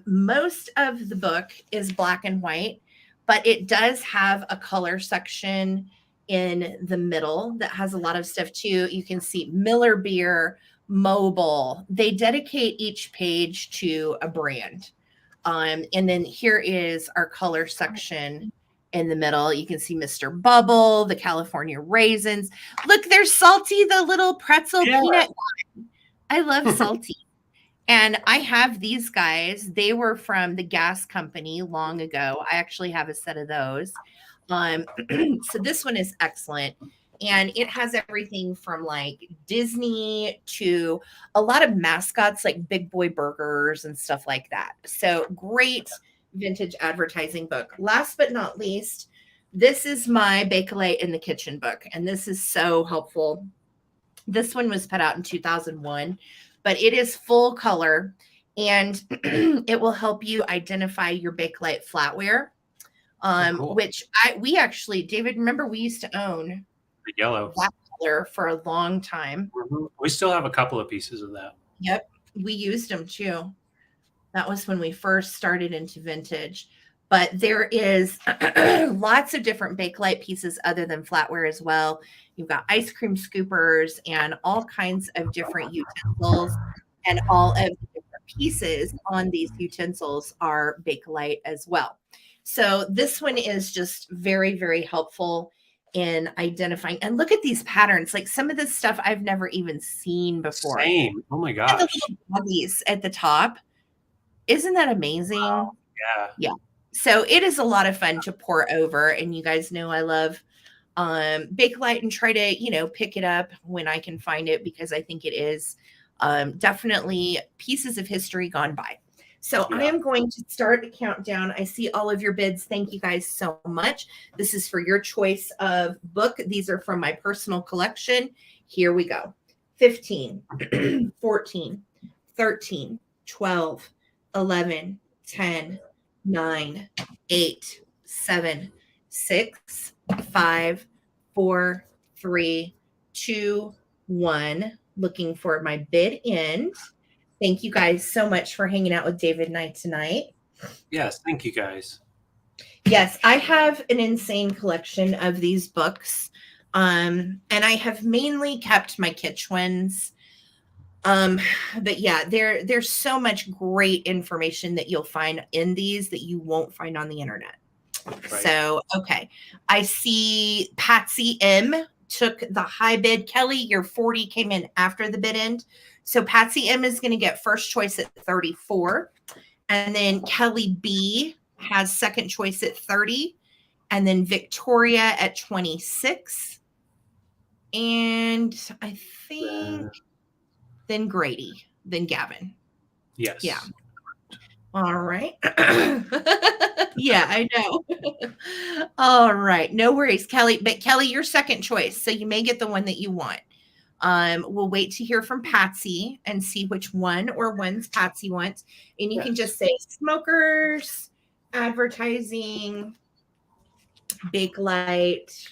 Most of the book is black and white, but it does have a color section in the middle that has a lot of stuff too. You can see Miller Beer, Mobile. They dedicate each page to a brand. And then here is our color section in the middle. You can see Mr. Bubble, the California Raisins. Look, there's Salty, the little pretzel peanut one. I love Salty. And I have these guys. They were from the gas company long ago. I actually have a set of those. So this one is excellent. And it has everything from like Disney to a lot of mascots like Big Boy Burgers and stuff like that. So great vintage advertising book. Last but not least, this is my Bakelite in the Kitchen book. And this is so helpful. This one was put out in 2001, but it is full color and it will help you identify your Bakelite flatware. Cool. Which we actually, David, remember we used to own the yellow. that color for a long time. We still have a couple of pieces of that. Yep. We used them too. That was when we first started into vintage. But there is lots of different Bakelite pieces other than flatware as well. You've got ice cream scoopers and all kinds of different utensils, and all of the different pieces on these utensils are Bakelite as well. So this one is just very, very helpful in identifying. And look at these patterns. Like some of this stuff I've never even seen before. Same. Oh my gosh. And the little buggies at the top. Isn't that amazing? Wow. Yeah. Yeah. So it is a lot of fun to pour over. And you guys know I love Bakelite and try to, pick it up when I can find it, because I think it is definitely pieces of history gone by. So I am going to start a countdown. I see all of your bids. Thank you guys so much. This is for your choice of book. These are from my personal collection. Here we go. 15, 14, 13, 12, 11, 10, 9, 8, 7, 6, 5, 4, 3, 2, 1. Looking for my bid end. Thank you guys so much for hanging out with David and I tonight. Yes, thank you guys. Yes, I have an insane collection of these books. And I have mainly kept my Kitsch ones. But yeah, there's so much great information that you'll find in these that you won't find on the internet. Right. So, okay. I see Patsy M took the high bid. Kelly, your 40 came in after the bid end. So Patsy M is going to get first choice at 34. And then Kelly B has second choice at 30. And then Victoria at 26. And I think then Grady, then Gavin. Yes. Yeah. All right. Yeah, I know. All right. No worries, Kelly. But Kelly, your second choice. So you may get the one that you want. We'll wait to hear from Patsy and see which one or ones Patsy wants. And you can just say smokers, advertising, Bakelite,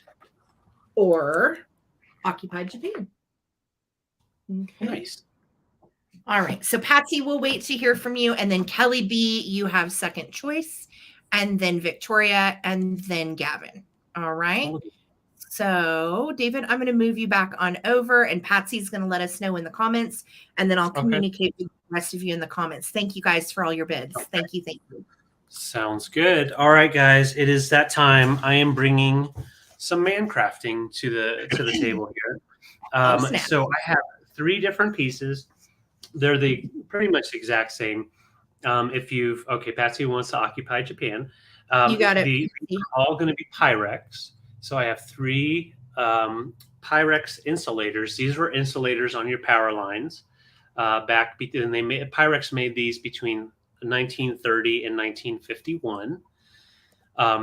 or Occupied Japan. Okay. Nice. All right. So Patsy, we'll wait to hear from you. And then Kelly B, you have second choice. And then Victoria, and then Gavin. All right. So David, I'm going to move you back on over, and Patsy's going to let us know in the comments, and then I'll communicate with the rest of you in the comments. Thank you guys for all your bids. Okay. Thank you. Thank you. Sounds good. All right, guys, it is that time. I am bringing some man crafting to the table here. So I have 3 different pieces. They're pretty much the exact same. Patsy wants to occupy Japan. You got it. They're all going to be Pyrex. So I have 3 Pyrex insulators. These were insulators on your power lines Pyrex made these between 1930 and 1951.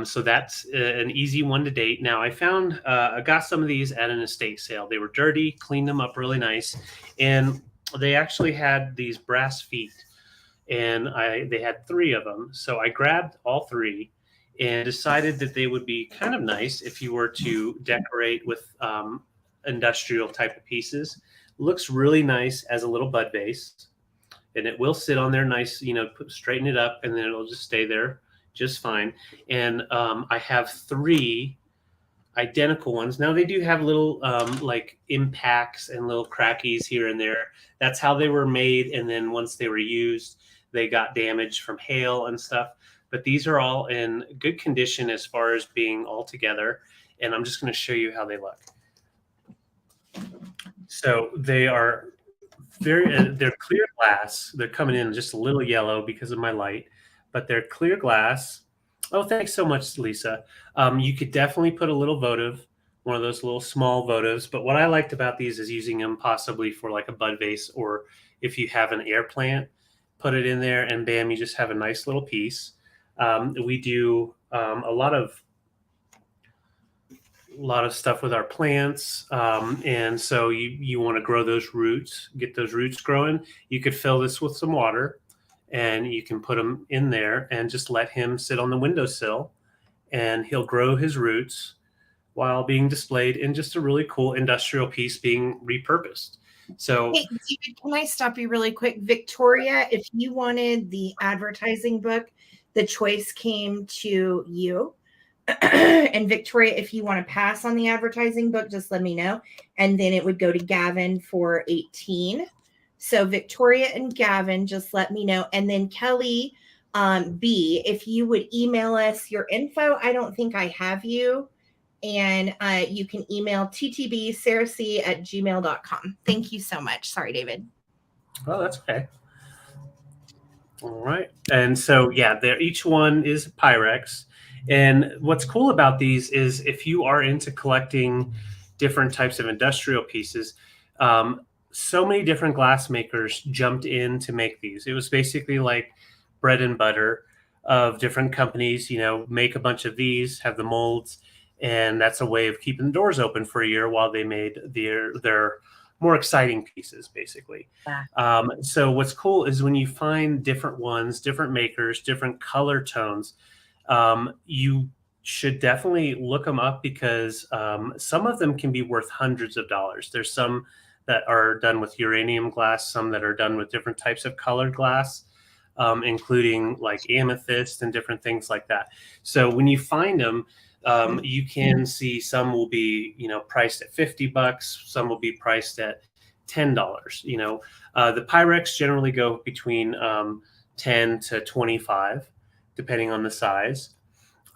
So that's an easy one to date. Now I got some of these at an estate sale. They were dirty, cleaned them up really nice, and they actually had these brass feet, and they had 3 of them. So I grabbed all 3 and decided that they would be kind of nice if you were to decorate with industrial type of pieces. Looks really nice as a little bud vase, and it will sit on there nice, straighten it up, and then it'll just stay there just fine. And I have 3 identical ones. Now they do have little like impacts and little crackies here and there. That's how they were made, and then once they were used, they got damaged from hail and stuff. But these are all in good condition as far as being all together, and I'm just going to show you how they look. So they are they're clear glass. They're coming in just a little yellow because of my light, but they're clear glass. Oh, thanks so much, Lisa. You could definitely put a little votive, one of those little small votives. But what I liked about these is using them possibly for like a bud vase, or if you have an air plant, put it in there and bam, you just have a nice little piece. We do a lot of stuff with our plants. And so you want to grow those roots, get those roots growing. You could fill this with some water, and you can put him in there and just let him sit on the windowsill, and he'll grow his roots while being displayed in just a really cool industrial piece being repurposed. So, hey, David, can I stop you really quick? Victoria, if you wanted the advertising book, the choice came to you. And Victoria, if you want to pass on the advertising book, just let me know. And then it would go to Gavin for 18. So Victoria and Gavin, just let me know. And then Kelly B, if you would email us your info. I don't think I have you. And you can email ttbsarahc@gmail.com. Thank you so much. Sorry, David. oh, that's okay. All right. And so, yeah, each one is Pyrex. And what's cool about these is if you are into collecting different types of industrial pieces, so many different glass makers jumped in to make these. It was basically like bread and butter of different companies, make a bunch of these, have the molds, and that's a way of keeping the doors open for a year while they made their more exciting pieces, basically. So what's cool is when you find different ones, different makers, different color tones, you should definitely look them up because some of them can be worth hundreds of dollars. There's some that are done with uranium glass, some that are done with different types of colored glass, including like amethyst and different things like that. So when you find them, you can see some will be, priced at $50. Some will be priced at $10. The Pyrex generally go between 10 to 25, depending on the size.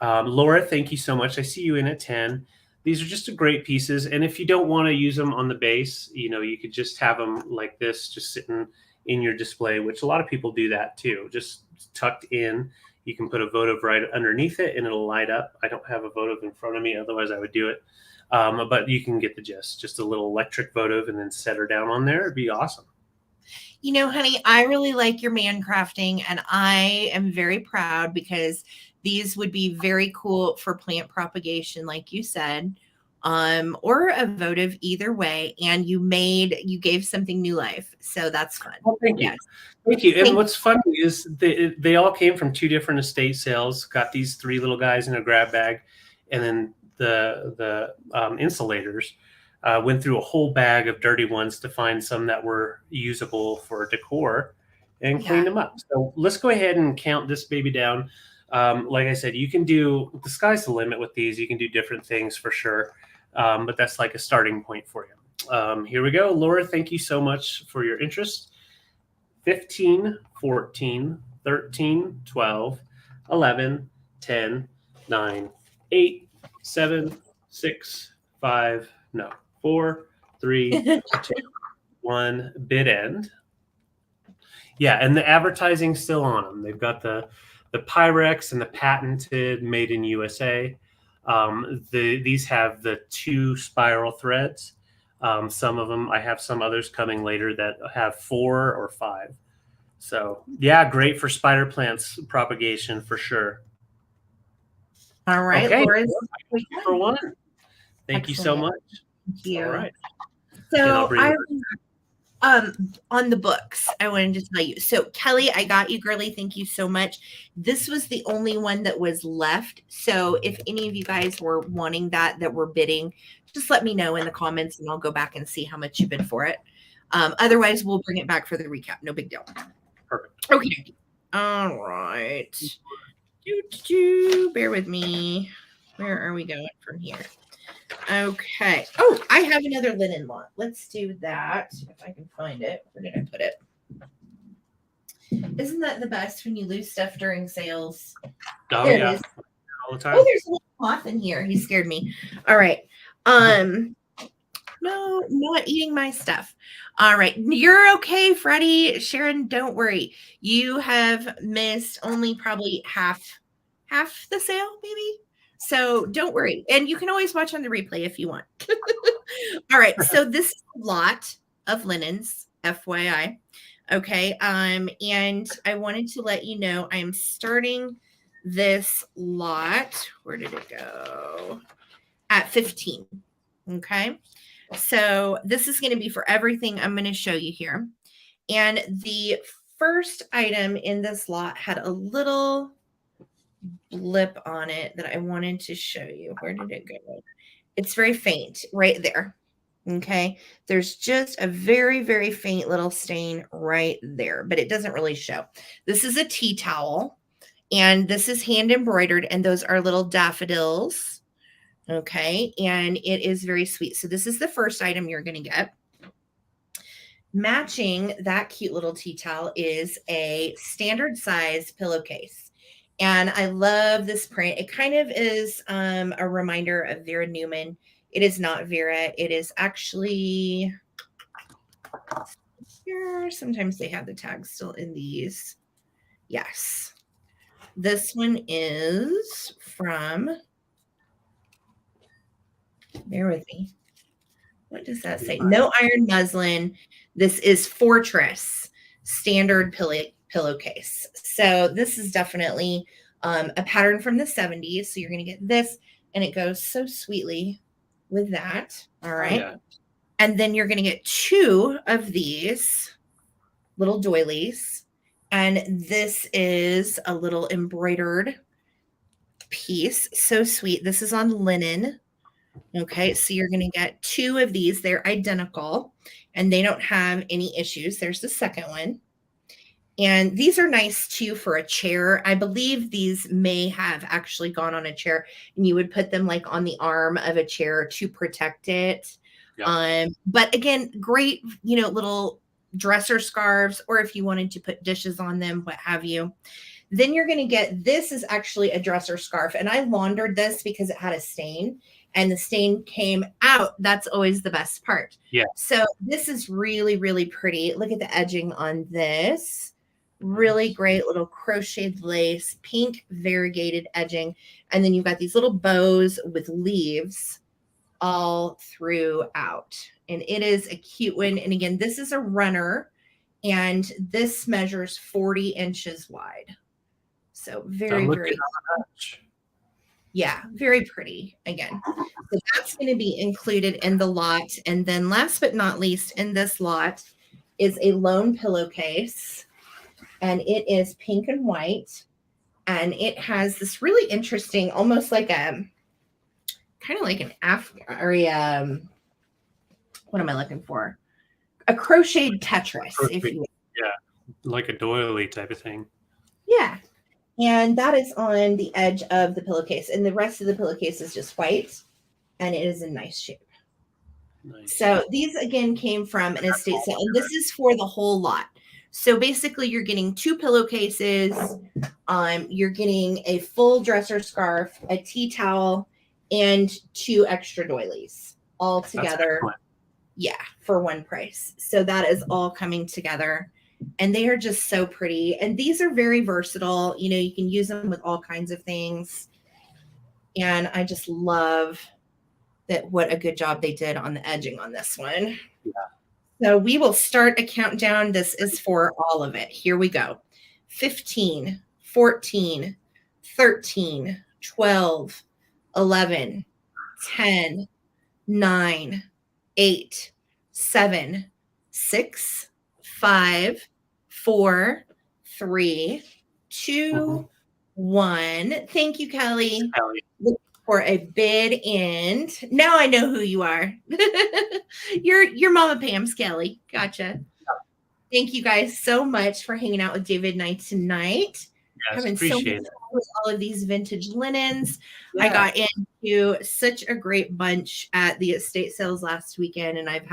Laura, thank you so much. I see you in at 10. These are just great pieces. And if you don't want to use them on the base, you could just have them like this, just sitting in your display, which a lot of people do that too, just tucked in. You can put a votive right underneath it and it'll light up. I don't have a votive in front of me, otherwise I would do it. But you can get the gist, just a little electric votive and then set her down on there. It'd be awesome. Honey, I really like your man crafting, and I am very proud because these would be very cool for plant propagation, like you said, or a votive, either way. And you gave something new life. So that's fun. Well, thank you. Yes. Thank you. And what's funny is they all came from 2 different estate sales, got these 3 little guys in a grab bag, and then the insulators went through a whole bag of dirty ones to find some that were usable for decor and cleaned them up. So let's go ahead and count this baby down. Like I said, you can the sky's the limit with these. You can do different things for sure. But that's like a starting point for you. Here we go. Laura, thank you so much for your interest. 15, 14, 13, 12, 11, 10, 9, 8, 7, 6, 5, no, 4, 3, 2, 1, bid end. Yeah, and the advertising's still on them. They've got the Pyrex and the patented made in USA. These have the 2 spiral threads. Some of them, I have some others coming later that have 4 or 5. So yeah, great for spider plants propagation for sure. All right, okay. Laura's for one. Thank you so much. Thank you. All right. So on the books, I wanted to tell you. So Kelly, I got you, girly. Thank you so much. This was the only one that was left. So if any of you guys were wanting that were bidding, just let me know in the comments and I'll go back and see how much you bid for it. Otherwise, we'll bring it back for the recap. No big deal. Perfect. Okay. All right. Bear with me. Where are we going from here? Okay. Oh, I have another linen lot. Let's do that. If I can find it. Where did I put it? Isn't that the best when you lose stuff during sales? Oh, there yeah. All the time. Oh, there's a little cloth in here. He scared me. All right. No, not eating my stuff. All right. You're okay, Freddie. Sharon, don't worry. You have missed only probably half the sale, maybe. So don't worry. And you can always watch on the replay if you want. All right. So this is a lot of linens, FYI. Okay. And I wanted to let you know I am starting this lot. Where did it go? At 15. Okay. So this is going to be for everything I'm going to show you here. And the first item in this lot had a little blip on it that I wanted to show you. Where did it go? It's very faint right there. Okay. There's just a very, very faint little stain right there, but it doesn't really show. This is a tea towel, and this is hand embroidered, and those are little daffodils. Okay. And it is very sweet. So this is the first item you're going to get. Matching that cute little tea towel is a standard size pillowcase. And I love this print. It kind of is a reminder of Vera Newman. It is not Vera. It is actually here. Sometimes they have the tags still in these. Yes. This one is from, bear with me. What does that say? No iron muslin. This is Fortress standard pillowcase. So this is definitely a pattern from the 70s. So you're going to get this, and it goes so sweetly with that. All right. Oh, yeah. And then you're going to get 2 of these little doilies. And this is a little embroidered piece. So sweet. This is on linen. Okay, so you're going to get 2 of these. They're identical, and they don't have any issues. There's the second one. And these are nice, too, for a chair. I believe these may have actually gone on a chair, and you would put them, like, on the arm of a chair to protect it. Yep. But, again, great, little dresser scarves, or if you wanted to put dishes on them, what have you. Then you're going to get, this is actually a dresser scarf, and I laundered this because it had a stain. And the stain came out. That's always the best part. Yeah. So this is really, really pretty. Look at the edging on this. Really great little crocheted lace, pink variegated edging. And then you've got these little bows with leaves all throughout. And it is a cute one. And again, this is a runner, and this measures 40 inches wide. So very, very much. Yeah, very pretty again. So that's going to be included in the lot. And then last but not least in this lot is a lone pillowcase. And it is pink and white. And it has this really interesting, almost like a, kind of like an what am I looking for? A crocheted Tetris, if you will. Yeah, like a doily type of thing. Yeah. And that is on the edge of the pillowcase. And the rest of the pillowcase is just white. And it is in nice shape. Nice. So these, again, came from an estate sale. And this is for the whole lot. So basically, you're getting 2 pillowcases. You're getting a full dresser scarf, a tea towel, and 2 extra doilies all together. Yeah, for one price. So that is all coming together. And they are just so pretty. And these are very versatile. You can use them with all kinds of things. And I just love that. What a good job they did on the edging on this one. Yeah. So we will start a countdown. This is for all of it. Here we go. 15, 14, 13, 12, 11, 10, 9, 8, 7, 6, 5, 4, 3, 2, 1. Thank you, Kelly. Look for a bid, and now I know who you are. You're Mama Pam's Kelly. Gotcha. Thank you guys so much for hanging out with David and I tonight. Yes, appreciate it. With all of these vintage linens. Yeah. I got into such a great bunch at the estate sales last weekend, and I've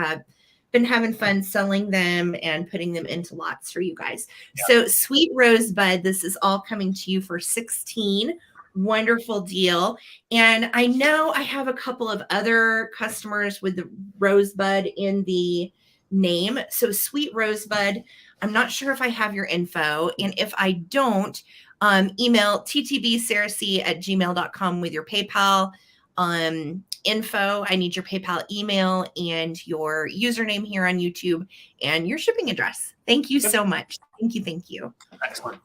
been having fun selling them and putting them into lots for you guys. Yeah. So Sweet Rosebud, this is all coming to you for $16. Wonderful deal. And I know I have a couple of other customers with the Rosebud in the name. So Sweet Rosebud, I'm not sure if I have your info. And if I don't, email ttbsarahc@gmail.com with your PayPal info. I need your PayPal email and your username here on YouTube and your shipping address. Thank you so much. Thank you. Thank you. Excellent.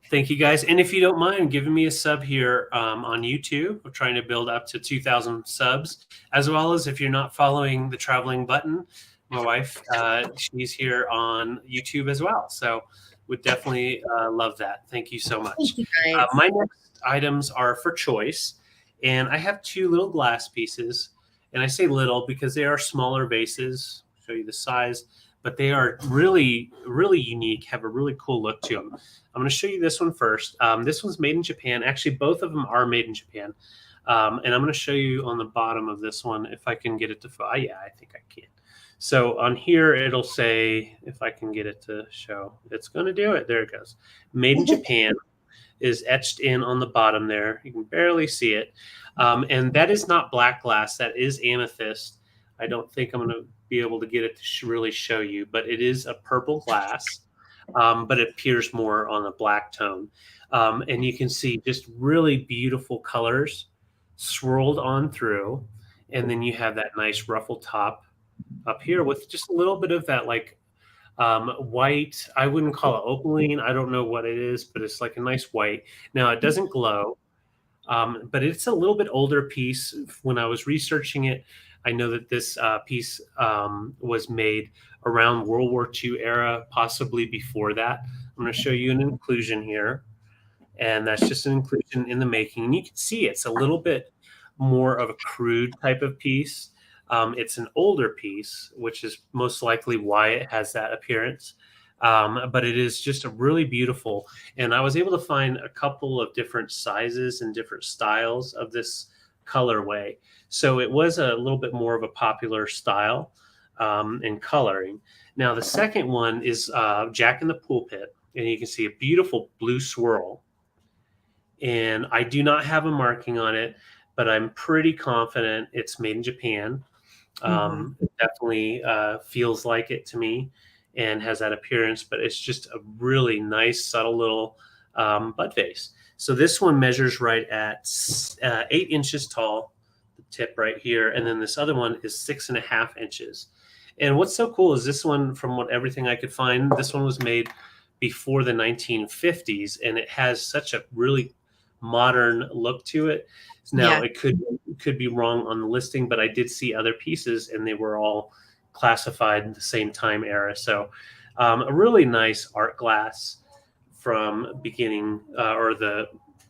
Thank you, guys. And if you don't mind giving me a sub here on YouTube, we're trying to build up to 2,000 subs, as well as if you're not following the traveling button, my wife, she's here on YouTube as well. So would definitely love that. Thank you so much. Thank you, guys. My next items are for choice, and I have 2 little glass pieces. And I say little because they are smaller vases. I'll show you the size, but they are really, really unique, have a really cool look to them. I'm going to show you this one first. This one's made in Japan. Actually, both of them are made in Japan. And I'm going to show you on the bottom of this one, if I can get it to, yeah, I think I can. So on here, it'll say, if I can get it to show, it's going to do it. There it goes. Made in Japan is etched in on the bottom there. You can barely see it. And that is not black glass. That is amethyst. I don't think I'm going to be able to get it to really show you, but it is a purple glass, but it appears more on a black tone. And you can see just really beautiful colors swirled on through. And then you have that nice ruffled top up here with just a little bit of that like white. I wouldn't call it opaline. I don't know what it is, but it's like a nice white. Now it doesn't glow, but it's a little bit older piece. When I was researching it, I know that this piece was made around World War II era, possibly before that. I'm going to show you an inclusion here, and that's just an inclusion in the making. And you can see it's a little bit more of a crude type of piece. It's an older piece, which is most likely why it has that appearance. But it is just a really beautiful. And I was able to find a couple of different sizes and different styles of this colorway. So it was a little bit more of a popular style in coloring. Now, the second one is Jack in the Pulpit. And you can see a beautiful blue swirl. And I do not have a marking on it, but I'm pretty confident it's made in Japan. It definitely feels like it to me and has that appearance, but it's just a really nice, subtle little bud vase. So this one measures right at 8 inches tall, the tip right here. And then this other one is 6.5 inches. And what's so cool is this one, from everything I could find, this one was made before the 1950s, and it has such a really modern look to it. Now, it could be wrong on the listing, but I did see other pieces, and they were all classified in the same time era. So a really nice art glass from beginning the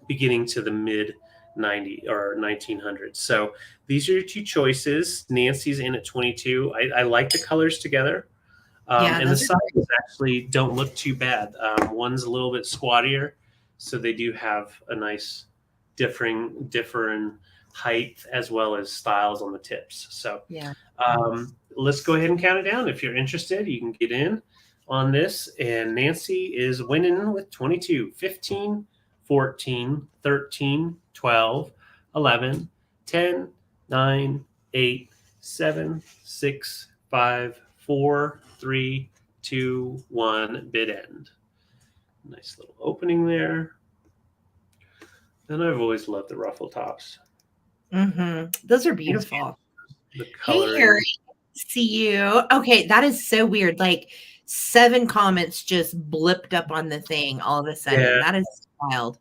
beginning to the mid 90s or 1900s. So these are your two choices. Nancy's in at 22. I like the colors together. And the sizes actually don't look too bad. One's a little bit squattier, so they do have a nice different height as well as styles on the tips. So let's go ahead and count it down. If you're interested, you can get in on this. And Nancy is winning with 22, 15, 14, 13, 12, 11, 10, 9, 8, 7, 6, 5, 4, 3, 2, 1, bid end. Nice little opening there. And I've always loved the ruffle tops. Those are beautiful. Hey, Harry, see you. Okay, that is so weird. Like 7 comments just blipped up on the thing all of a sudden. Yeah. That is wild.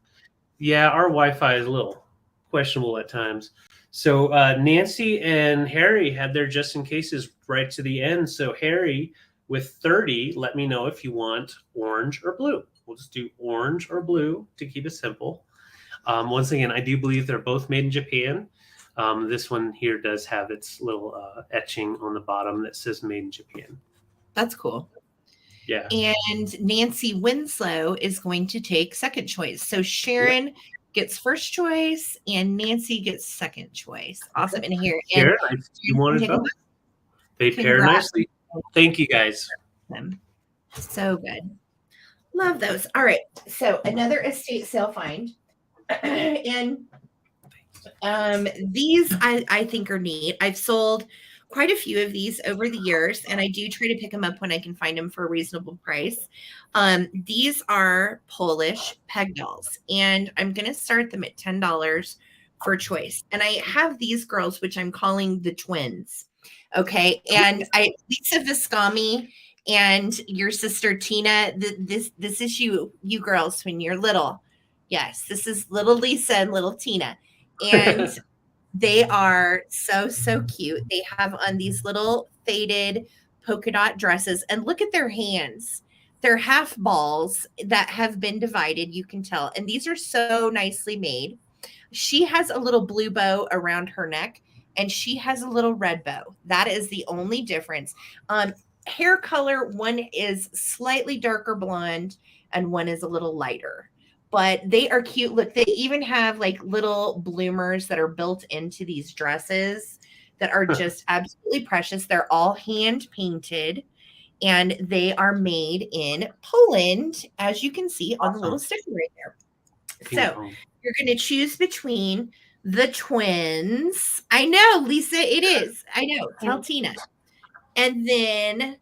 Yeah, our Wi-Fi is a little questionable at times. So Nancy and Harry had their just in cases right to the end. So Harry, with 30, let me know if you want orange or blue. We'll just do orange or blue to keep it simple. Once again, I do believe they're both made in Japan. This one here does have its little etching on the bottom that says made in Japan. That's cool. Yeah. And Nancy Winslow is going to take second choice. So Sharon gets first choice and Nancy gets second choice. Awesome. And here, you wanted both. They pair nicely. Thank you guys. So good. Love those. All right. So another estate sale find. And these I think are neat. I've sold quite a few of these over the years, and I do try to pick them up when I can find them for a reasonable price. These are Polish peg dolls, and I'm going to start them at $10 for choice. And I have these girls, which I'm calling the twins. Okay. And Lisa Viscami and your sister Tina, this is you girls when you're little. Yes, this is little Lisa and little Tina. And they are so cute. They have on these little faded polka dot dresses. And look at their hands. They're half balls that have been divided, you can tell. And these are so nicely made. She has a little blue bow around her neck. and she has a little red bow. That is the only difference. Hair color, one is slightly darker blonde and one is a little lighter, but they are cute. Look, they even have like little bloomers that are built into these dresses that are just absolutely precious. They're all hand painted and they are made in Poland, as you can see on the little sticker right there. So you're going to choose between the twins. I know, Lisa, it is. I know. Tell Tina. And then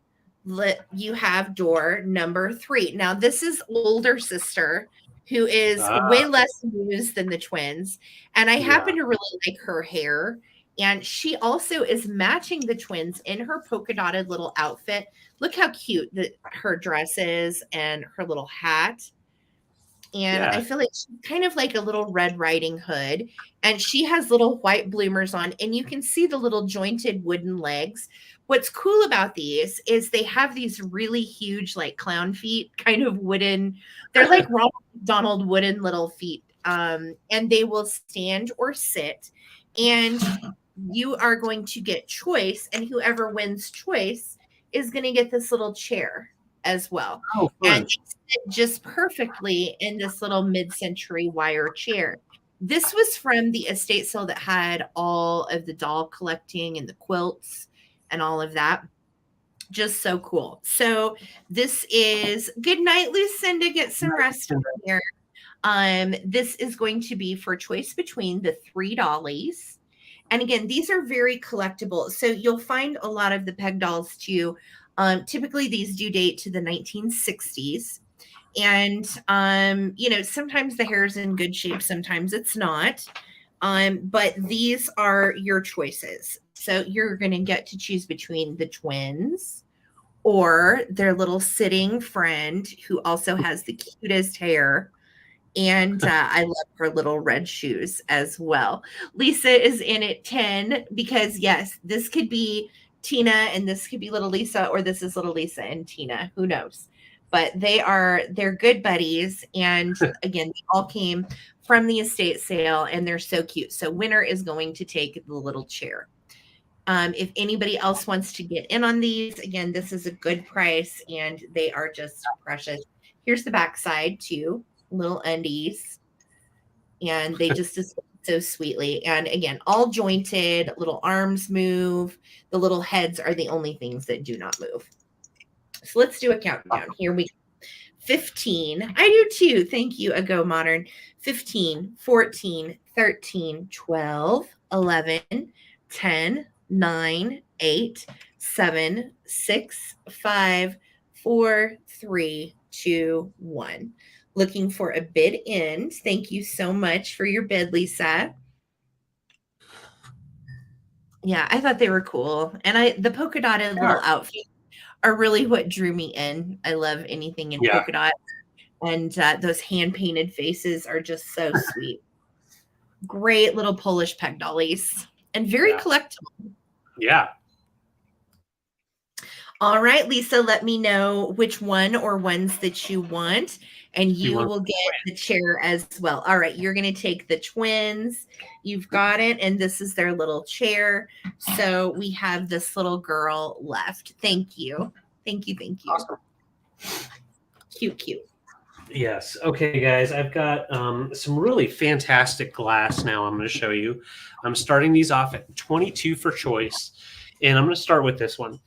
you have door number 3. Now, this is older sister who is way less used than the twins. And I happen to really like her hair. And she also is matching the twins in her polka dotted little outfit. Look how cute her dress is and her little hat. And I feel like she's kind of like a little Red Riding Hood. And she has little white bloomers on. And you can see the little jointed wooden legs. What's cool about these is they have these really huge, like clown feet, kind of wooden. They're like Ronald McDonald wooden little feet. And they will stand or sit. And you are going to get choice. And whoever wins choice is going to get this little chair as well. Oh, and it's just perfectly in this little mid-century wire chair. This was from the estate sale that had all of the doll collecting and the quilts and all of that. Just so cool. So this is good night, Lucinda. Get some rest here. This is going to be for choice between the 3 dollies. And again, these are very collectible. So you'll find a lot of the peg dolls too. Typically these do date to the 1960s. And, sometimes the hair is in good shape. Sometimes it's not. But these are your choices. So you're going to get to choose between the twins or their little sitting friend who also has the cutest hair. And I love her little red shoes as well. Lisa is in at 10 because, yes, this could be Tina and this could be little Lisa, or this is little Lisa and Tina. Who knows? But they're good buddies. And again, they all came from the estate sale and they're so cute. So winner is going to take the little chair. If anybody else wants to get in on these, again, this is a good price and they are just precious. Here's the back side too. Little undies, and they just display so sweetly. And again, all jointed, little arms move. The little heads are the only things that do not move. So let's do a countdown. Here we go. 15. I do too. Thank you, Ago Modern. 15, 14, 13, 12, 11, 10, 9, 8, 7, 6, 5, 4, 3, 2, 1. Looking for a bid in. Thank you so much for your bid, Lisa. Yeah, I thought they were cool. And the polka dotted little outfits are really what drew me in. I love anything in polka dot. And those hand-painted faces are just so sweet. Great little Polish peg dollies. And very collectible. Yeah. All right, Lisa, let me know which one or ones that you want, and you will get the chair as well. All right, you're going to take the twins. You've got it, and this is their little chair. So we have this little girl left. Thank you. Thank you. Thank you. Awesome. Cute. Yes. Okay, guys, I've got some really fantastic glass now I'm going to show you. I'm starting these off at 22 for choice, and I'm going to start with this one.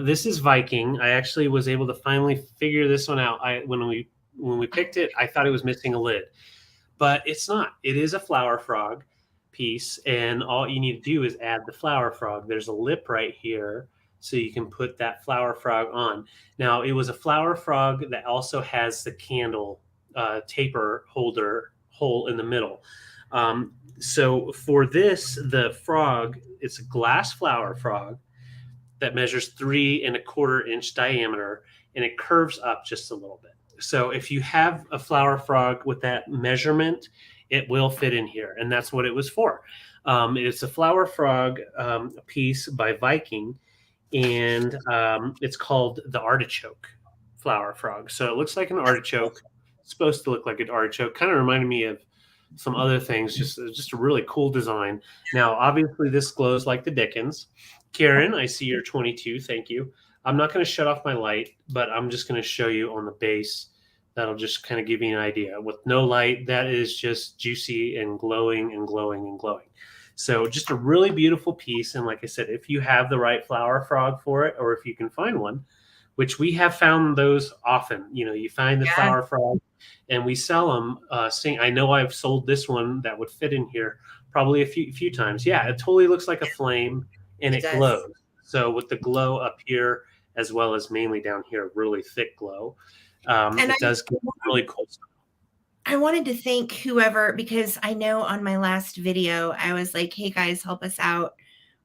This is Viking. I actually was able to finally figure this one out. When we picked it, I thought it was missing a lid, but it's not. It is a flower frog piece, and all you need to do is add the flower frog. There's a lip right here, so you can put that flower frog on. Now, it was a flower frog that also has the candle taper holder hole in the middle. So for this, the frog, it's a glass flower frog that measures 3¼ inch diameter, and it curves up just a little bit. So if you have a flower frog with that measurement, it will fit in here, and that's what it was for. It's a flower frog piece by Viking, and it's called the artichoke flower frog. So it looks like an artichoke. It's supposed to look like an artichoke. Kind of reminded me of some other things. Just a really cool design. Now, obviously, this glows like the Dickens. Karen, I see you're 22. Thank you. I'm not going to shut off my light, but I'm just going to show you on the base. That'll just kind of give you an idea. With no light, that is just juicy and glowing and glowing and glowing. So just a really beautiful piece. And like I said, if you have the right flower frog for it, or if you can find one, which we have found those often, you find the flower frog and we sell them. I know I've sold this one that would fit in here probably a few times. Yeah, it totally looks like a flame and it glows. So with the glow up here, as well as mainly down here, really thick glow, it does get really cool stuff. I wanted to thank whoever, because I know on my last video, I was like, hey guys, help us out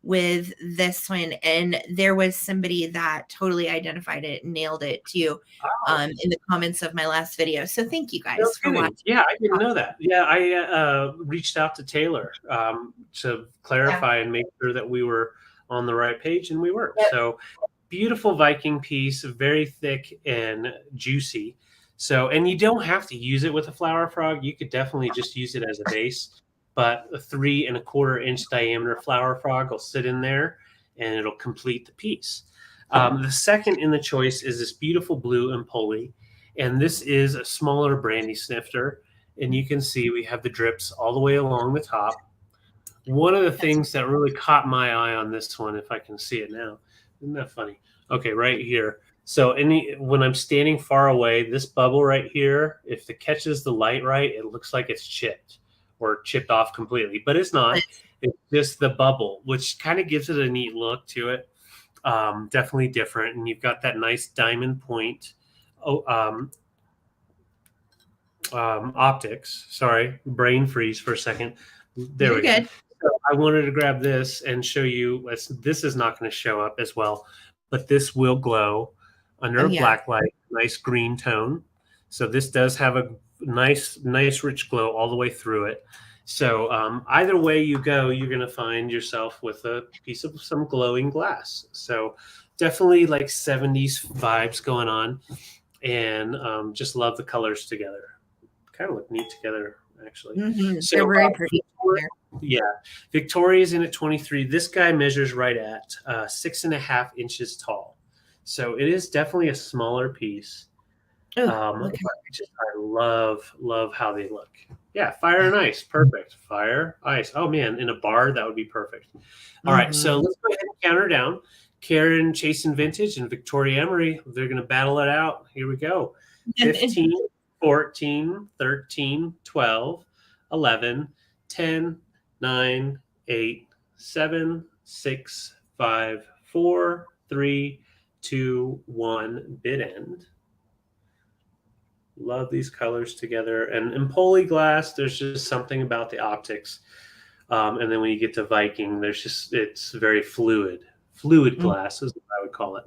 with this one. And there was somebody that totally identified it and nailed it too in the comments of my last video. So thank you guys for watching. Yeah, I didn't know that. Yeah, I reached out to Taylor to clarify and make sure that we were on the right page, and we were. So beautiful Viking piece, very thick and juicy. So, and you don't have to use it with a flower frog. You could definitely just use it as a base, but a 3 1/4 inch diameter flower frog will sit in there and it'll complete the piece. The second in the choice is this beautiful blue Empoli, and this is a smaller brandy snifter. And you can see we have the drips all the way along the top. One of the things that really caught my eye on this one, if I can see it now, isn't that funny? Okay, right here. So when I'm standing far away, this bubble right here, if it catches the light right, it looks like it's chipped or chipped off completely, but it's not. It's just the bubble, which kind of gives it a neat look to it. Definitely different. And you've got that nice diamond point optics. Sorry, brain freeze for a second. There we go. So I wanted to grab this and show you. This is not going to show up as well, but this will glow under a black light, nice green tone. So this does have a nice rich glow all the way through it. So either way you go, you're going to find yourself with a piece of some glowing glass. So definitely like 70s vibes going on, and just love the colors together. Kind of look neat together, actually. So, they're very pretty. Yeah, Victoria's in at 23. This guy measures right at 6.5 inches tall. So it is definitely a smaller piece. I love how they look. Yeah, fire and ice. Perfect. Fire, ice. Oh, man, in a bar, that would be perfect. All right, so let's go ahead and count her down. Karen, Chasen Vintage, and Victoria Emery, they're going to battle it out. Here we go. 15, 14, 13, 12, 11, 10, 9, 8, 7, 6, 5, 4, 3, 2, 1, bid end. Love these colors together. And Empoli glass, there's just something about the optics. And then when you get to Viking, it's very fluid. Fluid glass is what I would call it.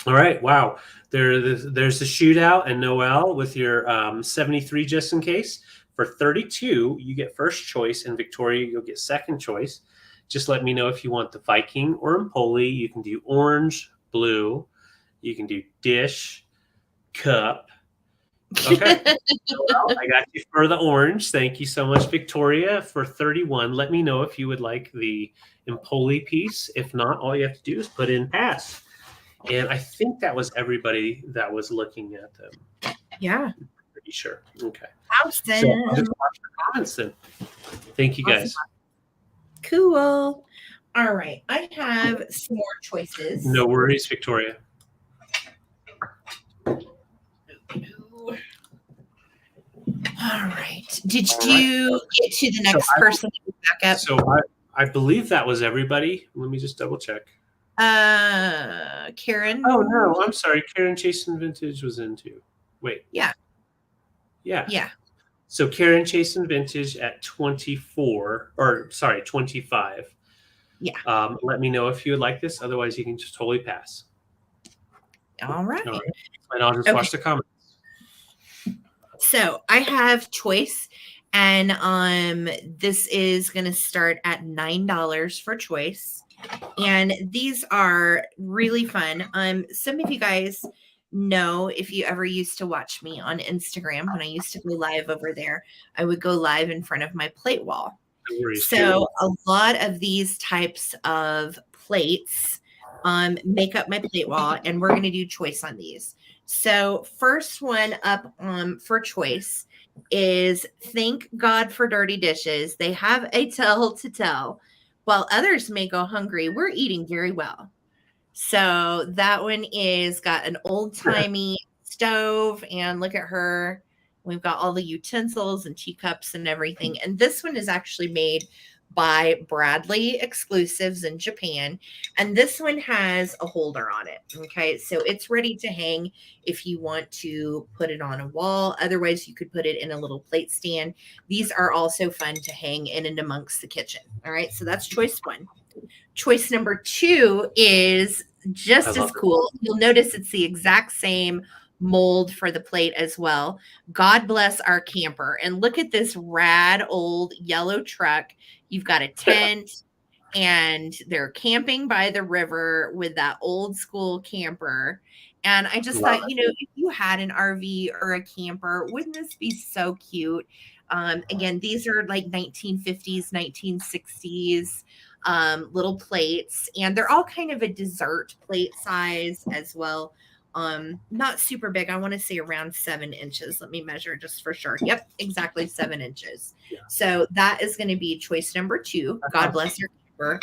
All right. Wow. There's the shootout and Noel with your 73 just in case. For 32, you get first choice, and Victoria, you'll get second choice. Just let me know if you want the Viking or Empoli. You can do orange, blue. You can do dish, cup. Okay. Well, I got you for the orange. Thank you so much, Victoria. For 31, let me know if you would like the Empoli piece. If not, all you have to do is put in pass. And I think that was everybody that was looking at them. Yeah. I'm pretty sure. Okay. Awesome. So I'll just watch the comments then. Thank you, guys. Cool. All right. I have some more choices. No worries, Victoria. All right. Did you get to the next person back up? So I believe that was everybody. Let me just double check. Karen. Oh no, I'm sorry. Karen Chasen Vintage was in too. Wait. Yeah. So Karen Chasen Vintage at 24, or sorry, 25. Yeah. Let me know if you would like this. Otherwise, you can just totally pass. All right. And I'll just watch the comments. So I have choice, and this is going to start at $9 for choice. And these are really fun. Some of you guys know, if you ever used to watch me on Instagram, when I used to go live over there, I would go live in front of my plate wall. No worries, So a lot of these types of plates make up my plate wall, and we're going to do choice on these. So first one up for choice is Thank God for Dirty Dishes. They have a tale to tell. While others may go hungry, we're eating very well. So that one is got an old-timey stove, and look at her. We've got all the utensils and teacups and everything. And this one is actually made by Bradley Exclusives in Japan. And this one has a holder on it. Okay. So it's ready to hang if you want to put it on a wall. Otherwise, you could put it in a little plate stand. These are also fun to hang in and amongst the kitchen. All right. So that's choice one. Choice number two is just as cool. You'll notice it's the exact same mold for the plate as well. God bless our camper. And look at this rad old yellow truck. You've got a tent, and they're camping by the river with that old school camper. And I just thought, if you had an RV or a camper, wouldn't this be so cute? Again, these are like 1950s, 1960s little plates, and they're all kind of a dessert plate size as well. Not super big. I want to say around 7 inches. Let me measure just for sure. Yep, exactly 7 inches. Yeah. So that is going to be choice number 2. God bless your camper.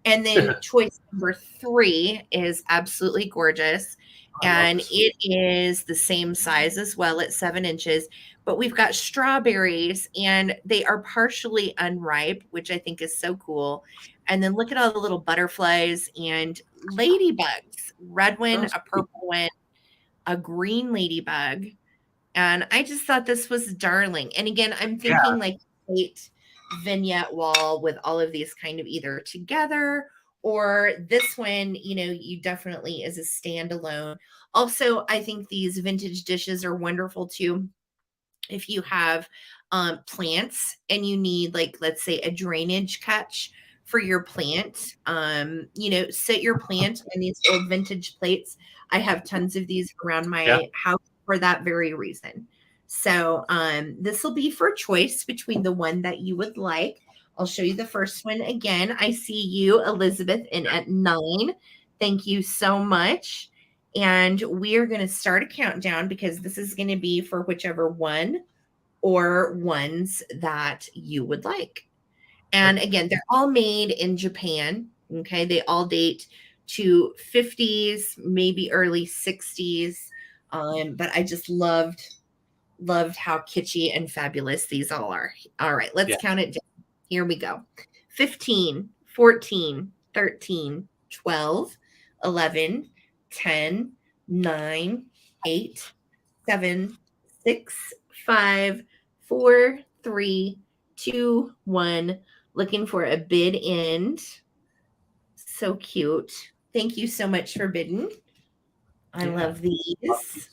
And then choice number 3 is absolutely gorgeous. And it is the same size as well at 7 inches. But we've got strawberries, and they are partially unripe, which I think is so cool. And then look at all the little butterflies and ladybugs. Red one, a purple one, a green ladybug. And I just thought this was darling. And again, I'm thinking like plate vignette wall with all of these kind of either together, or this one, you definitely is a standalone. Also, I think these vintage dishes are wonderful too. If you have plants and you need, like, let's say a drainage catch for your plant, set your plant in these old vintage plates. I have tons of these around my house for that very reason. So this will be for choice between the one that you would like. I'll show you the first one again. I see you, Elizabeth, in at 9. Thank you so much. And we are going to start a countdown because this is going to be for whichever one or ones that you would like. And again, they're all made in Japan. Okay. They all date to 50s, maybe early 60s. But I just loved how kitschy and fabulous these all are. All right, let's count it down. Here we go. 15, 14, 13, 12, 11, 10, 9, 8, 7, 6, 5, 4, 3, 2, 1. Looking for a bid end. So cute. Thank you so much for bidding. I love these.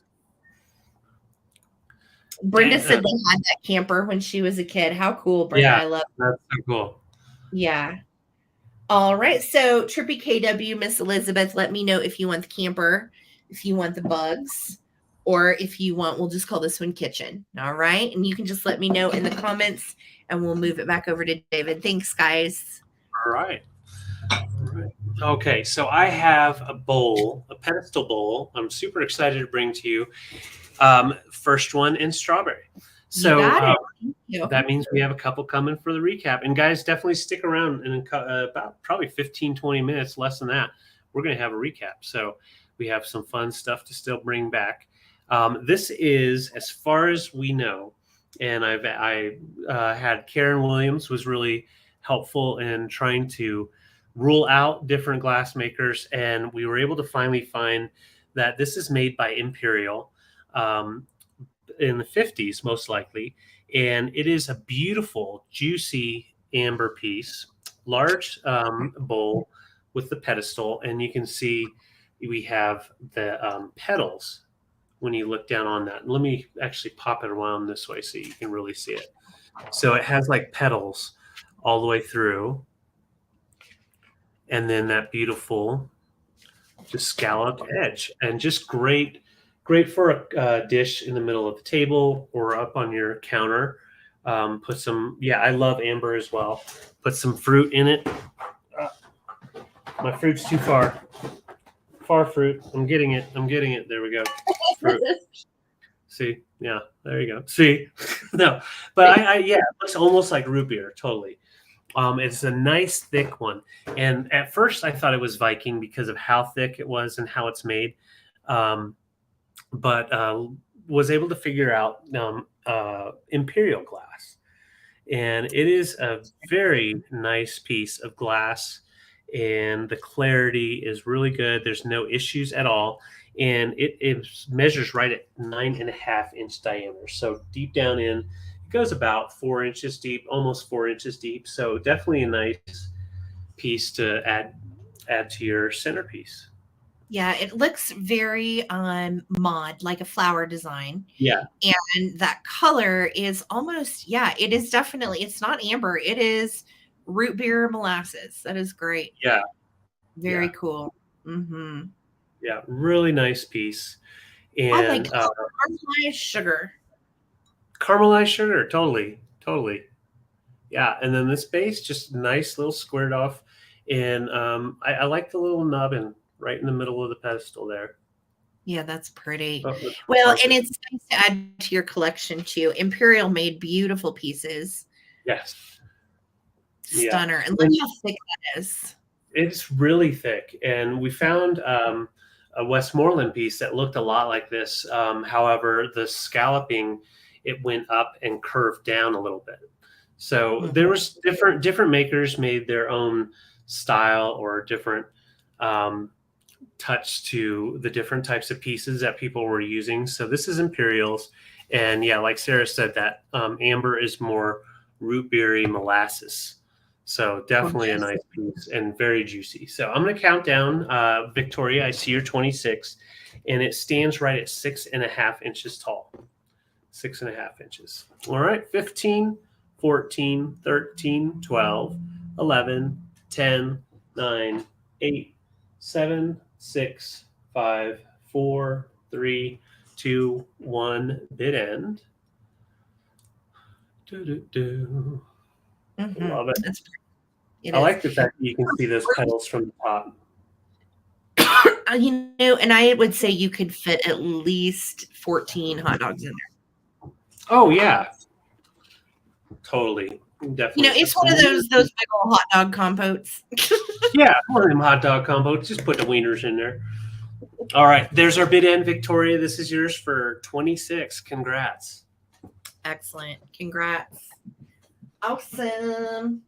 Brenda said they had that camper when she was a kid. How cool, Brenda. I love it. That's so cool. Yeah. All right. So Trippy KW, Miss Elizabeth, let me know if you want the camper, if you want the bugs, or if you want, we'll just call this one kitchen. All right. And you can just let me know in the comments and we'll move it back over to David. Thanks, guys. All right. Okay. So I have a bowl, a pedestal bowl. I'm super excited to bring to you. First one in strawberry. So that means we have a couple coming for the recap. And guys, definitely stick around in about probably 15, 20 minutes, less than that. We're going to have a recap. So we have some fun stuff to still bring back. This is, as far as we know, and I had Karen Williams was really helpful in trying to rule out different glass makers. And we were able to finally find that this is made by Imperial in the 50s, most likely. And it is a beautiful, juicy amber piece, large bowl with the pedestal. And you can see we have the petals when you look down on that. Let me actually pop it around this way so you can really see it. So it has like petals all the way through. And then that beautiful just scalloped edge, and just great Great for a dish in the middle of the table or up on your counter. Put some, I love amber as well. Put some fruit in it. My fruit's too far. Far fruit. I'm getting it. There we go. Fruit. See? Yeah, there you go. See? No, but it looks almost like root beer. Totally. It's a nice thick one. And at first I thought it was Viking because of how thick it was and how it's made. But was able to figure out Imperial glass. And it is a very nice piece of glass. And the clarity is really good. There's no issues at all. And it measures right at 9.5-inch diameter. So deep down in, it goes about 4 inches deep, almost 4 inches deep. So definitely a nice piece to add to your centerpiece. Yeah, it looks very mod, like a flower design. Yeah. And that color is almost, it is definitely, it's not amber. It is root beer molasses. That is great. Yeah. Very cool. Mm-hmm. Yeah, really nice piece. And caramelized sugar. Caramelized sugar, totally. Yeah, and then this base, just nice little squared off. And I like the little nubbin right in the middle of the pedestal there. Yeah, that's pretty. Well, and it's nice to add to your collection too. Imperial made beautiful pieces. Yes. Stunner. And look how thick that is. It's really thick. And we found a Westmoreland piece that looked a lot like this. However, the scalloping, it went up and curved down a little bit. So there was different makers made their own style or different touch to the different types of pieces that people were using. So this is Imperials. And like Sarah said, that amber is more root beery molasses. So definitely a nice piece and very juicy. So I'm going to count down. Victoria, I see you're 26, and it stands right at 6.5 inches tall. 6.5 inches. All right, 15, 14, 13, 12, 11, 10, 9, 8, 7, 6, 5, 4, 3, 2, 1, bid end. Love it. I like the fact that you can see those petals from the top. And I would say you could fit at least 14 hot dogs in there. Oh yeah, totally, definitely. It's one of those big old hot dog compotes. Yeah, one of them hot dog compotes. Just put the wieners in there. All right, there's our bid end, Victoria. This is yours for 26. Congrats. Excellent. Congrats. Awesome.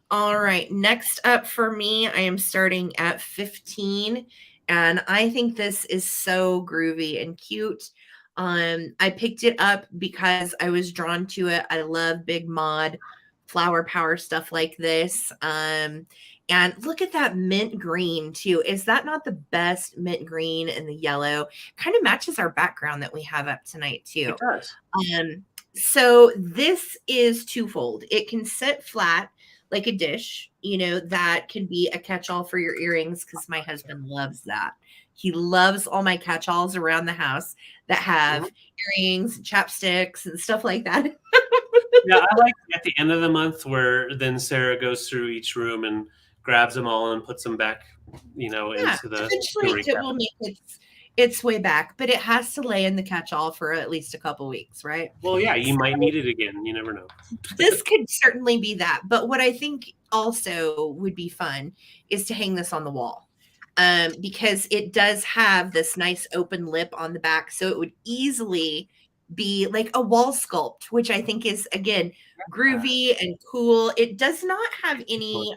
All right. Next up for me, I am starting at 15. And I think this is so groovy and cute. I picked it up because I was drawn to it. I love big mod flower power stuff like this. And look at that mint green too. Is that not the best mint green and the yellow? Kind of matches our background that we have up tonight too. It does. So this is twofold. It can sit flat like a dish, that can be a catch-all for your earrings because my husband loves that. He loves all my catch-alls around the house that have earrings and chapsticks and stuff like that. Yeah, I like at the end of the month where then Sarah goes through each room and grabs them all and puts them back, into the. Eventually it will make its way back, but it has to lay in the catch-all for at least a couple weeks, right? Well, yeah, you might need it again. You never know. This could certainly be that. But what I think also would be fun is to hang this on the wall. Because it does have this nice open lip on the back. So it would easily be like a wall sculpt, which I think is, again, groovy and cool. It does not have any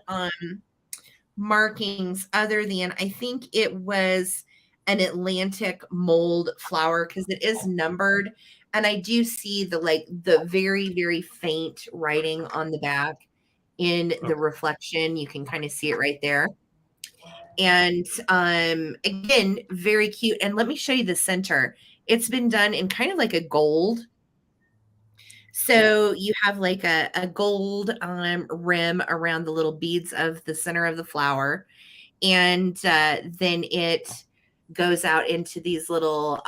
markings other than, I think it was an Atlantic mold flower because it is numbered. And I do see the very, very faint writing on the back in the reflection. You can kind of see it right there. And again, very cute. And let me show you the center. It's been done in kind of like a gold. So you have like a gold rim around the little beads of the center of the flower. And then it goes out into these little,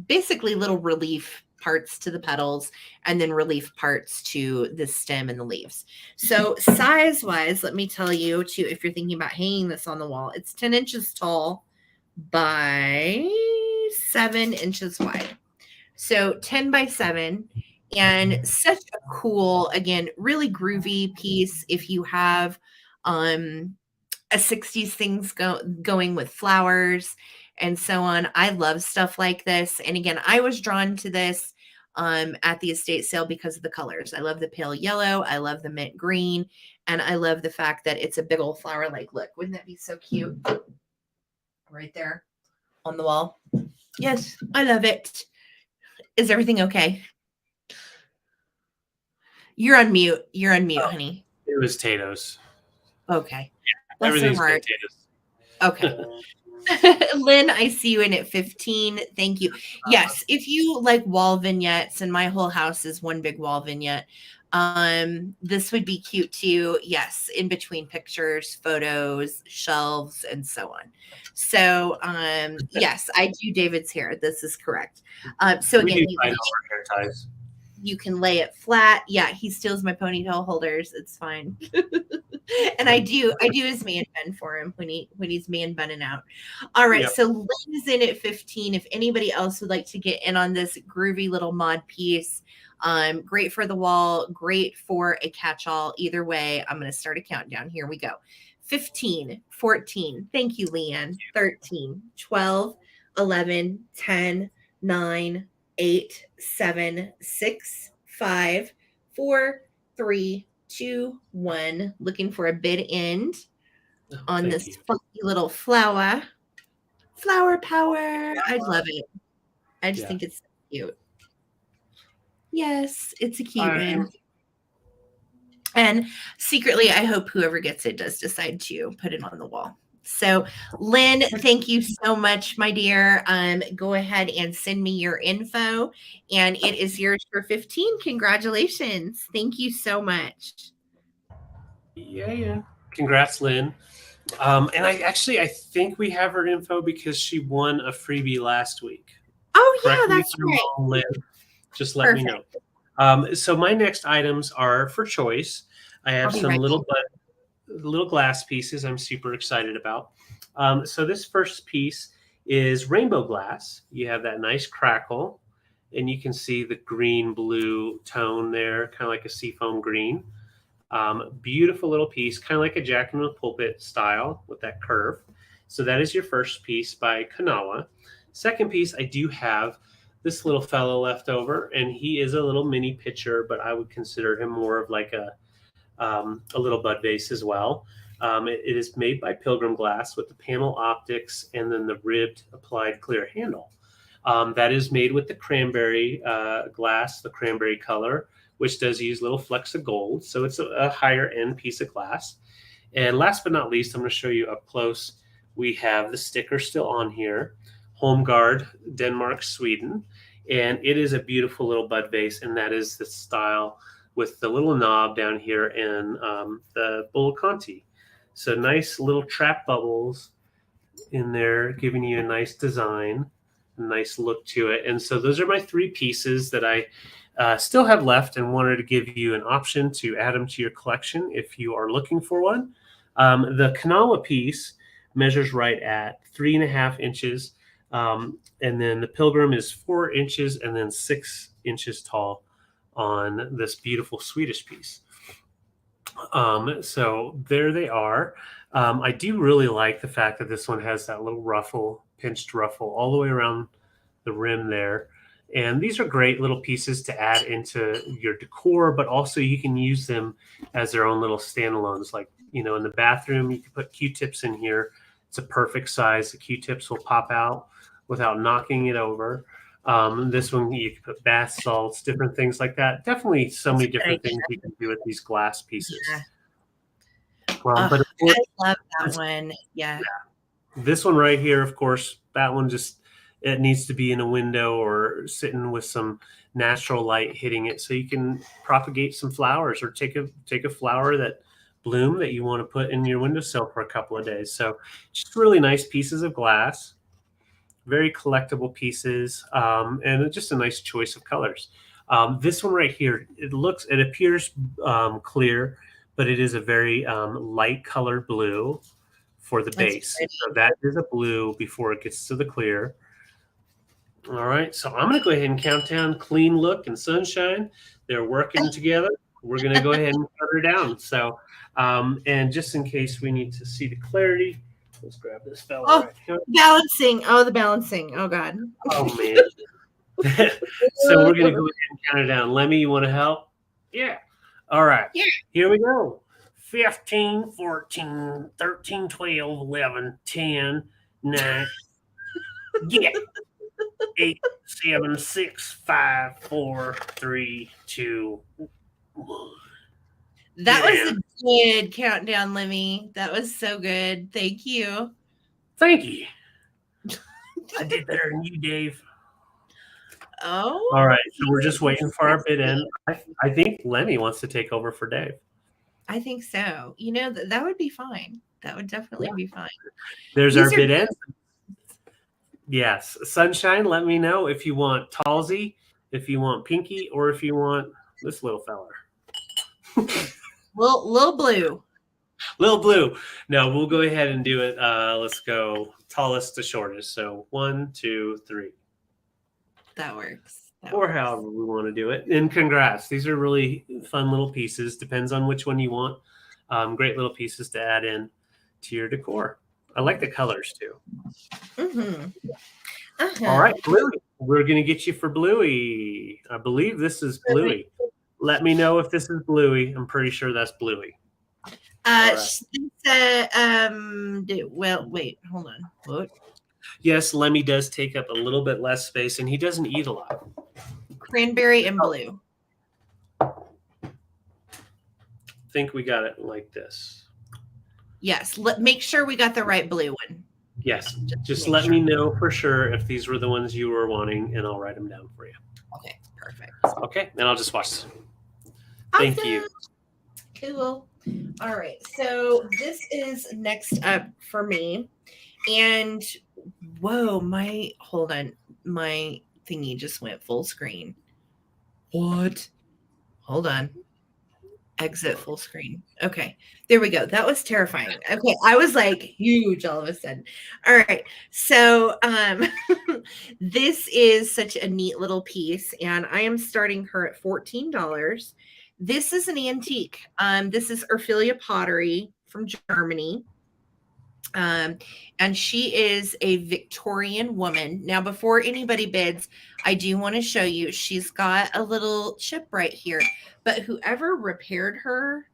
basically little relief parts to the petals, and then relief parts to the stem and the leaves. So size wise, let me tell you too, if you're thinking about hanging this on the wall, it's 10 inches tall by 7 inches wide. So 10 by 7, and such a cool, again, really groovy piece. If you have a 60s things going with flowers and so on. I love stuff like this. And again, I was drawn to this at the estate sale because of the colors. I love the pale yellow. I love the mint green. And I love the fact that it's a big old flower. Like, look, wouldn't that be so cute? Right there on the wall. Yes, I love it. Is everything okay? You're on mute. You're on mute, honey. It was potatoes. Okay. Yeah, everything's potatoes. Okay. Lynn, I see you in at 15. Thank you. Yes, if you like wall vignettes, and my whole house is one big wall vignette, this would be cute too. Yes, in between pictures, photos, shelves, and so on. So, yes, I do David's hair. This is correct. So again, you can lay it flat. Yeah, he steals my ponytail holders. It's fine. And I do his man bun for him when he's man bunning out. All right. Yep. So Lynn is in at 15. If anybody else would like to get in on this groovy little mod piece, great for the wall, great for a catch-all. Either way, I'm going to start a countdown. Here we go. 15, 14. Thank you, Leanne. 13, 12, 11, 10, 9, 8, 7, 6, 5, 4, 3, 2, 1. Looking for a bid end on this funky little flower. Flower power. I love it. I just think it's so cute. Yes, it's a cute one. And secretly, I hope whoever gets it does decide to put it on the wall. So, Lynn, thank you so much, my dear. Go ahead and send me your info, and it is yours for 15. Congratulations. Thank you so much. Yeah. Congrats, Lynn. And I think we have her info because she won a freebie last week. Oh, yeah, that's right. Lynn. Just let me know. So my next items are for choice. I have some little glass pieces I'm super excited about. So this first piece is rainbow glass. You have that nice crackle, and you can see the green-blue tone there, kind of like a seafoam green. Beautiful little piece, kind of like a Jack in the Pulpit style with that curve. So that is your first piece by Kanawha. Second piece, I do have this little fellow left over, and he is a little mini pitcher, but I would consider him more of like a little bud vase as well. It is made by Pilgrim Glass with the panel optics and then the ribbed applied clear handle. That is made with the cranberry glass, the cranberry color, which does use little flecks of gold. So it's a higher end piece of glass. And last but not least, I'm going to show you up close. We have the sticker still on here, Home Guard, Denmark, Sweden. And it is a beautiful little bud vase, and that is the style with the little knob down here and the Bulliconti. So nice little trap bubbles in there, giving you a nice design, a nice look to it. And so those are my three pieces that I still have left and wanted to give you an option to add them to your collection if you are looking for one. The Kanawha piece measures right at 3.5 inches. And then the Pilgrim is 4 inches and then 6 inches tall on this beautiful Swedish piece. So there they are. I do really like the fact that this one has that little ruffle, pinched ruffle all the way around the rim there. And these are great little pieces to add into your decor, but also you can use them as their own little standalones. Like, in the bathroom, you can put Q-tips in here. It's a perfect size. The Q-tips will pop out without knocking it over. This one, you can put bath salts, different things like that. Definitely so many different things you can do with these glass pieces. But of course, I love that one. Yeah. This one right here, of course, that one it needs to be in a window or sitting with some natural light hitting it, so you can propagate some flowers or take a flower that bloom that you want to put in your windowsill for a couple of days. So just really nice pieces of glass, very collectible pieces, and just a nice choice of colors. This one right here, it appears clear, but it is a very light color blue for the base. So that is a blue before it gets to the clear. All right, so I'm going to go ahead and count down Clean Look and Sunshine. They're working together. We're going to go ahead and cut her down. So, and just in case we need to see the clarity, let's grab this fella right here. Balancing. Oh, the balancing. Oh, God. Oh, man. So we're going to go ahead and count her down. Lemmy, you want to help? Yeah. All right. Yeah. Here we go. 15, 14, 13, 12, 11, 10, 9. Yeah. 8, 7, 6, 5, 4, 3, 2, 1. That was a good countdown, Lemmy. That was so good. Thank you. Thank you. I did better than you, Dave. Oh. All right. So we're just waiting for our bid in. I think Lemmy wants to take over for Dave. I think so. You know, that would be fine. That would definitely be fine. There's our bid in. Yes. Sunshine, let me know if you want Talsy, if you want Pinky, or if you want this little feller. Little blue. Little blue. No, we'll go ahead and do it. Let's go tallest to shortest. So 1, 2, 3. That works. Or however we want to do it. And congrats. These are really fun little pieces. Depends on which one you want. Great little pieces to add in to your decor. I like the colors too. Mm-hmm. All right, Bluey. We're going to get you for Bluey. I believe this is Bluey. Let me know if this is Bluey. I'm pretty sure that's Bluey. Well, wait, hold on. What? Yes, Lemmy does take up a little bit less space, and he doesn't eat a lot. Cranberry and blue. I think we got it like this. Yes, make sure we got the right blue one. Yes, just let me know for sure if these were the ones you were wanting, and I'll write them down for you. Okay, perfect. Okay, and I'll just watch. Awesome. Thank you. Cool. All right, so this is next up for me, and whoa, hold on, my thingy just went full screen. What? Hold on. Exit full screen. Okay, there we go. That was terrifying. Okay, I was like huge all of a sudden. All right, so this is such a neat little piece, and I am starting her at $14. This is an antique. This is Ophelia Pottery from Germany. And she is a Victorian woman. Now, before anybody bids, I do want to show you, she's got a little chip right here, but whoever repaired her,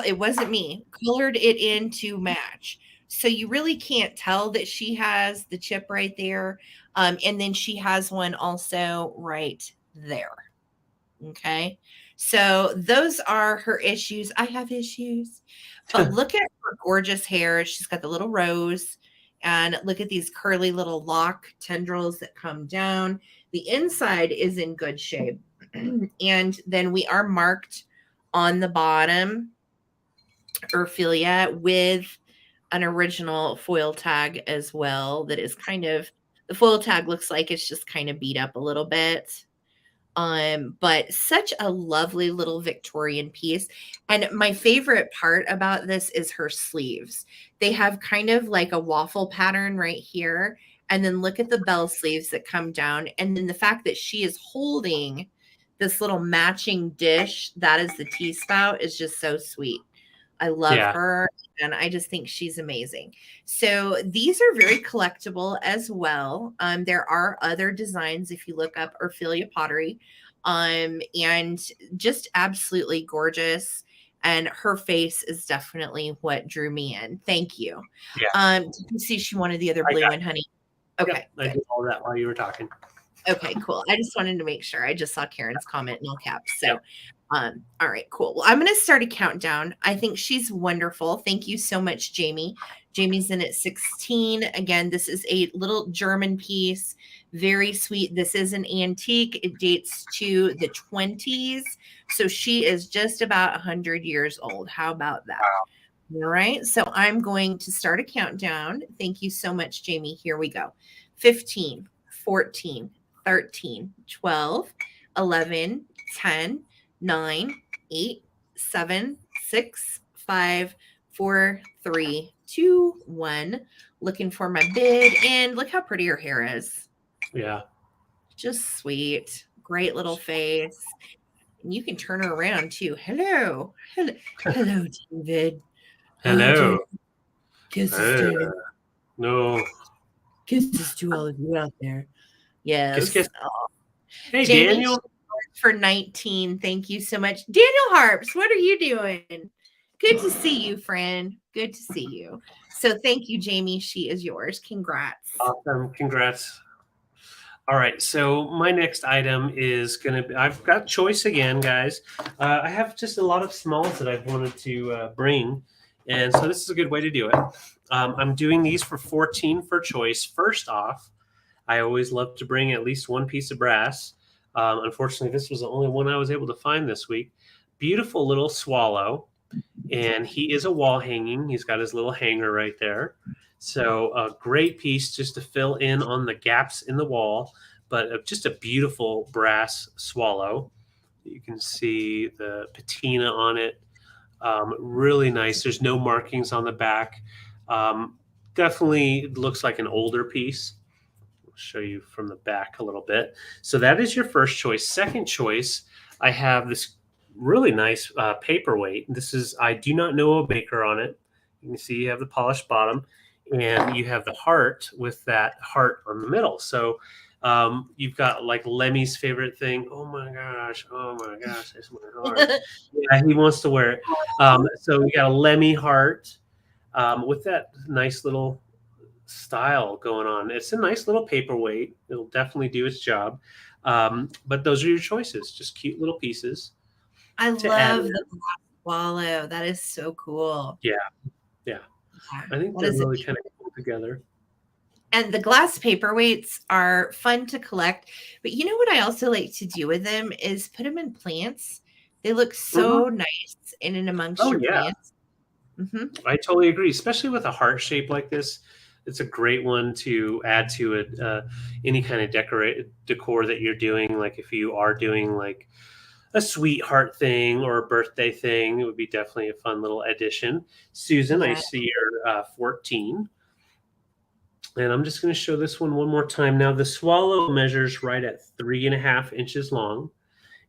it wasn't me, colored it in to match. So you really can't tell that she has the chip right there. And then she has one also right there. Okay. So those are her issues. I have issues. But look at her gorgeous hair. She's got the little rose. And look at these curly little lock tendrils that come down. The inside is in good shape. And then we are marked on the bottom, Ophelia, with an original foil tag as well. That is kind of, the foil tag looks like it's just kind of beat up a little bit. But such a lovely little Victorian piece. And my favorite part about this is her sleeves. They have kind of like a waffle pattern right here. And then look at the bell sleeves that come down. And then the fact that she is holding this little matching dish, that is the tea spout, is just so sweet. I love her, and I just think she's amazing. So these are very collectible as well. There are other designs if you look up Ophelia Pottery, and just absolutely gorgeous. And her face is definitely what drew me in. Thank you. Yeah. Did you see she wanted the other blue one, honey? Okay. Yep, I did all that while you were talking. Okay, cool. I just wanted to make sure. I just saw Karen's comment in all caps. So, all right, cool. Well, I'm going to start a countdown. I think she's wonderful. Thank you so much, Jamie. Jamie's in at 16. Again, this is a little German piece. Very sweet. This is an antique. It dates to the 20s. So she is just about 100 years old. How about that? Wow. All right. So I'm going to start a countdown. Thank you so much, Jamie. Here we go. 15, 14, 13, 12, 11, 10, 9, 8, 7, 6, 5, 4, 3, 2, 1. Looking for my bid. And look how pretty her hair is. Yeah. Just sweet. Great little face. And you can turn her around too. Hello. Hello, David. Hello. Kisses, David. No. Kisses to all of you out there. Yes. Kiss. Oh. Hey, Jamie, Daniel. For 19. Thank you so much. Daniel Harps, what are you doing? Good to see you, friend. Good to see you. So thank you, Jamie. She is yours. Congrats. Awesome. Congrats. All right. So my next item is going to be, I've got choice again, guys. I have just a lot of smalls that I've wanted to bring. And so this is a good way to do it. I'm doing these for 14 for choice. First off, I always love to bring at least one piece of brass. Unfortunately, this was the only one I was able to find this week. Beautiful little swallow. And he is a wall hanging. He's got his little hanger right there. So a great piece just to fill in on the gaps in the wall, but just a beautiful brass swallow. You can see the patina on it. Really nice. There's no markings on the back. Definitely looks like an older piece. I'll show you from the back a little bit. So that is your first choice. Second choice, I have this really nice paperweight. This is, I do not know a maker on it. You can see you have the polished bottom and you have the heart with that heart on the middle. So you've got like Lemmy's favorite thing. Oh my gosh. That's my heart. Yeah, he wants to wear it. So we got a Lemmy heart with that nice little style going on. It's a nice little paperweight. It'll definitely do its job. But those are your choices. Just cute little pieces. I love the swallow. That is so cool. Yeah. I think they're really kind of cool together. And the glass paperweights are fun to collect. But you know what I also like to do with them is put them in plants. They look so nice in and amongst your plants. I totally agree, especially with a heart shape like this. It's a great one to add to it. Any kind of decor that you're doing, like if you are doing like a sweetheart thing or a birthday thing, it would be definitely a fun little addition. Susan, I see you're 14. And I'm just going to show this one more time. Now, the swallow measures right at 3.5 inches long,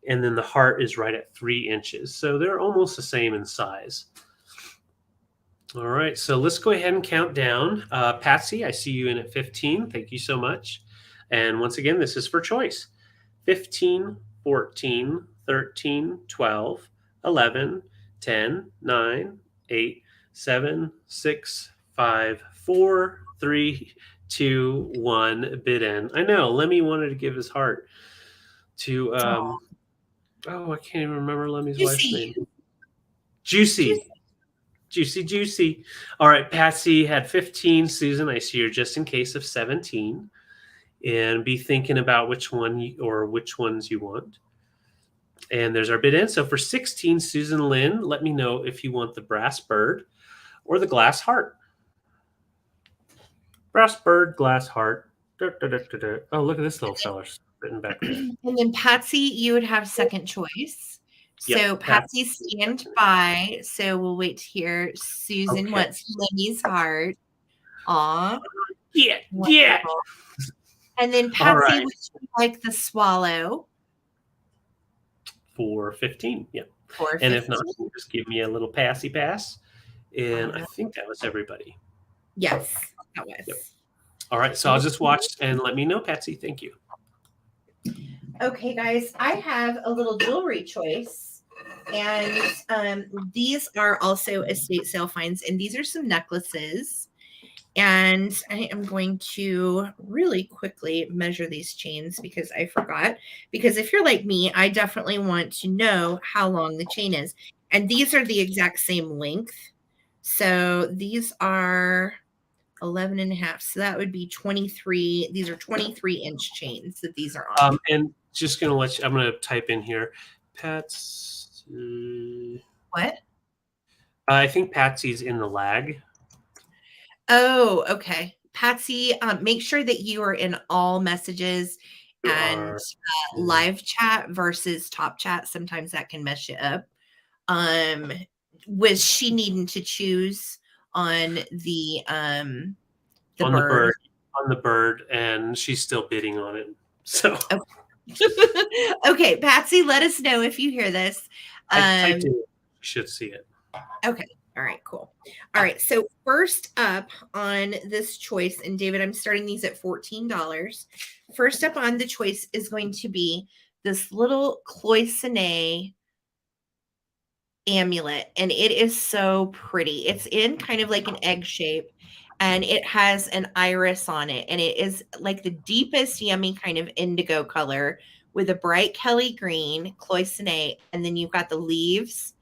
and then the heart is right at 3 inches. So they're almost the same in size. All right, so let's go ahead and count down. Patsy, I see you in at 15. Thank you so much. And once again, this is for choice. 15, 14, 13, 12, 11, 10, 9, 8, 7, 6, 5, 4, 3, 2, 1, bid in. I know, Lemmy wanted to give his heart to, I can't even remember Lemmy's wife's name. Juicy. All right, Patsy had 15. Susan, I see you're just in case of 17. And be thinking about which one which ones you want. And there's our bid in. So for 16, Susan Lynn, let me know if you want the brass bird or the glass heart. Brass bird, glass heart. Oh, look at this little fella written back there. And then Patsy, you would have second choice. So Patsy, stand by. So we'll wait to hear Susan wants Lemmy's heart. Aw. Yeah. Wonderful. Yeah. And then Patsy, would you like the swallow? For 15, yeah. For 15. And if not, just give me a little passy pass. And I think that was everybody. Yes, that was. Yep. All right, so I'll just watch and let me know, Patsy. Thank you. Okay, guys, I have a little jewelry choice. And these are also estate sale finds. And these are some necklaces. And I am going to really quickly measure these chains because I forgot. Because if you're like me, I definitely want to know how long the chain is. And these are the exact same length. So these are 11 and a half. So that would be 23. These are 23-inch chains that these are on. And just going to let you, I'm going to type in here, What? I think Patsy's in the lag. Oh, okay. Patsy, make sure that you are in all messages and live chat versus top chat. Sometimes that can mess you up. Was she needing to choose on the bird? On the bird, and she's still bidding on it. So okay, Patsy, let us know if you hear this. I typed it. You should see it. Okay. All right, cool. All right. So first up on this choice, and David, I'm starting these at $14. First up on the choice is going to be this little cloisonne amulet, and it is so pretty. It's in kind of like an egg shape, and it has an iris on it, and it is like the deepest yummy kind of indigo color with a bright Kelly green cloisonne, and then you've got the leaves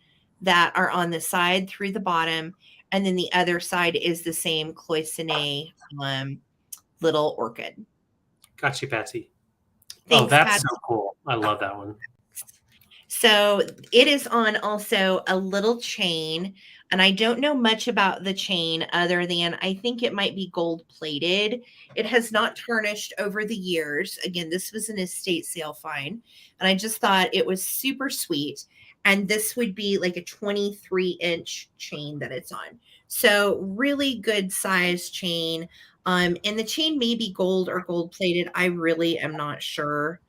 that are on the side through the bottom, and then the other side is the same cloisonne little orchid. Got you, Patsy. Thanks, that's Patsy. So cool. I love that one. So it is on also a little chain, and I don't know much about the chain other than I think it might be gold plated. It has not tarnished over the years. Again, this was an estate sale find, and I just thought it was super sweet. And this would be like a 23-inch chain that it's on. So really good size chain. And the chain may be gold or gold plated. I really am not sure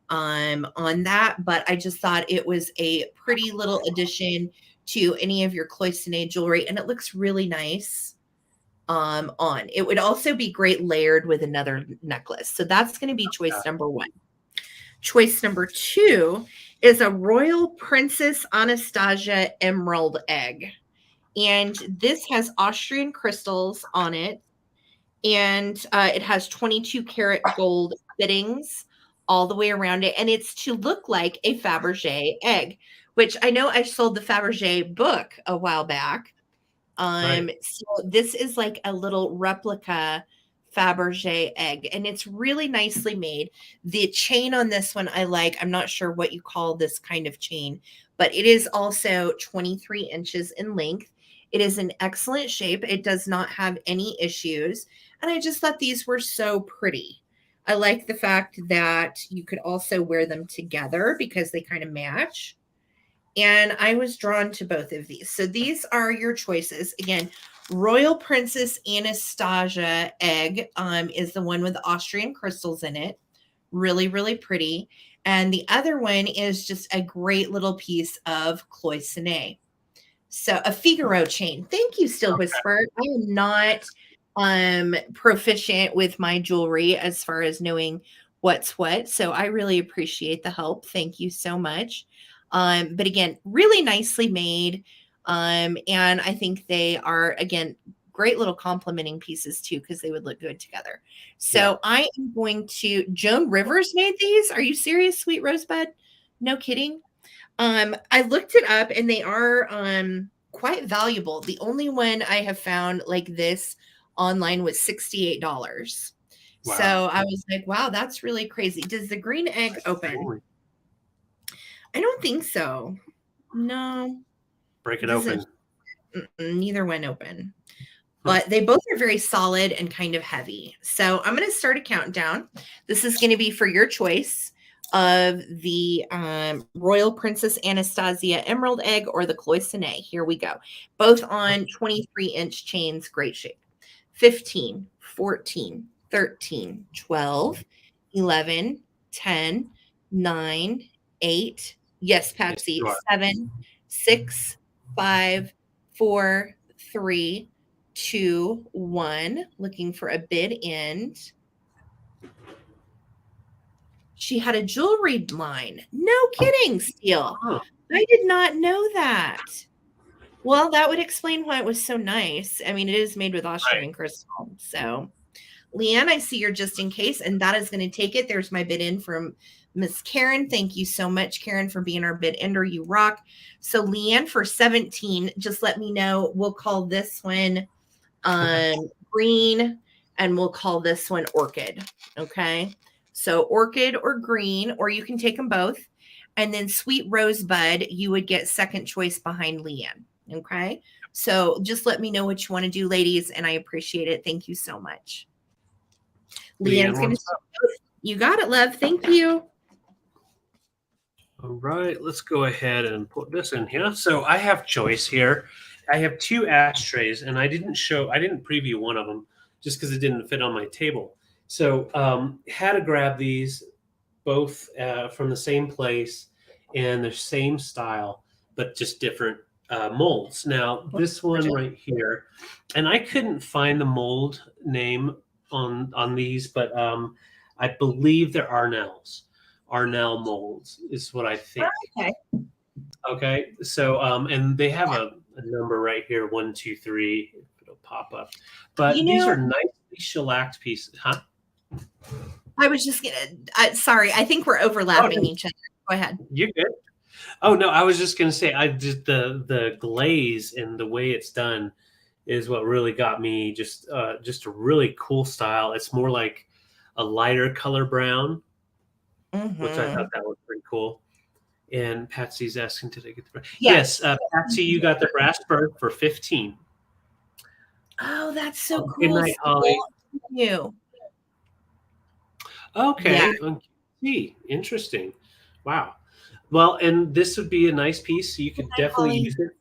on that, but I just thought it was a pretty little addition to any of your cloisonne jewelry, and it looks really nice on. It would also be great layered with another necklace. So that's going to be choice number one. Choice number two is a Royal Princess Anastasia emerald egg. And this has Austrian crystals on it. And it has 22 karat gold fittings all the way around it. And it's to look like a Fabergé egg, which I know I sold the Fabergé book a while back. Right. So this is like a little replica Fabergé egg, and it's really nicely made. The chain on this one I like. I'm not sure what you call this kind of chain, but it is also 23 inches in length. It is in excellent shape. It does not have any issues. And I just thought these were so pretty. I like the fact that you could also wear them together because they kind of match. And I was drawn to both of these. So these are your choices. Again, Royal Princess Anastasia egg is the one with the Austrian crystals in it. Really, really pretty. And the other one is just a great little piece of cloisonne. So a Figaro chain. Thank you, Still Whisper. I am not proficient with my jewelry as far as knowing what's what. So I really appreciate the help. Thank you so much. But again, really nicely made. And I think they are, again, great little complementing pieces too, because they would look good together. So I am going to, Joan Rivers made these. Are you serious, Sweet Rosebud? No kidding. I looked it up and they are quite valuable. The only one I have found like this online was $68. Wow. So I was like, wow, that's really crazy. Does the green egg open? I don't think so. No. Break it open. Neither one open. But they both are very solid and kind of heavy. So I'm going to start a countdown. This is going to be for your choice of the Royal Princess Anastasia emerald egg or the cloisonne. Here we go. Both on 23-inch chains. Great shape. 15, 14, 13, 12, 11, 10, 9, 8. Yes, Patsy. 7, 6, 5, 4, 3, 2, 1. Looking for a bid end. She had a jewelry line. No kidding, Steele. I did not know that. Well, that would explain why it was so nice. I mean, it is made with Right. Austrian crystal. So, Leanne, I see you're just in case, and that is going to take it. There's my bid in from Miss Karen. Thank you so much, Karen, for being our bid ender. You rock. So, Leanne, for 17, just let me know. We'll call this one green, and we'll call this one orchid. Okay. So, orchid or green, or you can take them both. And then sweet rosebud, you would get second choice behind Leanne. Okay. So just let me know what you want to do, ladies, and I appreciate it. Thank you so much. Leanne's going to. You got it, love. Thank you. All right, let's go ahead and put this in here. So I have choice here. I have 2 ashtrays, and I didn't preview one of them just because it didn't fit on my table. So had to grab these both from the same place and the same style, but just different molds. Now this one right here, and I couldn't find the mold name on these, but I believe they're Arnell molds is what I think. Okay. Okay. So and they have a number right here, 1, 2, 3. It'll pop up. But these are nicely shellacked pieces, huh? I was just gonna. Sorry, I think we're overlapping each other. Go ahead. You're good. Oh no, I was just gonna say I just the glaze and the way it's done is what really got me. Just a really cool style. It's more like a lighter color brown, which I thought that was pretty cool. And Patsy's asking, did I get the brass? Yes, Patsy, you got the brass bird for 15. Oh, that's so cool. Good night, Holly. Thank you. Okay. Interesting. Wow. Well, and this would be a nice piece. So you could definitely use it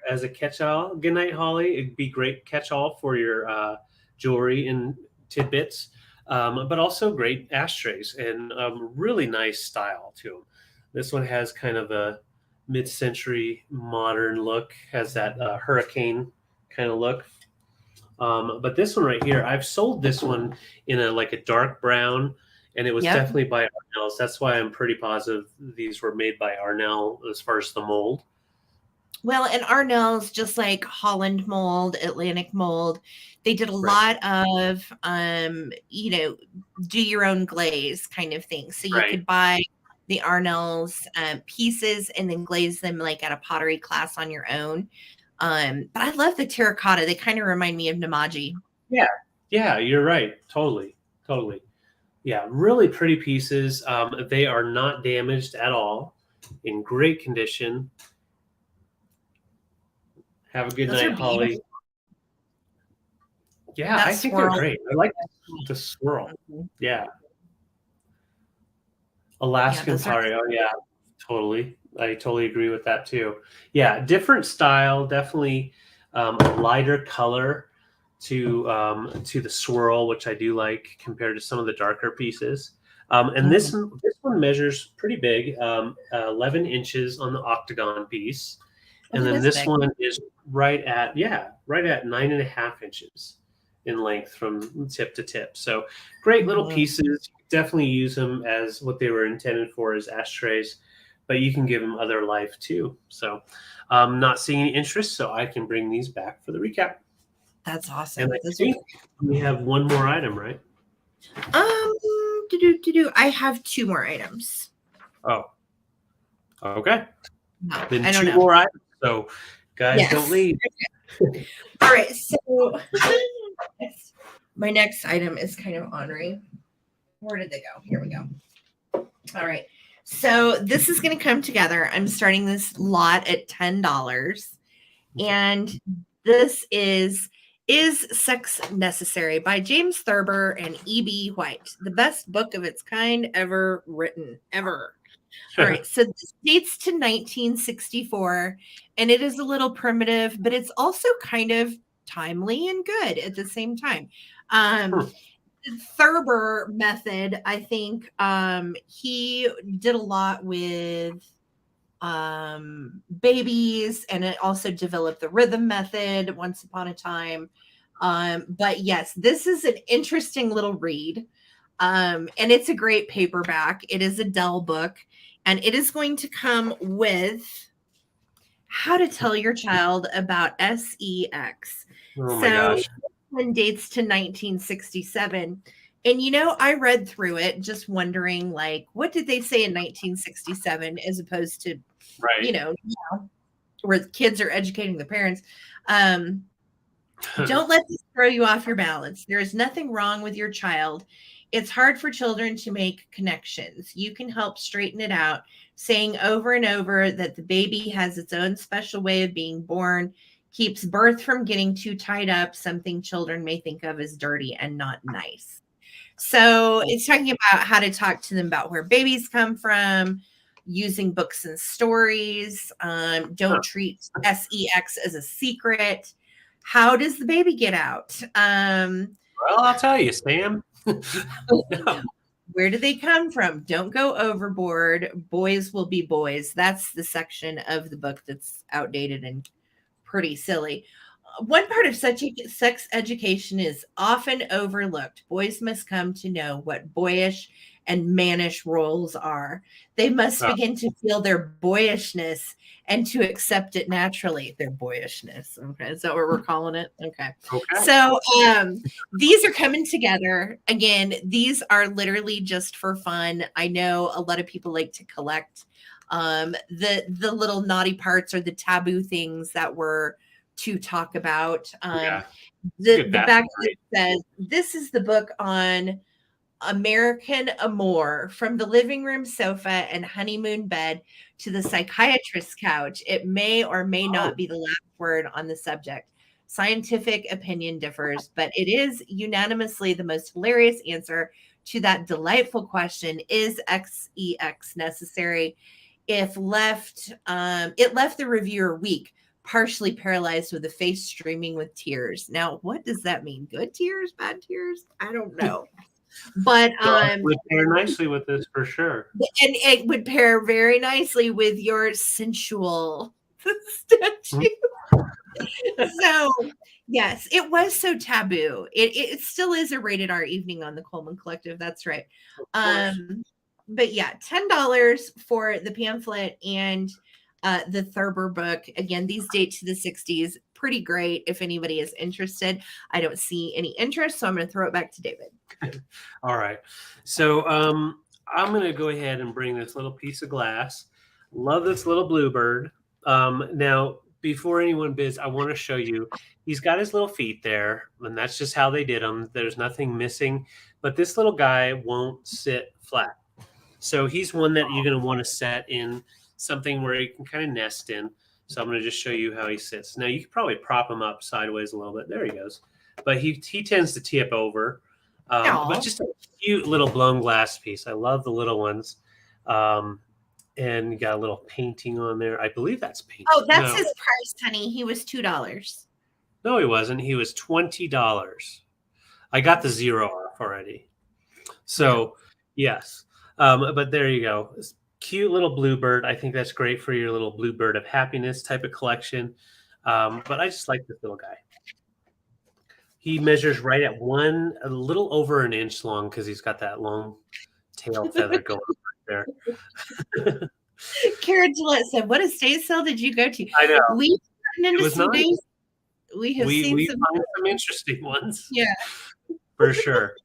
as a catch-all. Good night, Holly. It'd be great catch-all for your jewelry and tidbits, but also great ashtrays and really nice style to them. This one has kind of a mid-century modern look, has that hurricane kind of look. But this one right here, I've sold this one in a dark brown, and it was definitely by Arnell's. That's why I'm pretty positive these were made by Arnell as far as the mold. Well, and Arnell's, just like Holland mold, Atlantic mold, they did a lot of do your own glaze kind of thing. So you could buy the Arnell's pieces and then glaze them like at a pottery class on your own. But I love the terracotta. They kind of remind me of Namaji. Yeah, you're right. Totally. Yeah, really pretty pieces. They are not damaged at all, in great condition. Have a good night, Holly. Yeah, I think they're great. I like the swirl. Yeah. Alaskan pottery. Oh, yeah, totally. I totally agree with that too. Yeah, different style, definitely a lighter color to the swirl, which I do like compared to some of the darker pieces. And this one measures pretty big, 11 inches on the octagon piece. And then this one is right at 9.5 inches in length from tip to tip. So great little pieces. Definitely use them as what they were intended for, as ashtrays, but you can give them other life too. So I'm not seeing any interest, so I can bring these back for the recap. That's awesome. And I think we have one more item, right? I have 2 more items. Oh, okay. No, then 2 more items. So guys, don't leave. All right. So my next item is kind of ornery. Where did they go? Here we go. All right. So this is going to come together. I'm starting this lot at $10. And this is Sex Necessary by James Thurber and E.B. White. The best book of its kind ever written, ever. All right. So this dates to 1964, and it is a little primitive, but it's also kind of timely and good at the same time. Thurber method, I think he did a lot with babies, and it also developed the rhythm method once upon a time. But yes, this is an interesting little read, and it's a great paperback. It is a Dell book, and it is going to come with How to Tell Your Child About SEX. Oh my So gosh. one dates to 1967. And I read through it just wondering, like, what did they say in 1967 as opposed to, Right. where kids are educating their parents. Don't let this throw you off your balance. There is nothing wrong with your child. It's hard for children to make connections. You can help straighten it out, saying over and over that the baby has its own special way of being born, keeps birth from getting too tied up, something children may think of as dirty and not nice. So it's talking about how to talk to them about where babies come from, using books and stories. Don't treat SEX as a secret. How does the baby get out? Well, I'll tell you, Sam. Where do they come from? Don't go overboard. Boys will be boys. That's the section of the book that's outdated and pretty silly. One part of such sex education is often overlooked. Boys must come to know what boyish and mannish roles are. They must begin to feel their boyishness and to accept it naturally. Their boyishness. Okay. Is that what we're calling it? Okay. So these are coming together. Again, these are literally just for fun. I know a lot of people like to collect the little naughty parts or the taboo things that were to talk about. The back says, this is the book on American amour, from the living room sofa and honeymoon bed to the psychiatrist's couch. It may or may not be the last word on the subject. Scientific opinion differs, but it is unanimously the most hilarious answer to that delightful question: is XEX necessary? If left, it left the reviewer weak, partially paralyzed, with a face streaming with tears. Now, what does that mean? Good tears, bad tears? I don't know. But it would pair nicely with this for sure. And it would pair very nicely with your sensual statue. So, yes, it was so taboo. It still is a rated R evening on the Coleman Collective. That's right. But yeah, $10 for the pamphlet and the Thurber book. Again, these date to the 60s. Pretty great if anybody is interested. I don't see any interest, so I'm going to throw it back to David. All right. So I'm going to go ahead and bring this little piece of glass. Love this little bluebird. Now, before anyone bids, I want to show you. He's got his little feet there, and that's just how they did them. There's nothing missing. But this little guy won't sit flat. So he's one that you're going to want to set in something where he can kind of nest in. So I'm going to just show you how he sits. Now, you could probably prop him up sideways a little bit. There he goes. But he tends to tip over. But just a cute little blown glass piece. I love the little ones. And you got a little painting on there. I believe that's painting. Oh, that's his price, honey. He was $2. No, he wasn't. He was $20. I got the zero off already. So, yes. But there you go. This cute little bluebird. I think that's great for your little bluebird of happiness type of collection. But I just like this little guy. He measures right at a little over an inch long because he's got that long tail feather going right there. Karen Gillette said, "What estate sale did you go to?" I know. We've gotten into some days. We seen some interesting ones. Yeah, for sure.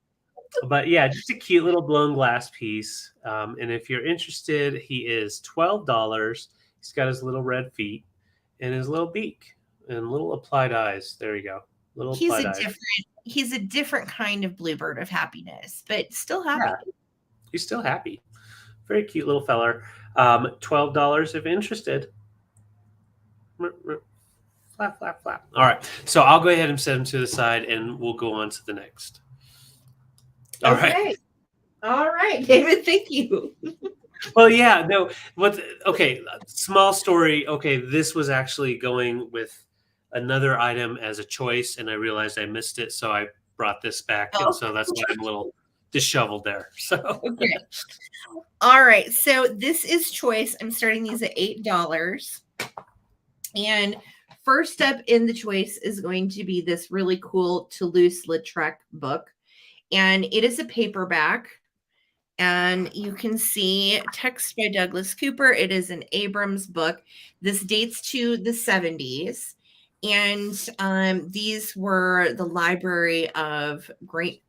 But yeah, just a cute little blown glass piece. And if you're interested, he is $12. He's got his little red feet and his little beak and little applied eyes. There you go. He's a different kind of bluebird of happiness, but still happy. Yeah, he's still happy. Very cute little feller. $12 if interested. Flap, flap, flap. All right. So I'll go ahead and set him to the side and we'll go on to the next. All right. All right, David, thank you. Well, yeah, no. Okay, small story. Okay, this was actually going with another item as a choice, and I realized I missed it, so I brought this back, and so that's why I'm a little disheveled there. So okay. All right, so this is choice. I'm starting these at $8, and first up in the choice is going to be this really cool Toulouse-Lautrec book, and it is a paperback. And you can see text by Douglas Cooper. It is an Abrams book. This dates to the 70s. And these were the Library of Great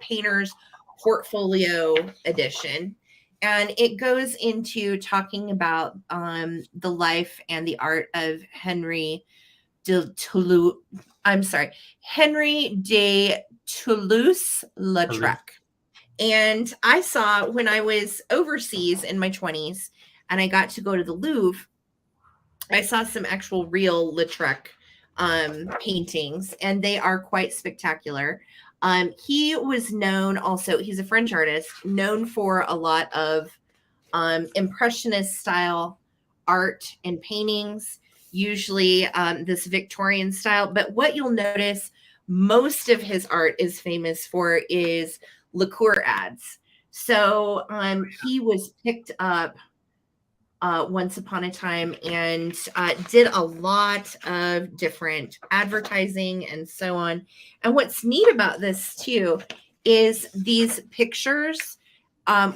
Painters Portfolio Edition. And it goes into talking about the life and the art of Henry de Toulouse-Lautrec. And I saw when I was overseas in my 20s and I got to go to the Louvre, I saw some actual real Lautrec paintings, and they are quite spectacular. He was known also, he's a French artist, known for a lot of Impressionist style art and paintings, usually this Victorian style. But what you'll notice most of his art is famous for is liqueur ads. So he was picked up once upon a time and did a lot of different advertising and so on. And what's neat about this too is these pictures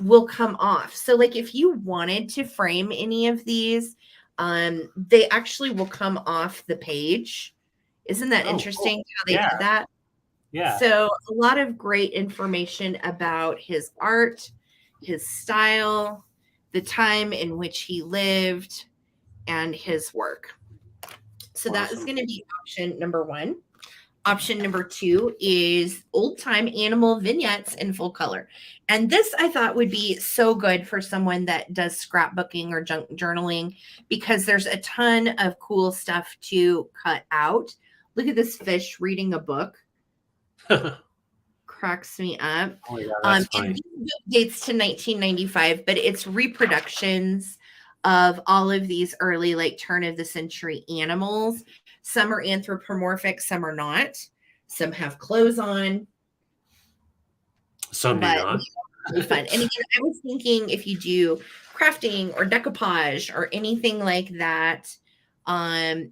will come off. So like if you wanted to frame any of these, they actually will come off the page. Isn't that interesting how they did that? Yeah. So a lot of great information about his art, his style, the time in which he lived, and his work. So that is going to be option number 1. Option number 2 is old time animal vignettes in full color. And this I thought would be so good for someone that does scrapbooking or junk journaling, because there's a ton of cool stuff to cut out. Look at this fish reading a book. Cracks me up. Oh my God, that's funny. It dates to 1995, but it's reproductions of all of these early, like turn of the century animals. Some are anthropomorphic, some are not. Some have clothes on. Some do not. Really fun. And again, I was thinking if you do crafting or decoupage or anything like that.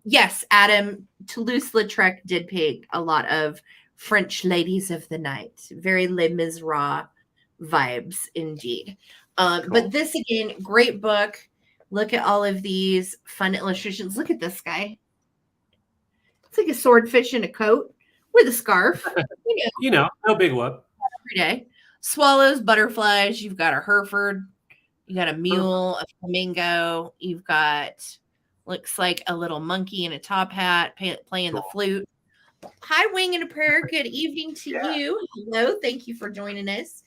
Yes, Adam, Toulouse-Lautrec did pick a lot of French ladies of the night. Very Les Miserables vibes indeed. Cool. But this again, great book. Look at all of these fun illustrations. Look at this guy. It's like a swordfish in a coat with a scarf. No big whoop. Every day. Swallows, butterflies. You've got a Hereford. You got a mule, a flamingo. You've got, looks like a little monkey in a top hat playing the flute. Hi, Wing and a Prayer. Good evening to you. Hello. Thank you for joining us.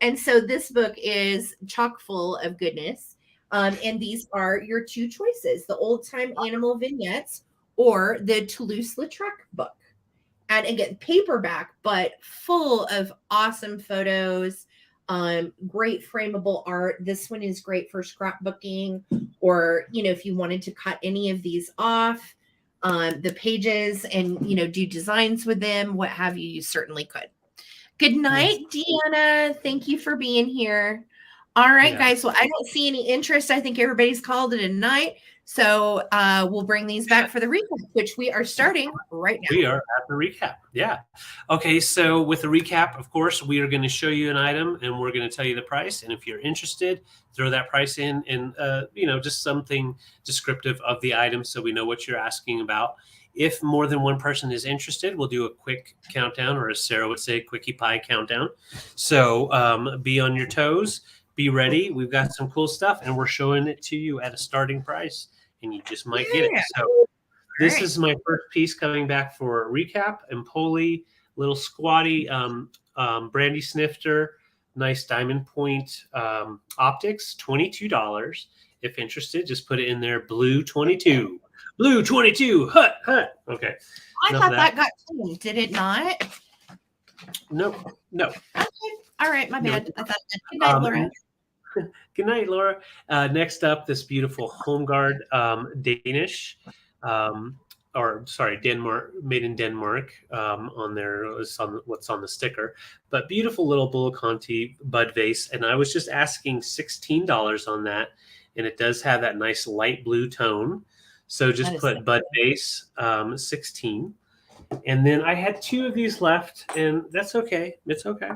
And so this book is chock full of goodness. And these are your 2 choices, the old time animal vignettes or the Toulouse-Lautrec book. And again, paperback, but full of awesome photos, great frameable art. This one is great for scrapbooking, or, if you wanted to cut any of these off the pages and, do designs with them, what have you, you certainly could. Good night, Deanna. Thank you for being here. All right, guys. Well, I don't see any interest. I think everybody's called it a night. So we'll bring these back for the recap, which we are starting right now. We are at the recap. Yeah. Okay. So with the recap, of course, we are going to show you an item and we're going to tell you the price. And if you're interested, throw that price in and, just something descriptive of the item so we know what you're asking about. If more than one person is interested, we'll do a quick countdown, or as Sarah would say, quickie pie countdown. So be on your toes. Be ready. We've got some cool stuff, and we're showing it to you at a starting price, and you just might get it. So this is my first piece coming back for a recap. Empoli, little squatty brandy snifter, nice diamond point optics, $22. If interested, just put it in there. Blue 22. Blue 22. Hut. Okay. I thought that got cleaned. Did it not? No. Okay. All right. My bad. I thought that. Good night, Laura. Good night, Laura. Next up, this beautiful Home Guard Danish, Denmark, made in Denmark. On there, what's on the sticker, but beautiful little Bulaconti bud vase. And I was just asking $16 on that, and it does have that nice light blue tone. So just put bud vase 16. And then I had 2 of these left, and that's okay. It's okay.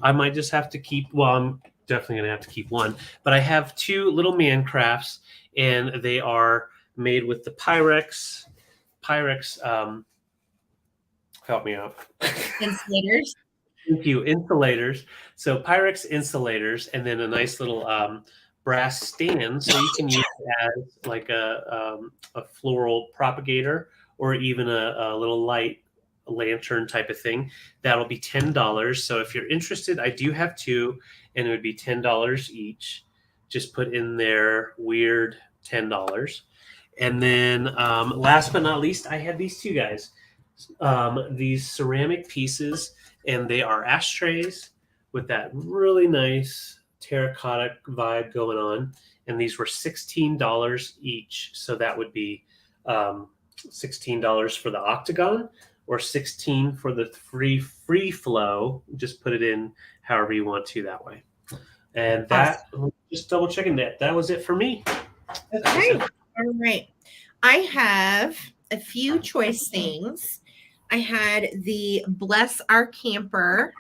I might just have to keep. Well, I'm definitely going to have to keep one. But I have 2 little man crafts, and they are made with the Pyrex. Help me out. Insulators. Thank you. Insulators. So Pyrex insulators, and then a nice little brass stand, so you can use it as like a floral propagator, or even a little light lantern type of thing. That'll be $10. So if you're interested, I do have 2, and it would be $10 each. Just put in their weird $10. And then last but not least, I have these 2 guys. These ceramic pieces, and they are ashtrays with that really nice terracotta vibe going on. And these were $16 each. So that would be $16 for the octagon, or $16 for the free flow. Just put it in however you want to that way. And that, just double checking that was it for me. Okay. All right. I have a few choice things. I had the Bless Our Camper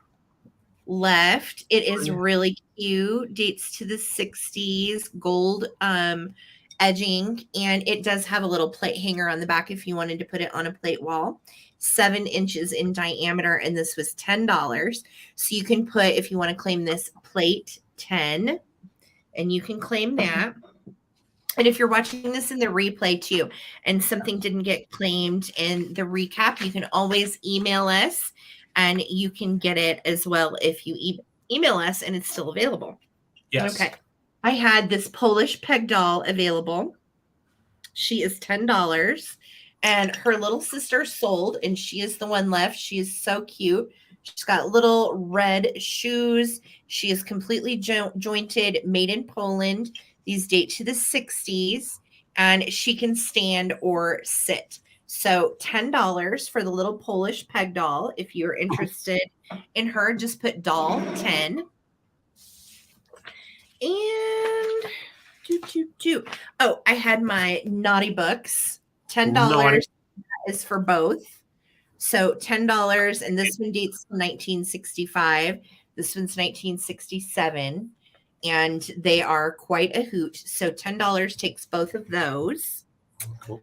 left. It is really cute. Dates to the 60s, gold edging, and it does have a little plate hanger on the back if you wanted to put it on a plate wall. 7 inches in diameter, and this was $10. So you can put, if you want to claim this, plate 10, and you can claim that. And if you're watching this in the replay too, and something didn't get claimed in the recap, you can always email us, and you can get it as well if you email us and it's still available. Yes. Okay. I had this Polish peg doll available. She is $10, and her little sister sold, and she is the one left. She is so cute. She's got little red shoes. She is completely jointed, made in Poland. These date to the 60s, and she can stand or sit. So $10 for the little Polish peg doll. If you're interested in her, just put doll 10. And oh, I had my naughty books. $10 is for both. So $10, and this one dates to 1965. This one's 1967. And they are quite a hoot. So $10 takes both of those. Cool.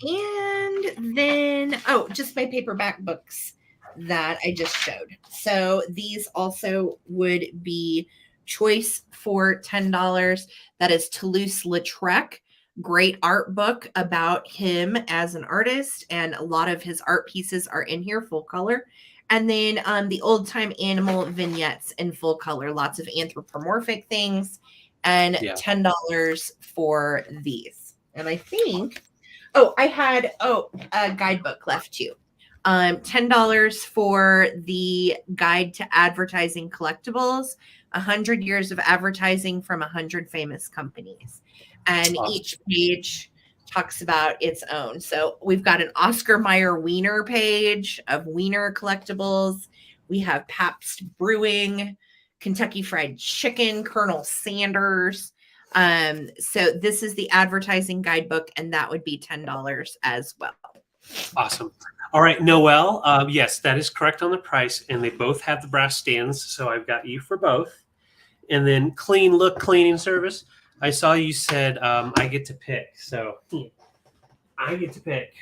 And then, just my paperback books that I just showed. So these also would be choice for $10. That is Toulouse-Lautrec. Great art book about him as an artist. And a lot of his art pieces are in here, full color. And then the old time animal vignettes in full color, lots of anthropomorphic things, and $10 for these. And I think, I had a guidebook left too. $10 for the Guide to Advertising Collectibles, 100 years of advertising from 100 famous companies. And each page talks about its own. So we've got an Oscar Mayer Wiener page of Wiener collectibles. We have Pabst Brewing, Kentucky Fried Chicken, Colonel Sanders. So this is the advertising guidebook, and that would be $10 as well. Awesome. All right, Noelle. Yes, that is correct on the price, and they both have the brass stands. So I've got you for both. And then Clean Look Cleaning Service. I saw you said I get to pick. So I get to pick.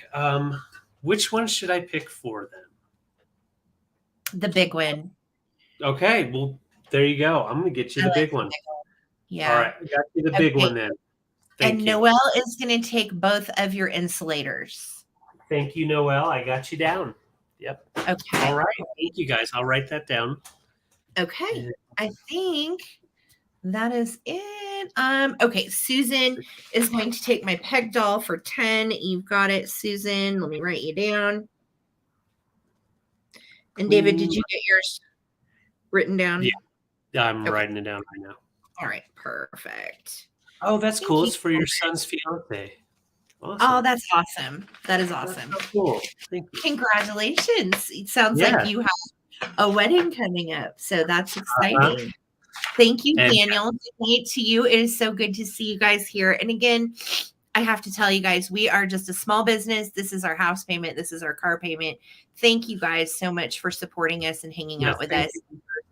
Which one should I pick for them? The big one. Okay. Well, there you go. I'm going to get you the big one. Yeah. All right. I got you the big one then. Thank you. Noelle is going to take both of your insulators. Thank you, Noelle. I got you down. Yep. Okay. All right. Thank you, guys. I'll write that down. Okay. I think that is it. Okay, Susan is going to take my peg doll for 10. You've got it, Susan. Let me write you down. And David, did you get yours written down? Yeah, I'm writing it down right now. All right, perfect. Oh, that's cool. It's for your son's fiance. Awesome. Oh, that's awesome. That is awesome. That's so cool. Thank you. Congratulations. It sounds like you have a wedding coming up. So that's exciting. Thank you, Daniel. Good night to you. It is so good to see you guys here. And again, I have to tell you guys, we are just a small business. This is our house payment. This is our car payment. Thank you guys so much for supporting us and hanging out with us.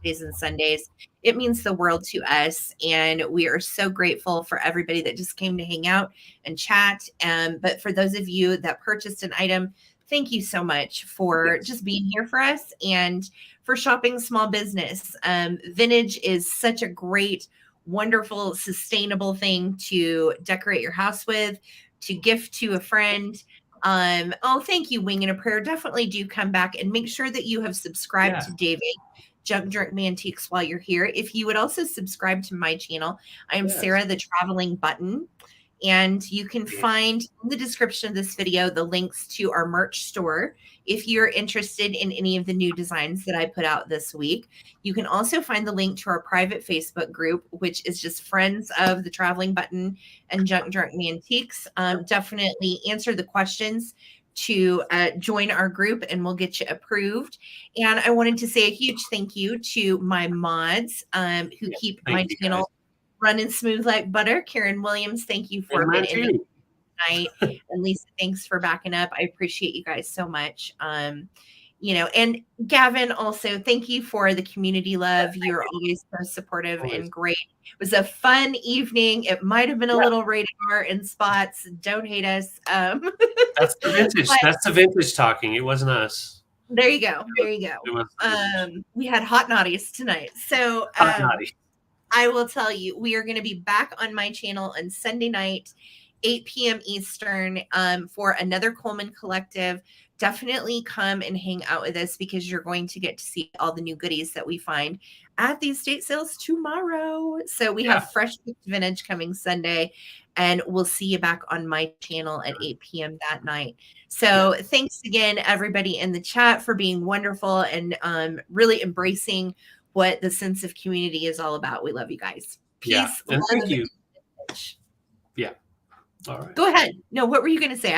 Saturdays and Sundays. It means the world to us, and we are so grateful for everybody that just came to hang out and chat. But for those of you that purchased an item, thank you so much for just being here for us and for shopping small business. Vintage is such a great, wonderful, sustainable thing to decorate your house with, to gift to a friend. Thank you, Wing and a Prayer. Definitely do come back and make sure that you have subscribed to David Junk Drunk Mantiques while you're here. If you would also subscribe to my channel, I am Sarah the Traveling Button. And you can find in the description of this video the links to our merch store if you're interested in any of the new designs that I put out this week. You can also find the link to our private Facebook group, which is just Friends of the Traveling Button and Junk Drunk Mantiques. Definitely answer the questions to join our group and we'll get you approved. And I wanted to say a huge thank you to my mods who keep my channel running smooth like butter. Karen Williams, thank you for being in tonight. And Lisa, thanks for backing up. I appreciate you guys so much. And Gavin, also, thank you for the community love. You're always so supportive and great. It was a fun evening. It might have been a little rated R in spots. Don't hate us. That's the vintage. That's the vintage talking. It wasn't us. There you go. There you go. We had hot naughties tonight. So I will tell you, we are going to be back on my channel on Sunday night, 8 p.m. Eastern, for another Coleman Collective. Definitely come and hang out with us because you're going to get to see all the new goodies that we find at the estate sales tomorrow. So we have fresh vintage coming Sunday, and we'll see you back on my channel at 8 p.m. that night. So thanks again, everybody in the chat, for being wonderful and really embracing what the sense of community is all about. We love you guys. Peace. And thank you. Yeah. All right. Go ahead. No, what were you going to say?